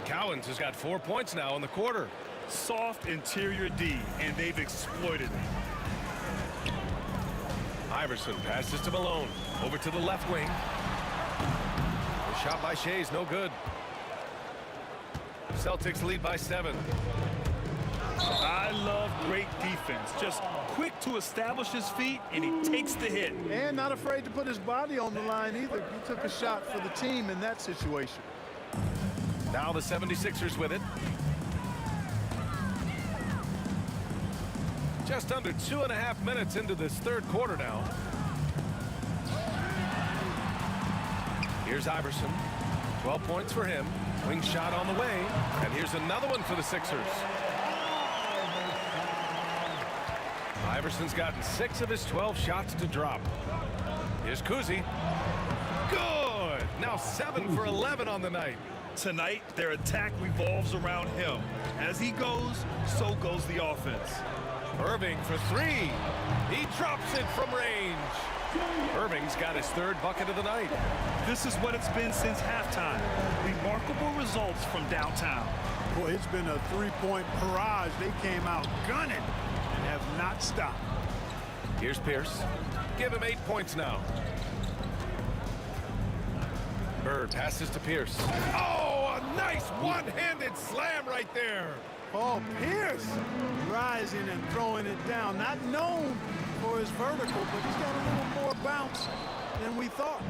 Cowens has got 4 points now in the quarter. Soft interior D, and they've exploited it. Iverson passes to Malone. Over to the left wing. The shot by Shea's no good. Celtics lead by 7. I love great defense. Just quick to establish his feet, and he takes the hit. And not afraid to put his body on the line either. He took a shot for the team in that situation. Now the 76ers with it. Just under 2.5 minutes into this third quarter now. Here's Iverson. 12 points for him. Wing shot on the way. And here's another one for the Sixers. Iverson's gotten 6 of his 12 shots to drop. Here's Kuzi. Good! Now 7 for 11 on the night. Tonight, their attack revolves around him. As he goes, so goes the offense. Irving for 3. He drops it from range. Irving's got his 3rd bucket of the night. This is what it's been since halftime. Remarkable results from downtown. Boy, it's been a three-point barrage. They came out gunning and have not stopped. Here's Pierce. Give him 8 points now. Bird passes to Pierce. Oh, a nice one-handed slam right there. Paul Pierce rising and throwing it down. Not known for his vertical, but he's got a little more bounce than we thought.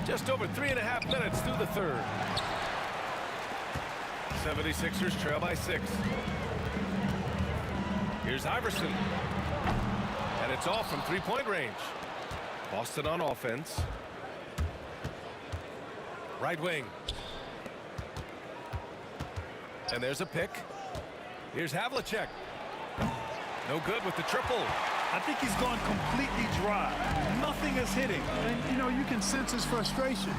Just over 3.5 minutes through the third. 76ers trail by 6. Here's Iverson. And it's off from 3-point range. Boston on offense. Right wing. And there's a pick. Here's Havlicek. No good with the triple. I think he's gone completely dry. Nothing is hitting. And, you know, you can sense his frustration.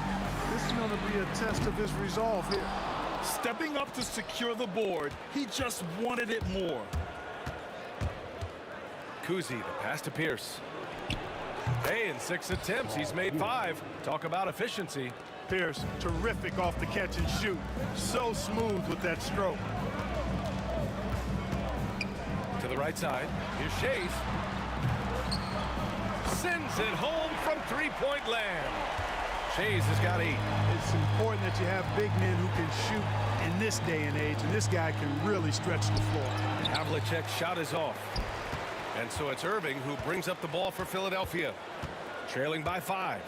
This is going to be a test of his resolve here. Stepping up to secure the board, he just wanted it more. Kuzi, the pass to Pierce. Hey, in 6 attempts, he's made 5. Talk about efficiency. Pierce, terrific off the catch and shoot. So smooth with that stroke. To the right side. Here's Shea's. Sends it home from 3-point land. Shea's has got 8. It's important that you have big men who can shoot in this day and age, and this guy can really stretch the floor. Havlicek's shot is off. And so it's Irving who brings up the ball for Philadelphia, trailing by 5.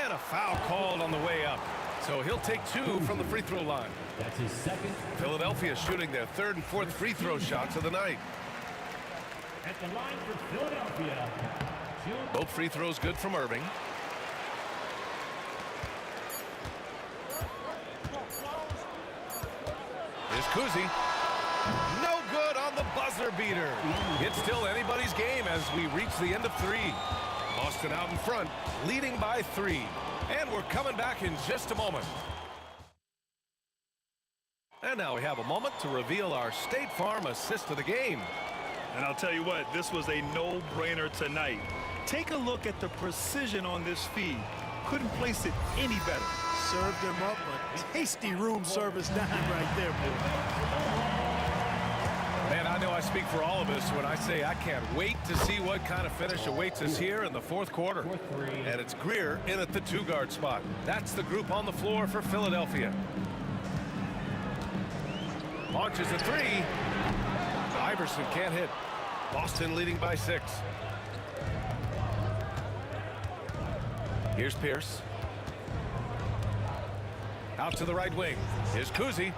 And a foul called on the way up. So he'll take 2 from the free throw line. That's his 2nd. Philadelphia shooting their 3rd and 4th free throw shots of the night. At the line for Philadelphia. Both free throws good from Irving. Here's Kuzi. No good on the buzzer beater. It's still anybody's game as we reach the end of 3. Boston out in front, leading by 3. And we're coming back in just a moment. And now we have a moment to reveal our State Farm assist of the game. And I'll tell you what, this was a no-brainer tonight. Take a look at the precision on this feed. couldn't place it any better. Served him up a tasty room service dime right there, boy. Man, I know I speak for all of us when I say I can't wait to see what kind of finish awaits us here in the fourth quarter. And it's Greer in at the 2-guard spot. That's the group on the floor for Philadelphia. Launches a 3. Iverson can't hit. Boston leading by 6. Here's Pierce. Out to the right wing. Here's Kuzi.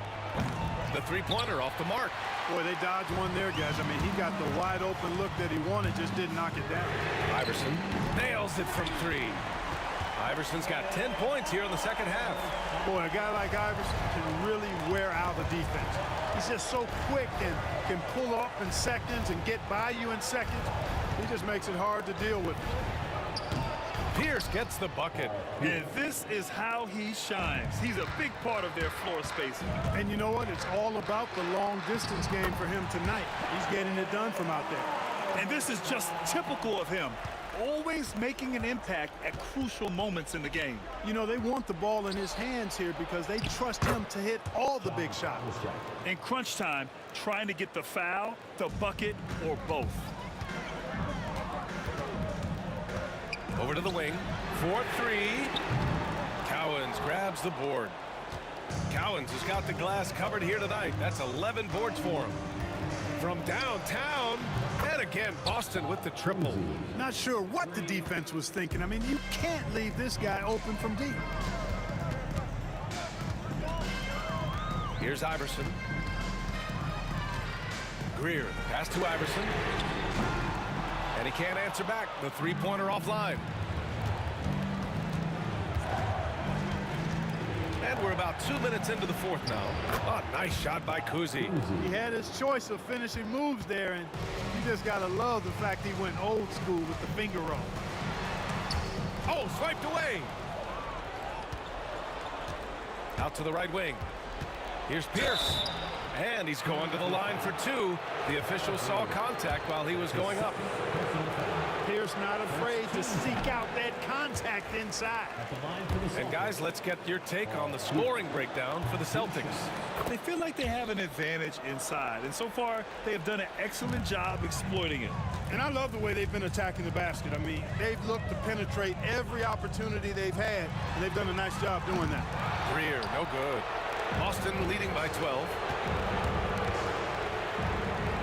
The 3-pointer off the mark. Boy, they dodged one there, guys. I mean, he got the wide open look that he wanted, just didn't knock it down. Iverson nails it from 3. Iverson's got 10 points here in the second half. Boy, a guy like Iverson can really wear out the defense. He's just so quick and can pull up in seconds and get by you in seconds. He just makes it hard to deal with. Pierce gets the bucket. And this is how he shines. He's a big part of their floor spacing. And you know what? It's all about the long distance game for him tonight. He's getting it done from out there. And this is just typical of him. Always making an impact at crucial moments in the game. You know, they want the ball in his hands here because they trust him to hit all the big shots. In crunch time, trying to get the foul, the bucket, or both. Over to the wing. 4-3. Cowens grabs the board. Cowens has got the glass covered here tonight. That's 11 boards for him. From downtown, and again, Boston with the triple. Not sure what the defense was thinking. I mean, you can't leave this guy open from deep. Here's Iverson. Greer, pass to Iverson. And he can't answer back. The 3-pointer offline. And we're about 2 minutes into the fourth now. Oh, nice shot by Kuzi. He had his choice of finishing moves there, and you just got to love the fact he went old school with the finger roll. Oh, swiped away. Out to the right wing. Here's Pierce. And he's going to the line for 2. The official saw contact while he was going up. Pierce not afraid to seek out that contact inside. And guys, let's get your take on the scoring breakdown for the Celtics. They feel like they have an advantage inside, and so far they have done an excellent job exploiting it. And I love the way they've been attacking the basket. I mean, they've looked to penetrate every opportunity they've had, and they've done a nice job doing that. Greer, no good. Boston leading by 12.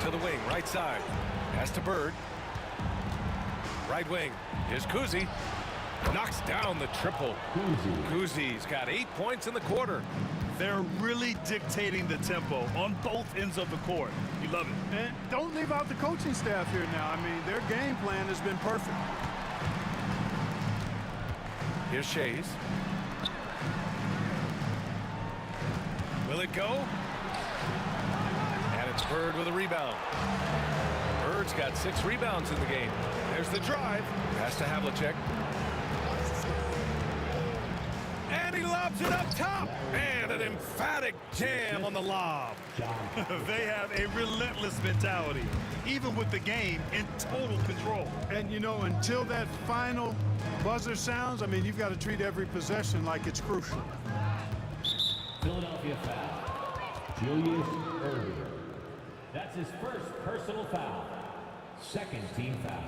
To the wing, right side. Pass to Bird. Right wing. Here's Kuzi. Knocks down the triple. Kuzi's got 8 points in the quarter. They're really dictating the tempo on both ends of the court. You love it. And don't leave out the coaching staff here now. I mean, their game plan has been perfect. Here's Shays. Will it go? And it's Bird with a rebound. Bird's got 6 rebounds in the game. There's the drive. Pass to Havlicek. And he lobs it up top. And an emphatic jam on the lob. They have a relentless mentality, even with the game in total control. And, you know, until that final buzzer sounds, I mean, you've got to treat every possession like it's crucial. Philadelphia foul. Julius Erving. That's his first personal foul. Second team foul.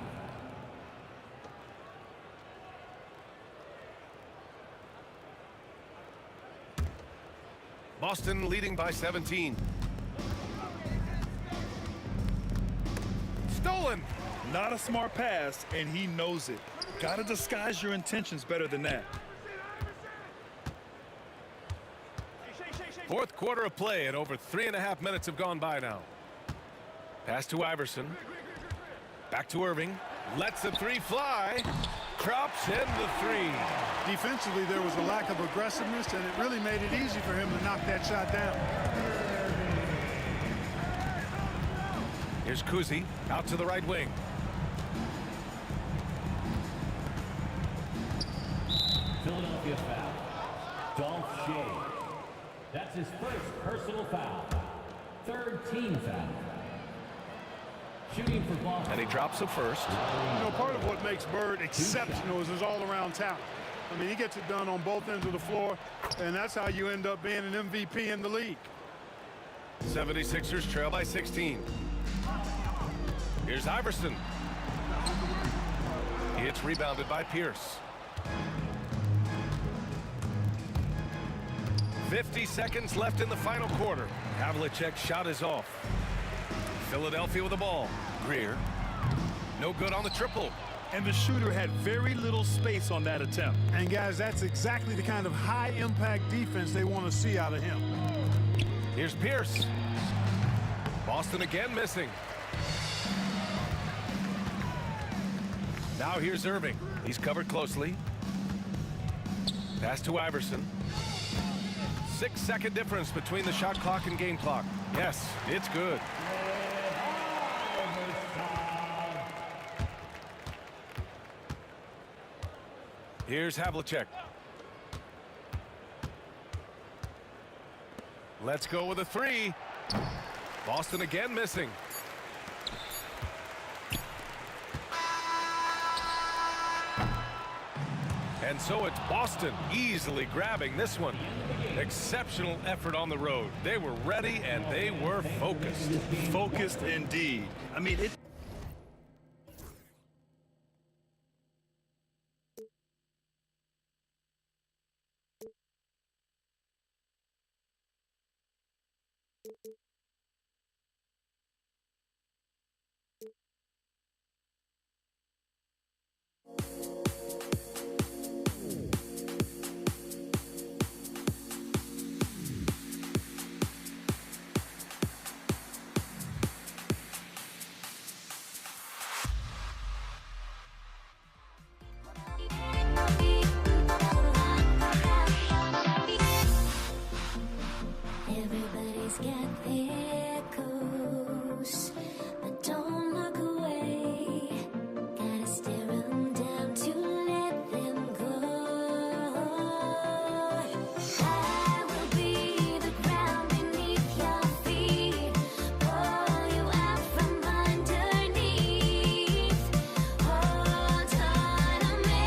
Boston leading by 17. Stolen. Not a smart pass, and he knows it. Got to disguise your intentions better than that. Fourth quarter of play, and over 3.5 minutes have gone by now. Pass to Iverson. Back to Irving. Lets the 3 fly. Drops in the 3. Defensively, there was a lack of aggressiveness, and it really made it easy for him to knock that shot down. Here's Kuzi. Out to the right wing. Philadelphia foul. Dolph Shea. That's his first personal foul. Third team foul. Shooting for Boston. And he drops the first. You know, part of what makes Bird exceptional is his all-around talent. I mean, he gets it done on both ends of the floor, and that's how you end up being an MVP in the league. 76ers trail by 16. Here's Iverson. It's rebounded by Pierce. 50 seconds left in the final quarter. Havlicek's shot is off. Philadelphia with the ball. Greer. No good on the triple. And the shooter had very little space on that attempt. And guys, that's exactly the kind of high-impact defense they want to see out of him. Here's Pierce. Boston again missing. Now here's Irving. He's covered closely. Pass to Iverson. 6-second difference between the shot clock and game clock. Yes, it's good. Here's Havlicek. Let's go with a three. Boston again missing. And so it's Boston easily grabbing this one. Exceptional effort on the road. They were ready and they were focused. Focused indeed. I mean, it. Everybody's got their goals, but don't look away. Gotta stare 'em down to let them go. I will be the ground beneath your feet, pull you out from underneath. Hold on to me.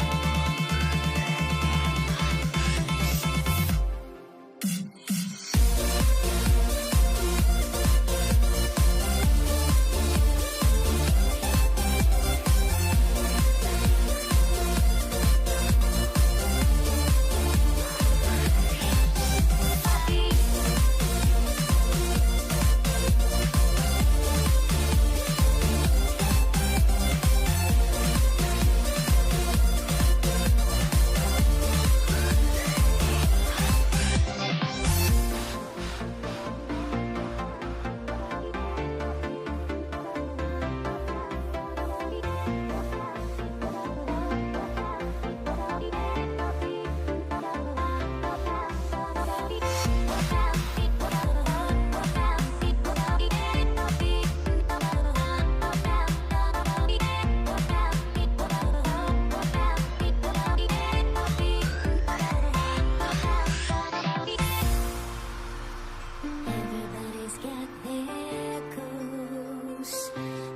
Everybody's got their goals,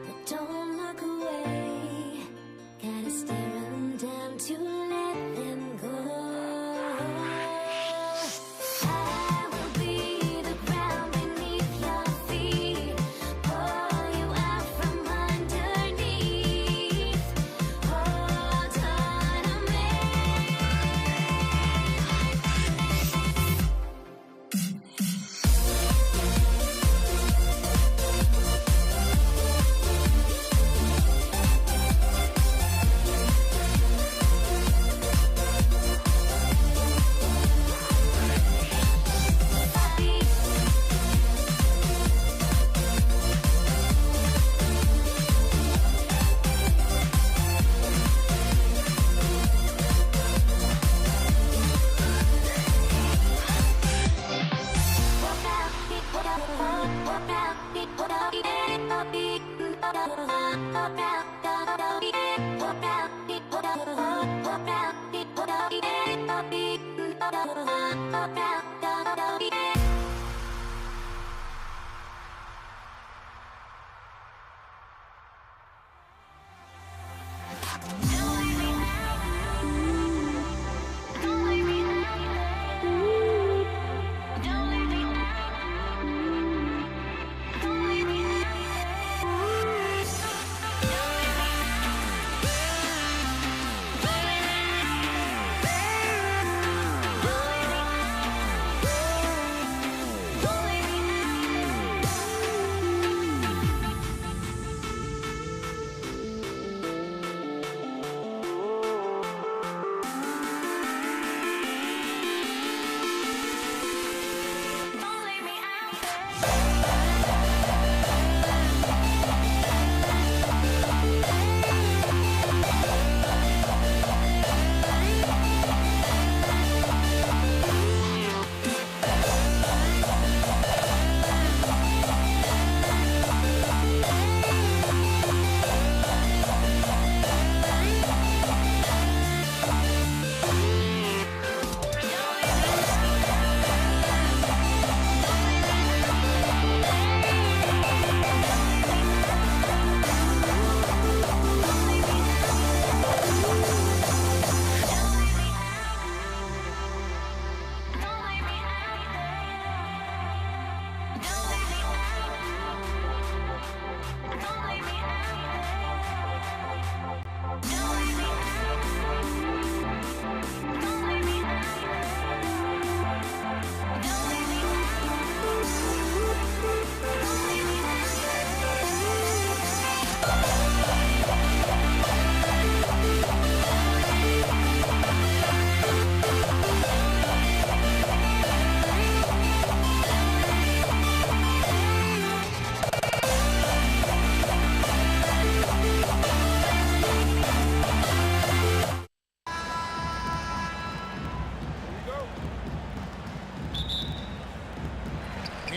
but don't look away. Gotta stare 'em down to let them go. I will be the ground beneath your feet, pull you out from underneath. Hold on to me.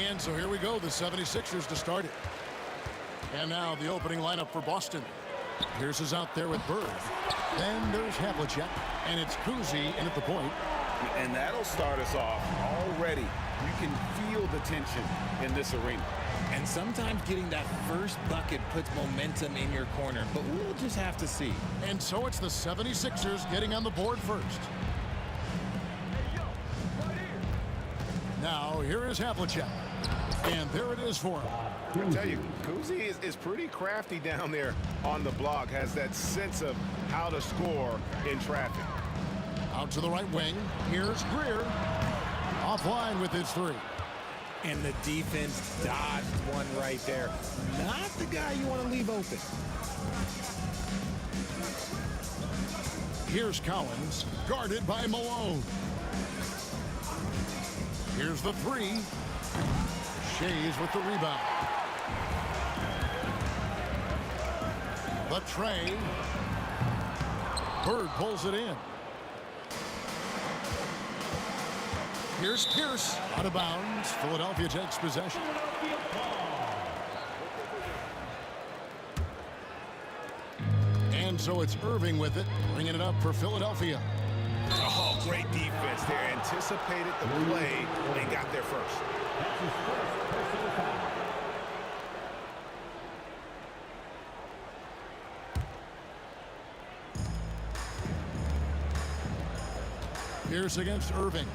And so here we go, the 76ers to start it. And now the opening lineup for Boston. Pierce is out there with Bird. Then there's Havlicek, and it's Kuzi in at the point. And that'll start us off already. You can feel the tension in this arena. And sometimes getting that first bucket puts momentum in your corner, but we'll just have to see. And so it's the 76ers getting on the board first. Now here is Havlicek. And there it is for him. I tell you, Kuzi is pretty crafty down there on the block, has that sense of how to score in traffic. Out to the right wing. Here's Greer. Offline with his three. And the defense dodged one right there. Not the guy you want to leave open. Here's Collins, guarded by Malone. Here's the three. Shays with the rebound. The tray. Bird pulls it in. Here's Pierce, out of bounds. Philadelphia takes possession. And so it's Irving with it, bringing it up for Philadelphia. Oh, great defense there. Anticipated the play and got there first. Pierce against Irving.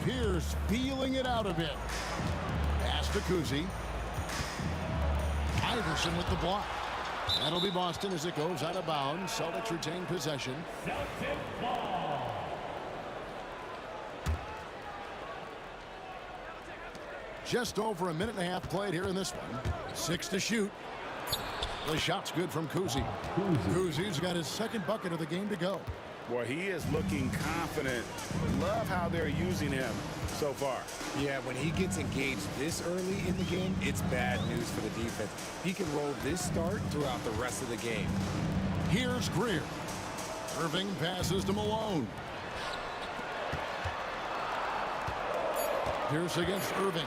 Pierce feeling it out a bit. Pass to Kuzi. Iverson with the block. That'll be Boston as it goes out of bounds. Celtics retain possession. Celtic ball. Just over a minute and a half played here in this one. 6 to shoot. The shot's good from Kuzi. Kuzi's got his second bucket of the game to go. Boy, he is looking confident. Love how they're using him so far. Yeah, when he gets engaged this early in the game, it's bad news for the defense. He can roll this start throughout the rest of the game. Here's Greer. Irving passes to Malone. Pierce against Irving.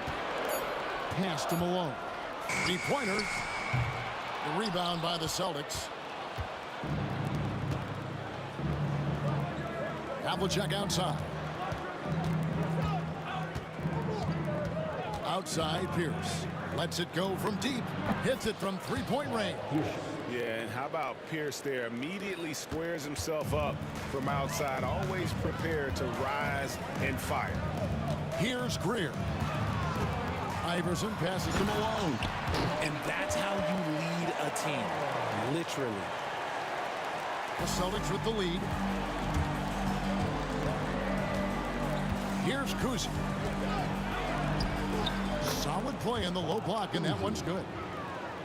Pass to Malone. Three-pointer. The rebound by the Celtics. Havlicek outside. Outside, Pierce. Lets it go from deep. Hits it from three-point range. Yeah, and how about Pierce there? Immediately squares himself up from outside. Always prepared to rise and fire. Here's Greer. Iverson passes to Malone. And that's how you lead a team. Literally. The Celtics with the lead. Here's Kuzi. Solid play in the low block, and that one's good.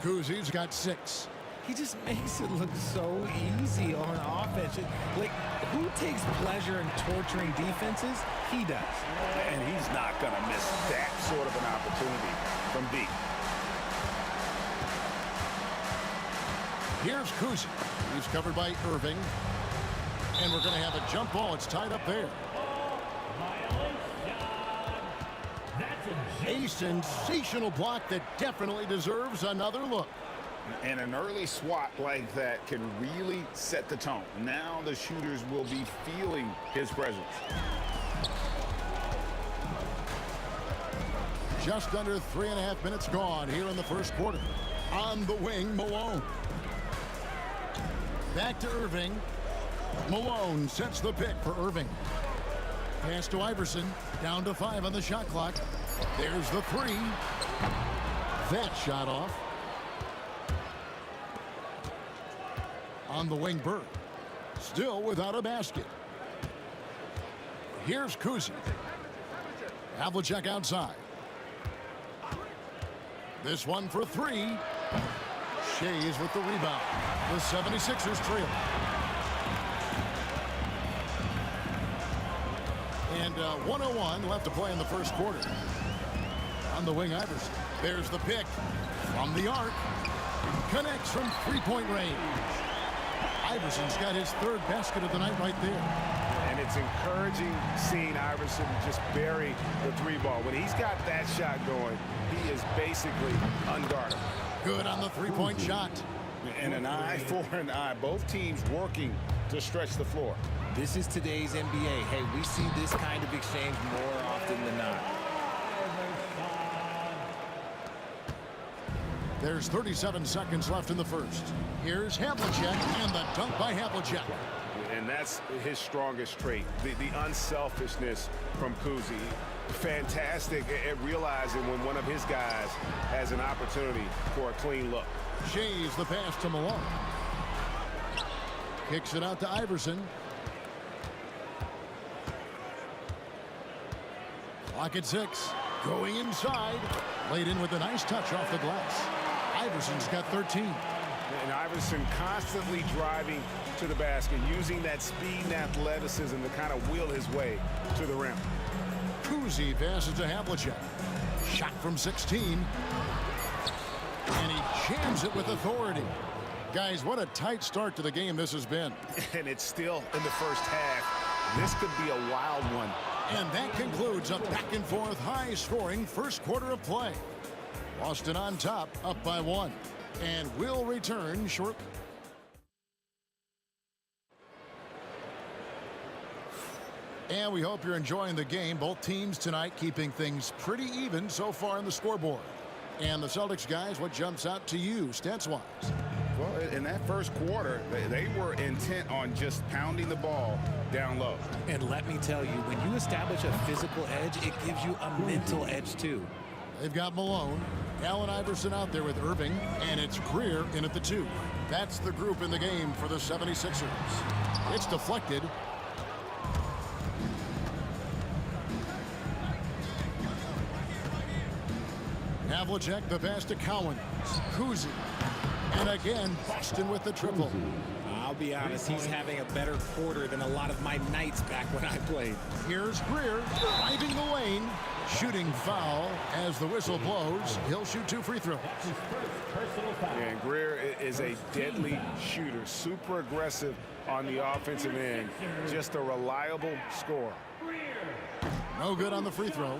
Kuzi's got 6. He just makes it look so easy on offense. Like, who takes pleasure in torturing defenses? He does. And he's not going to miss that sort of an opportunity from deep. Here's Kuzi. He's covered by Irving. And we're going to have a jump ball. It's tied up there. A sensational block that definitely deserves another look. And an early swat like that can really set the tone. Now the shooters will be feeling his presence. Just under 3.5 minutes gone here in the first quarter. On the wing, Malone. Back to Irving. Malone sets the pick for Irving. Pass to Iverson. Down to 5 on the shot clock. There's the three. That shot off. On the wing, Bird. Still without a basket. Here's Kuzi. Havlicek outside. This one for 3. Shays with the rebound. The 76ers trail. And 1:01 left to play in the first quarter. On the wing, Iverson. There's the pick from the arc. Connects from three-point range. Iverson's got his 3rd basket of the night right there. And it's encouraging seeing Iverson just bury the three ball. When he's got that shot going, he is basically unguardable. Good on the three-point shot. And an eye for an eye. Both teams working to stretch the floor. This is today's NBA. Hey, we see this kind of exchange more often than not. There's 37 seconds left in the first. Here's Havlicek, and the dunk by Havlicek. And that's his strongest trait, the unselfishness from Kuzi. Fantastic at realizing when one of his guys has an opportunity for a clean look. Shays the pass to Malone. Kicks it out to Iverson. Clock at 6. Going inside. Laid in with a nice touch off the glass. Iverson's got 13. And Iverson constantly driving to the basket, using that speed and athleticism to kind of wheel his way to the rim. Kuzi passes to Havlicek. Shot from 16. And he jams it with authority. Guys, what a tight start to the game this has been. And it's still in the first half. This could be a wild one. And that concludes a back-and-forth, high-scoring first quarter of play. Boston on top, up by 1. And we'll return shortly. And we hope you're enjoying the game. Both teams tonight keeping things pretty even so far on the scoreboard. And the Celtics guys, what jumps out to you stats-wise? Well, in that first quarter, they were intent on just pounding the ball down low. And let me tell you, when you establish a physical edge, it gives you a mental edge too. They've got Malone, Allen Iverson out there with Irving, and it's Greer in at the 2. That's the group in the game for the 76ers. It's deflected. Havlicek, the pass to Collins. Kuzi. And again, Boston with the triple. I'll be honest, he's having a better quarter than a lot of my nights back when I played. Here's Greer driving the lane. Shooting foul as the whistle blows. He'll shoot 2 free throws. And Greer is a deadly shooter. Super aggressive on the offensive end. Just a reliable scorer. No good on the free throw.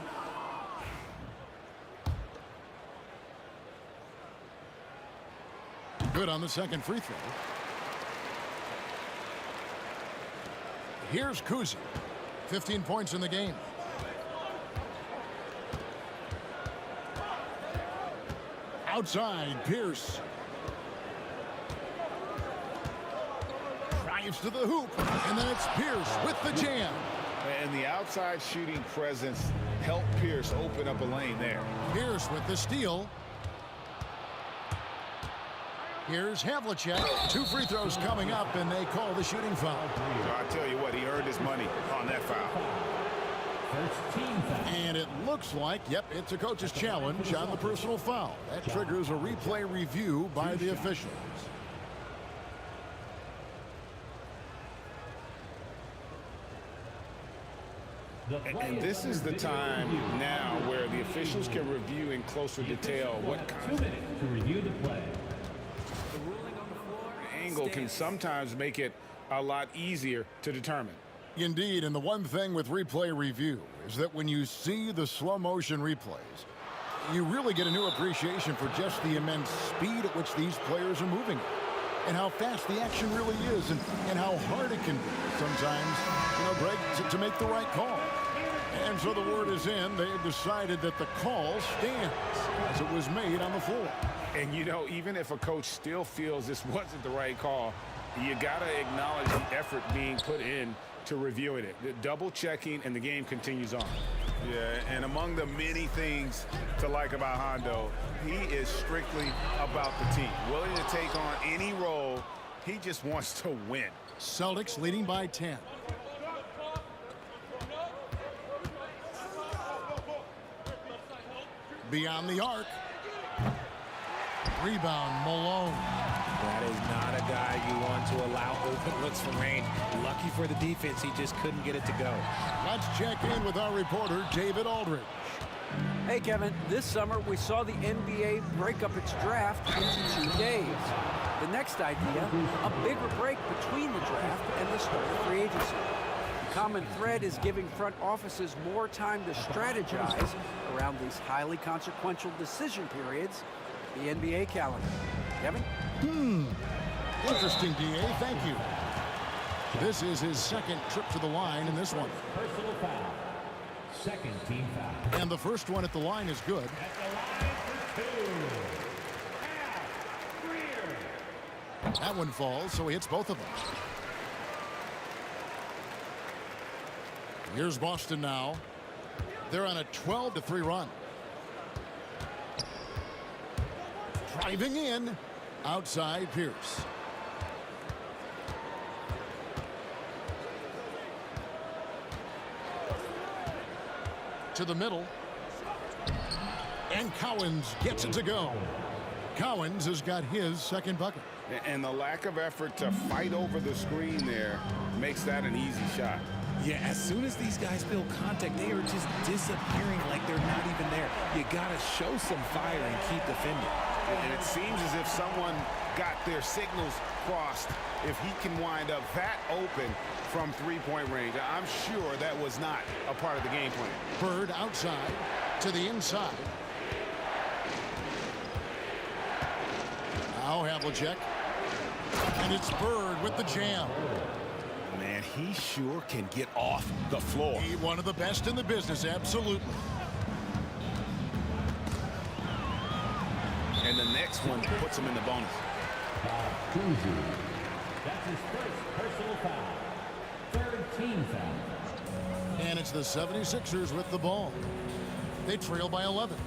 Good on the second free throw. Here's Kuzi. 15 points in the game. Outside, Pierce. Drives to the hoop, and then it's Pierce with the jam. And the outside shooting presence helped Pierce open up a lane there. Pierce with the steal. Here's Havlicek. 2 free throws coming up, and they call the shooting foul. I tell you what, he earned his money on that foul. And it looks like, yep, it's a coach's challenge on the personal foul. That triggers a replay review by the officials. And this is the time now where the officials can review in closer detail what kind of to review the play. angle can sometimes make it a lot easier to determine. Indeed, and the one thing with replay review is that when you see the slow motion replays, you really get a new appreciation for just the immense speed at which these players are moving and how fast the action really is and how hard it can be sometimes, Greg, to make the right call. And so the word is in. They've decided that the call stands as it was made on the floor. And, even if a coach still feels this wasn't the right call, you got to acknowledge the effort being put in to reviewing it. The double checking, and the game continues on. Yeah, and among the many things to like about Hondo, he is strictly about the team. Willing to take on any role. He just wants to win. Celtics leading by 10. Beyond the arc. Rebound, Malone. That is not a guy you want to allow open looks from range. Lucky for the defense, he just couldn't get it to go. Let's check in with our reporter, David Aldridge. Hey, Kevin, this summer we saw the NBA break up its draft into 2 days. The next idea, a bigger break between the draft and the start of free agency. common thread is giving front offices more time to strategize around these highly consequential decision periods, the NBA calendar. Kevin? Interesting, DA. Thank you. This is his second trip to the line in this one. Personal foul. Second team foul. And the first one at the line is good. At the line for two. Al Greer. That one falls, so he hits both of them. Here's Boston now. They're on a 12-3 run. Driving in. Outside Pierce. To the middle. And Cowens gets it to go. Cowens has got his second bucket. And the lack of effort to fight over the screen there makes that an easy shot. Yeah, as soon as these guys feel contact, they are just disappearing like they're not even there. You got to show some fire and keep defending. And it seems as if someone got their signals crossed. If he can wind up that open from three-point range, I'm sure that was not a part of the game plan. Bird outside to the inside. Now Havlicek. And it's Bird with the jam. Man, he sure can get off the floor. He's one of the best in the business, absolutely. And the next one puts him in the bonus. That's his first personal foul. Third team foul. And it's the 76ers with the ball. They trail by 11.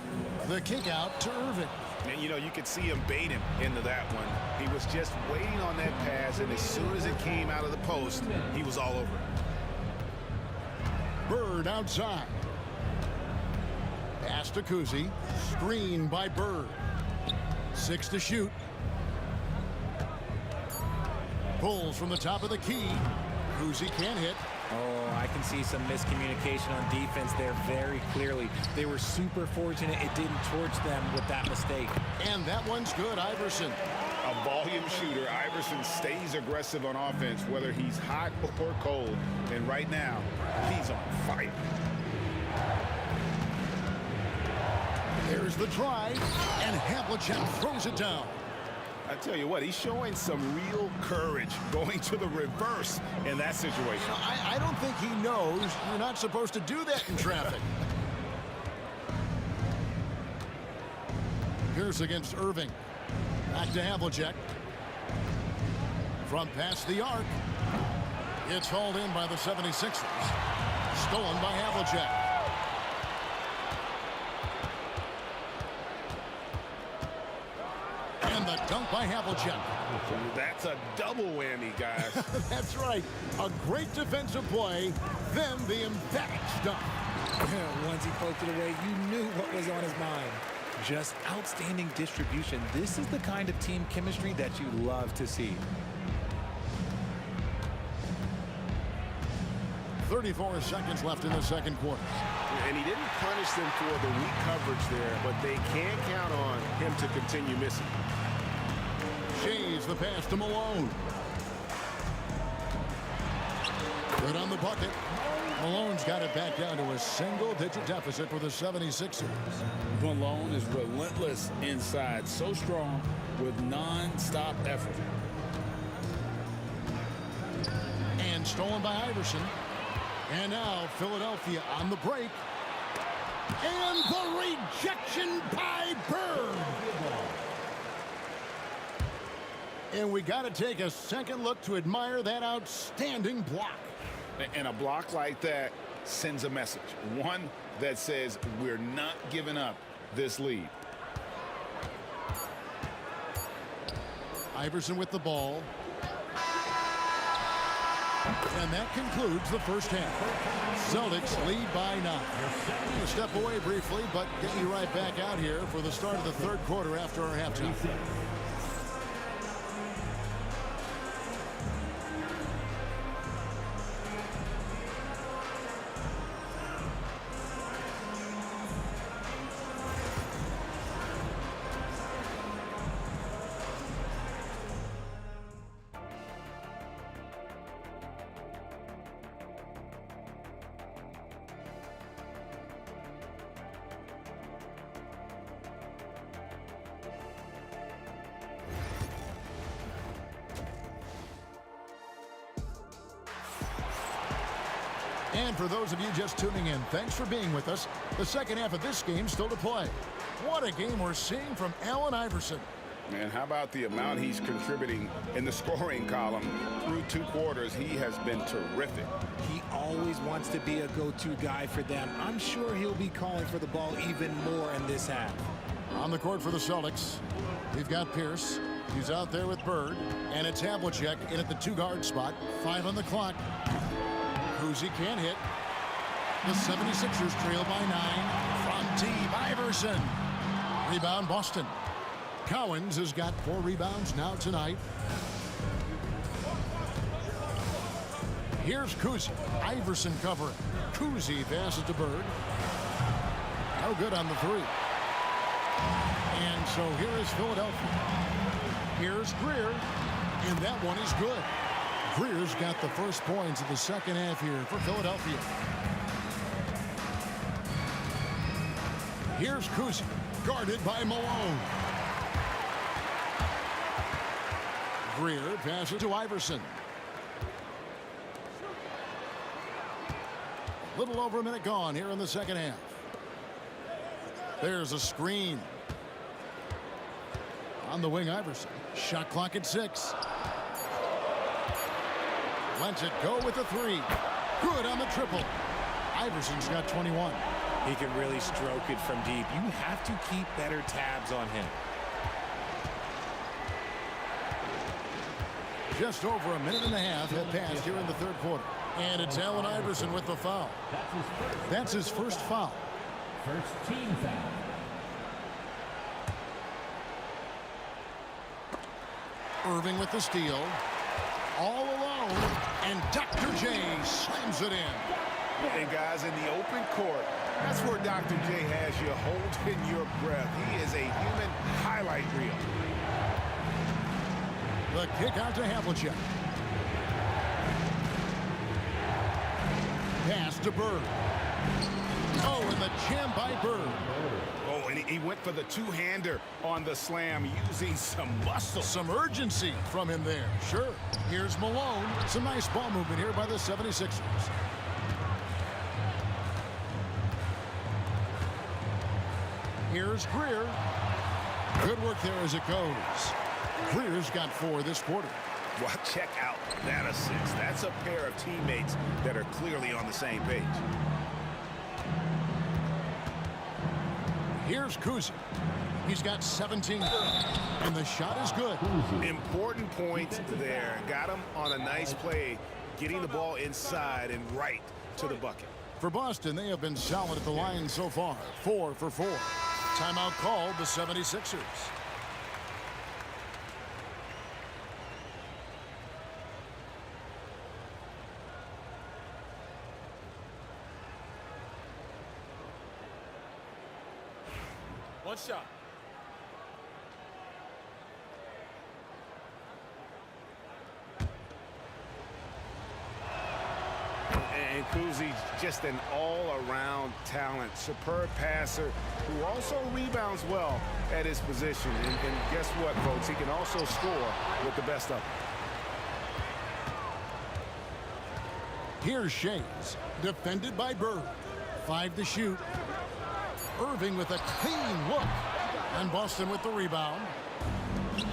The kick out to Irving. And, you know, you could see him bait him into that one. He was just waiting on that pass, and as soon as it came out of the post, he was all over it. Bird outside. Pass to Kuzi. Screen by Bird. 6 to shoot. Pulls from the top of the key. Kuzi can't hit. Oh, I can see some miscommunication on defense there very clearly. They were super fortunate it didn't torch them with that mistake. And that one's good, Iverson. A volume shooter, Iverson stays aggressive on offense, whether he's hot or cold. And right now, he's on fire. There's the try, and Havlicek throws it down. I tell you what, he's showing some real courage going to the reverse in that situation. I don't think he knows you're not supposed to do that in traffic. Pierce against Irving. Back to Havlicek. From past the arc. It's hauled in by the 76ers. Stolen by Havlicek. And the dunk by Havlicek. That's a double whammy, guys. That's right. A great defensive play, then the emphatic dunk. Once he poked it away, you knew what was on his mind. Just outstanding distribution. This is the kind of team chemistry that you love to see. 34 seconds left in the second quarter. And he didn't punish them for the weak coverage there, but they can't count on him to continue missing. Shays the pass to Malone. Good on the bucket. Malone's got it back down to a single-digit deficit for the 76ers. Malone is relentless inside, so strong with non-stop effort. And stolen by Iverson. And now Philadelphia on the break. And the rejection by Bird. And we got to take a second look to admire that outstanding block. And a block like that sends a message. One that says we're not giving up this lead. Iverson with the ball. And that concludes the first half. Celtics lead by 9. I'm going to step away briefly, but get you right back out here for the start of the third quarter after our halftime. And for those of you just tuning in, thanks for being with us. The second half of this game still to play. What a game we're seeing from Allen Iverson. Man, how about the amount he's contributing in the scoring column? Through 2 quarters, he has been terrific. He always wants to be a go-to guy for them. I'm sure he'll be calling for the ball even more in this half. On the court for the Celtics, we've got Pierce. He's out there with Bird. And it's Havlicek in at the 2-guard spot. 5 on the clock. Kuzi can't hit. The 76ers trail by 9 from T. Iverson. Rebound Boston. Cowens has got 4 rebounds now tonight. Here's Kuzi. Iverson covering. Kuzi passes to Bird. No good on the 3. And so here is Philadelphia. Here's Greer. And that one is good. Greer's got the first points of the second half here for Philadelphia. Here's Kuzi. Guarded by Malone. Greer passes to Iverson. A little over a minute gone here in the second half. There's a screen. On the wing, Iverson. Shot clock at 6. Lets it go with the 3. Good on the triple. Iverson's got 21. He can really stroke it from deep. You have to keep better tabs on him. Just over a minute and a half have passed here in the third quarter. And it's Allen Iverson with the foul. That's his first foul. First team foul. Irving with the steal. All alone. And Dr. J slams it in. And guys, in the open court, that's where Dr. J has you holding your breath. He is a human highlight reel. The kick out to Havlicek. Pass to Bird. Oh, and the jam by Bird. Oh, and he went for the 2-hander on the slam, using some muscle. Some urgency from him there. Sure. Here's Malone. Some nice ball movement here by the 76ers. Here's Greer. Good work there as it goes. Greer's got 4 this quarter. Well, check out that assist. That's a pair of teammates that are clearly on the same page. Here's Kuzi. He's got 17. And the shot is good. Important points there. Got him on a nice play, getting the ball inside and right to the bucket. For Boston, they have been solid at the line so far. 4 for 4. Timeout called the 76ers. One shot. And Kuzi's just an all-around talent, superb passer who also rebounds well at his position. And guess what, folks? He can also score with the best of them. Here's Shays, defended by Bird. 5 to shoot. Irving with a clean look. And Boston with the rebound.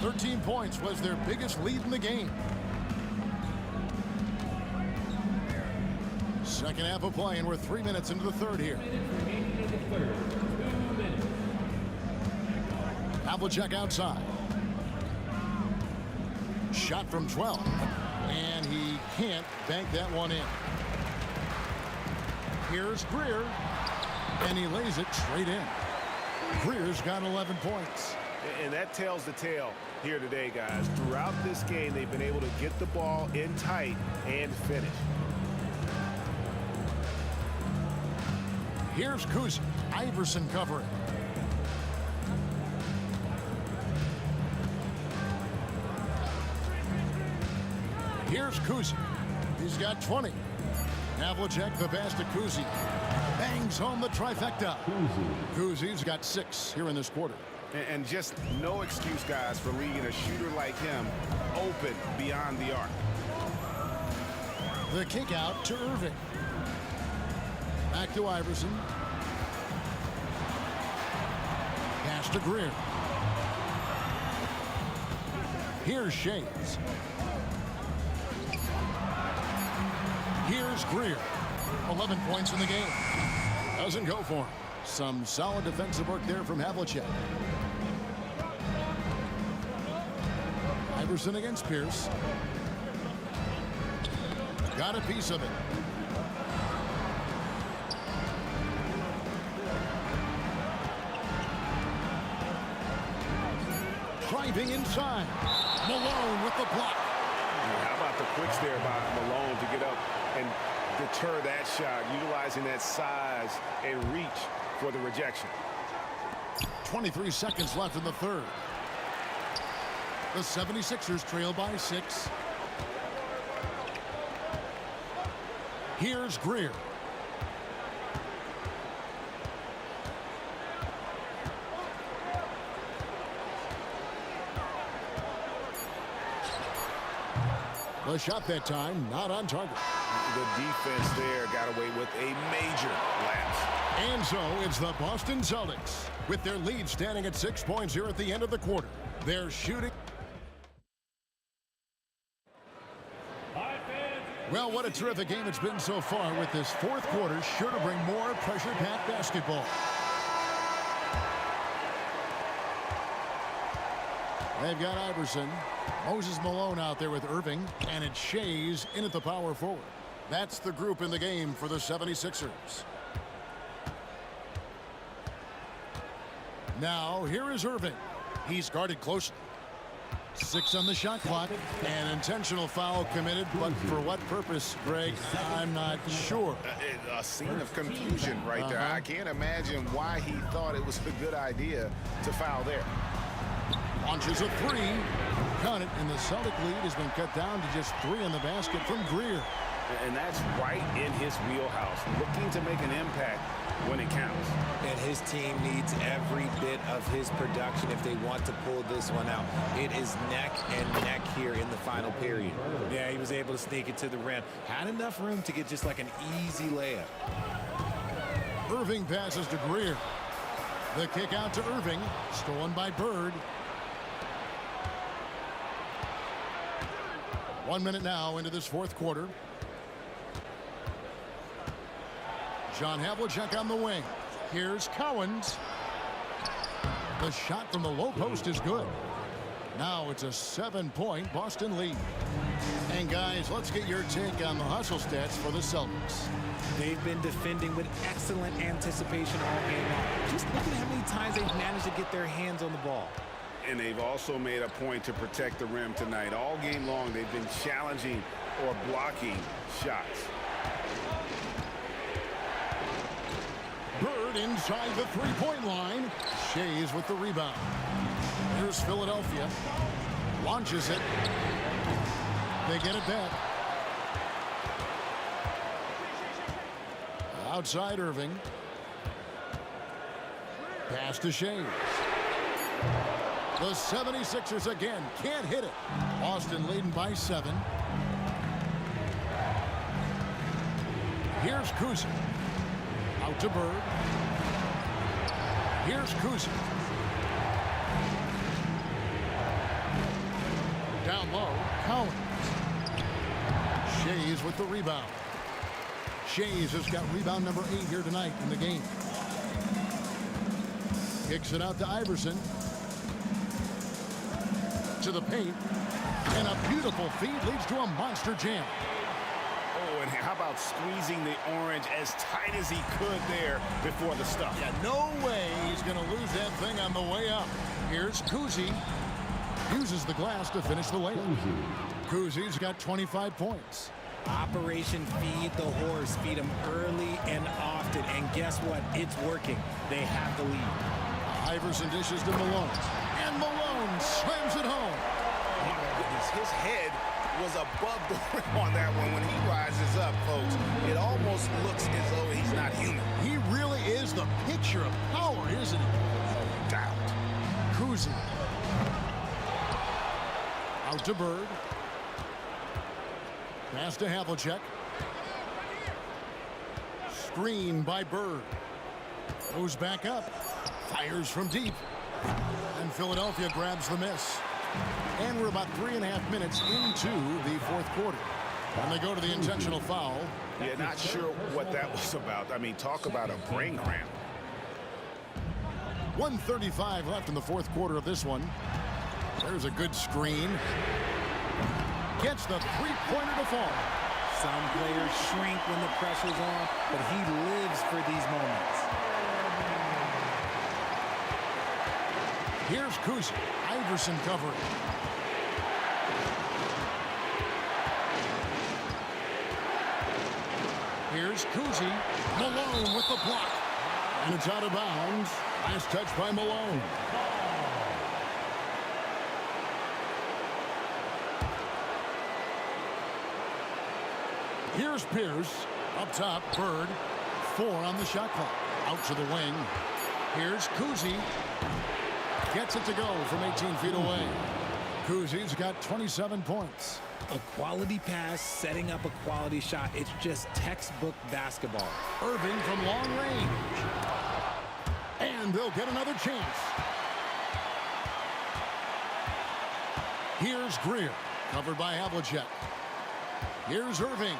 13 points was their biggest lead in the game. Second half of play, and we're 3 minutes into the third here. Havlicek outside. Shot from 12. And he can't bank that one in. Here's Greer. And he lays it straight in. Greer's got 11 points. And that tells the tale here today, guys. Throughout this game, they've been able to get the ball in tight and finish. Here's Kuzi. Iverson covering. Here's Kuzi. He's got 20. Havlicek the pass to Kuzi. Bangs home the trifecta. Kuzi's got 6 here in this quarter. And just no excuse, guys, for leaving a shooter like him open beyond the arc. The kick out to Irving. Back to Iverson. Pass to Greer. Here's Shays. Here's Greer. 11 points in the game. Doesn't go for him. Some solid defensive work there from Havlicek. Iverson against Pierce. Got a piece of it. Driving inside. Malone with the block. How about the quicks there by Malone to get up and deter that shot, utilizing that size and reach for the rejection. 23 seconds left in the third. The 76ers trail by 6. Here's Greer. The shot that time, not on target. The defense there got away with a major lapse. And so it's the Boston Celtics with their lead standing at 6 points here at the end of the quarter. They're shooting. Well, what a terrific game it's been so far, with this fourth quarter sure to bring more pressure-packed basketball. They've got Iverson, Moses Malone out there with Irving, and it's Shays in at the power forward. That's the group in the game for the 76ers. Now, here is Irving. He's guarded closely. 6 on the shot clock. An intentional foul committed, but for what purpose, Greg? I'm not sure. A scene of confusion right there. I can't imagine why he thought it was a good idea to foul there. Launches a 3. Count it, and the Celtic lead has been cut down to just 3 in the basket from Greer. And that's right in his wheelhouse, looking to make an impact when it counts. And his team needs every bit of his production if they want to pull this one out. It is neck and neck here in the final period. Yeah, he was able to sneak it to the rim. Had enough room to get just like an easy layup. Irving passes to Greer. The kick out to Irving, stolen by Bird. 1 minute now into this fourth quarter. John Havlicek on the wing. Here's Cowens. The shot from the low post is good. Now it's a 7-point Boston lead. And guys, let's get your take on the hustle stats for the Celtics. They've been defending with excellent anticipation all game long. Just look at how many times they've managed to get their hands on the ball. And they've also made a point to protect the rim tonight. All game long, they've been challenging or blocking shots. Bird inside the three-point line. Shays with the rebound. Here's Philadelphia. Launches it. They get it back. Outside Irving. Pass to Shays. The 76ers again can't hit it. Boston leading by 7. Here's Kuzma. Out to Bird. Here's Kuzma. Down low, Cowens. Shays with the rebound. Shays has got rebound number 8 here tonight in the game. Kicks it out to Iverson. To the paint. And a beautiful feed leads to a monster jam. Oh, and how about squeezing the orange as tight as he could there before the stuff? Yeah, no way he's going to lose that thing on the way up. Here's Kuzi. Uses the glass to finish the layup. Kuzi's got 25 points. Operation Feed the Horse. Feed him early and often. And guess what? It's working. They have the lead. Iverson dishes to Malone. And Malone slams it home. My goodness, his head was above the rim on that one when he rises up, folks. It almost looks as though he's not human. He really is the picture of power, isn't he? No doubt. Kuzi. Out to Bird. Pass to Havlicek. screen by Bird. Goes back up. Fires from deep. And Philadelphia grabs the miss. And we're about 3.5 minutes into the fourth quarter. And they go to the intentional foul. Yeah, not sure what that was about. I mean, talk about a brain cramp. 1:35 left in the fourth quarter of this one. There's a good screen. Gets the three-pointer to fall. Some players shrink when the pressure's on, but he lives for these moments. Here's Kuzi. Iverson covering. Here's Kuzi. Malone with the block. And it's out of bounds. Last touch by Malone. Here's Pierce. Up top, Bird. 4 on the shot clock. Out to the wing. Here's Kuzi. Gets it to go from 18 feet away. Kuzi's got 27 points. A quality pass, setting up a quality shot. It's just textbook basketball. Irving from long range. And they'll get another chance. Here's Greer. Covered by Havlicek. Here's Irving.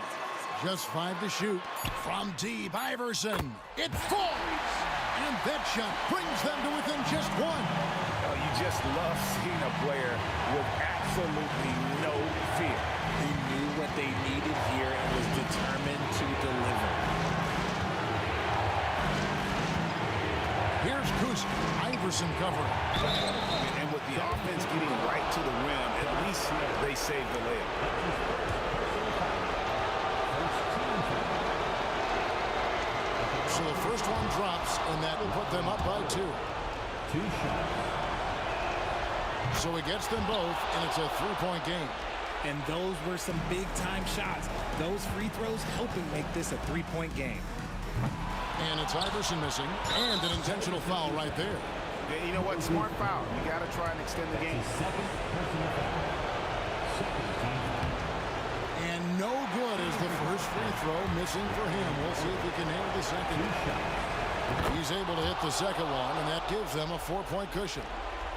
Just 5 to shoot. From deep, Iverson. It falls. And that shot brings them to within just 1. You just love seeing a player with absolutely no fear. He knew what they needed here and was determined to deliver. Here's Kuzi. Iverson covering. And with the offense getting right to the rim, at least they saved the layup. So the first one drops, and that will put them up by 2. 2 shots. So he gets them both, and it's a 3-point game. And those were some big-time shots. Those free throws helping make this a 3-point game. And it's Iverson missing, and an intentional foul right there. Yeah, you know what? Smart foul. You got to try and extend the game. Second personal foul. And no good is the first free throw missing for him. We'll see if he can nail the second. He's able to hit the second one, and that gives them a 4-point cushion.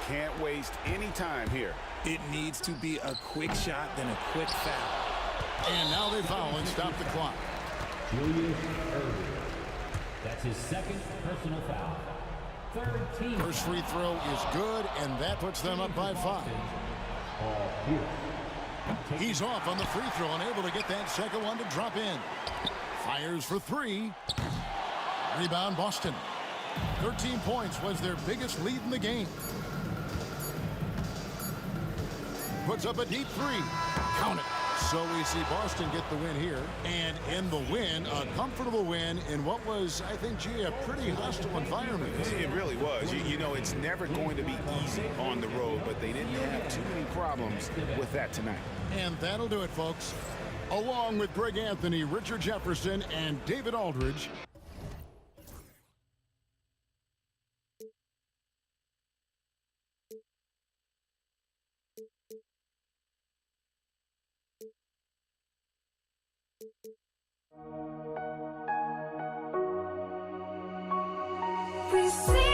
Can't waste any time here. It needs to be a quick shot, then a quick foul. And now they foul and stop the clock. Julius Irving. That's his second personal foul. Third team. First free throw is good, and that puts them up by 5. He's off on the free throw, unable to get that second one to drop in. Fires for 3. Rebound, Boston. 13 points was their biggest lead in the game. Puts up a deep 3. Count it. So we see Boston get the win here. And in the win, a comfortable win in what was, I think, gee, a pretty hostile environment. It really was. You know, it's never going to be easy on the road, but they didn't have too many problems with that tonight. And that'll do it, folks. Along with Greg Anthony, Richard Jefferson, and David Aldridge. We see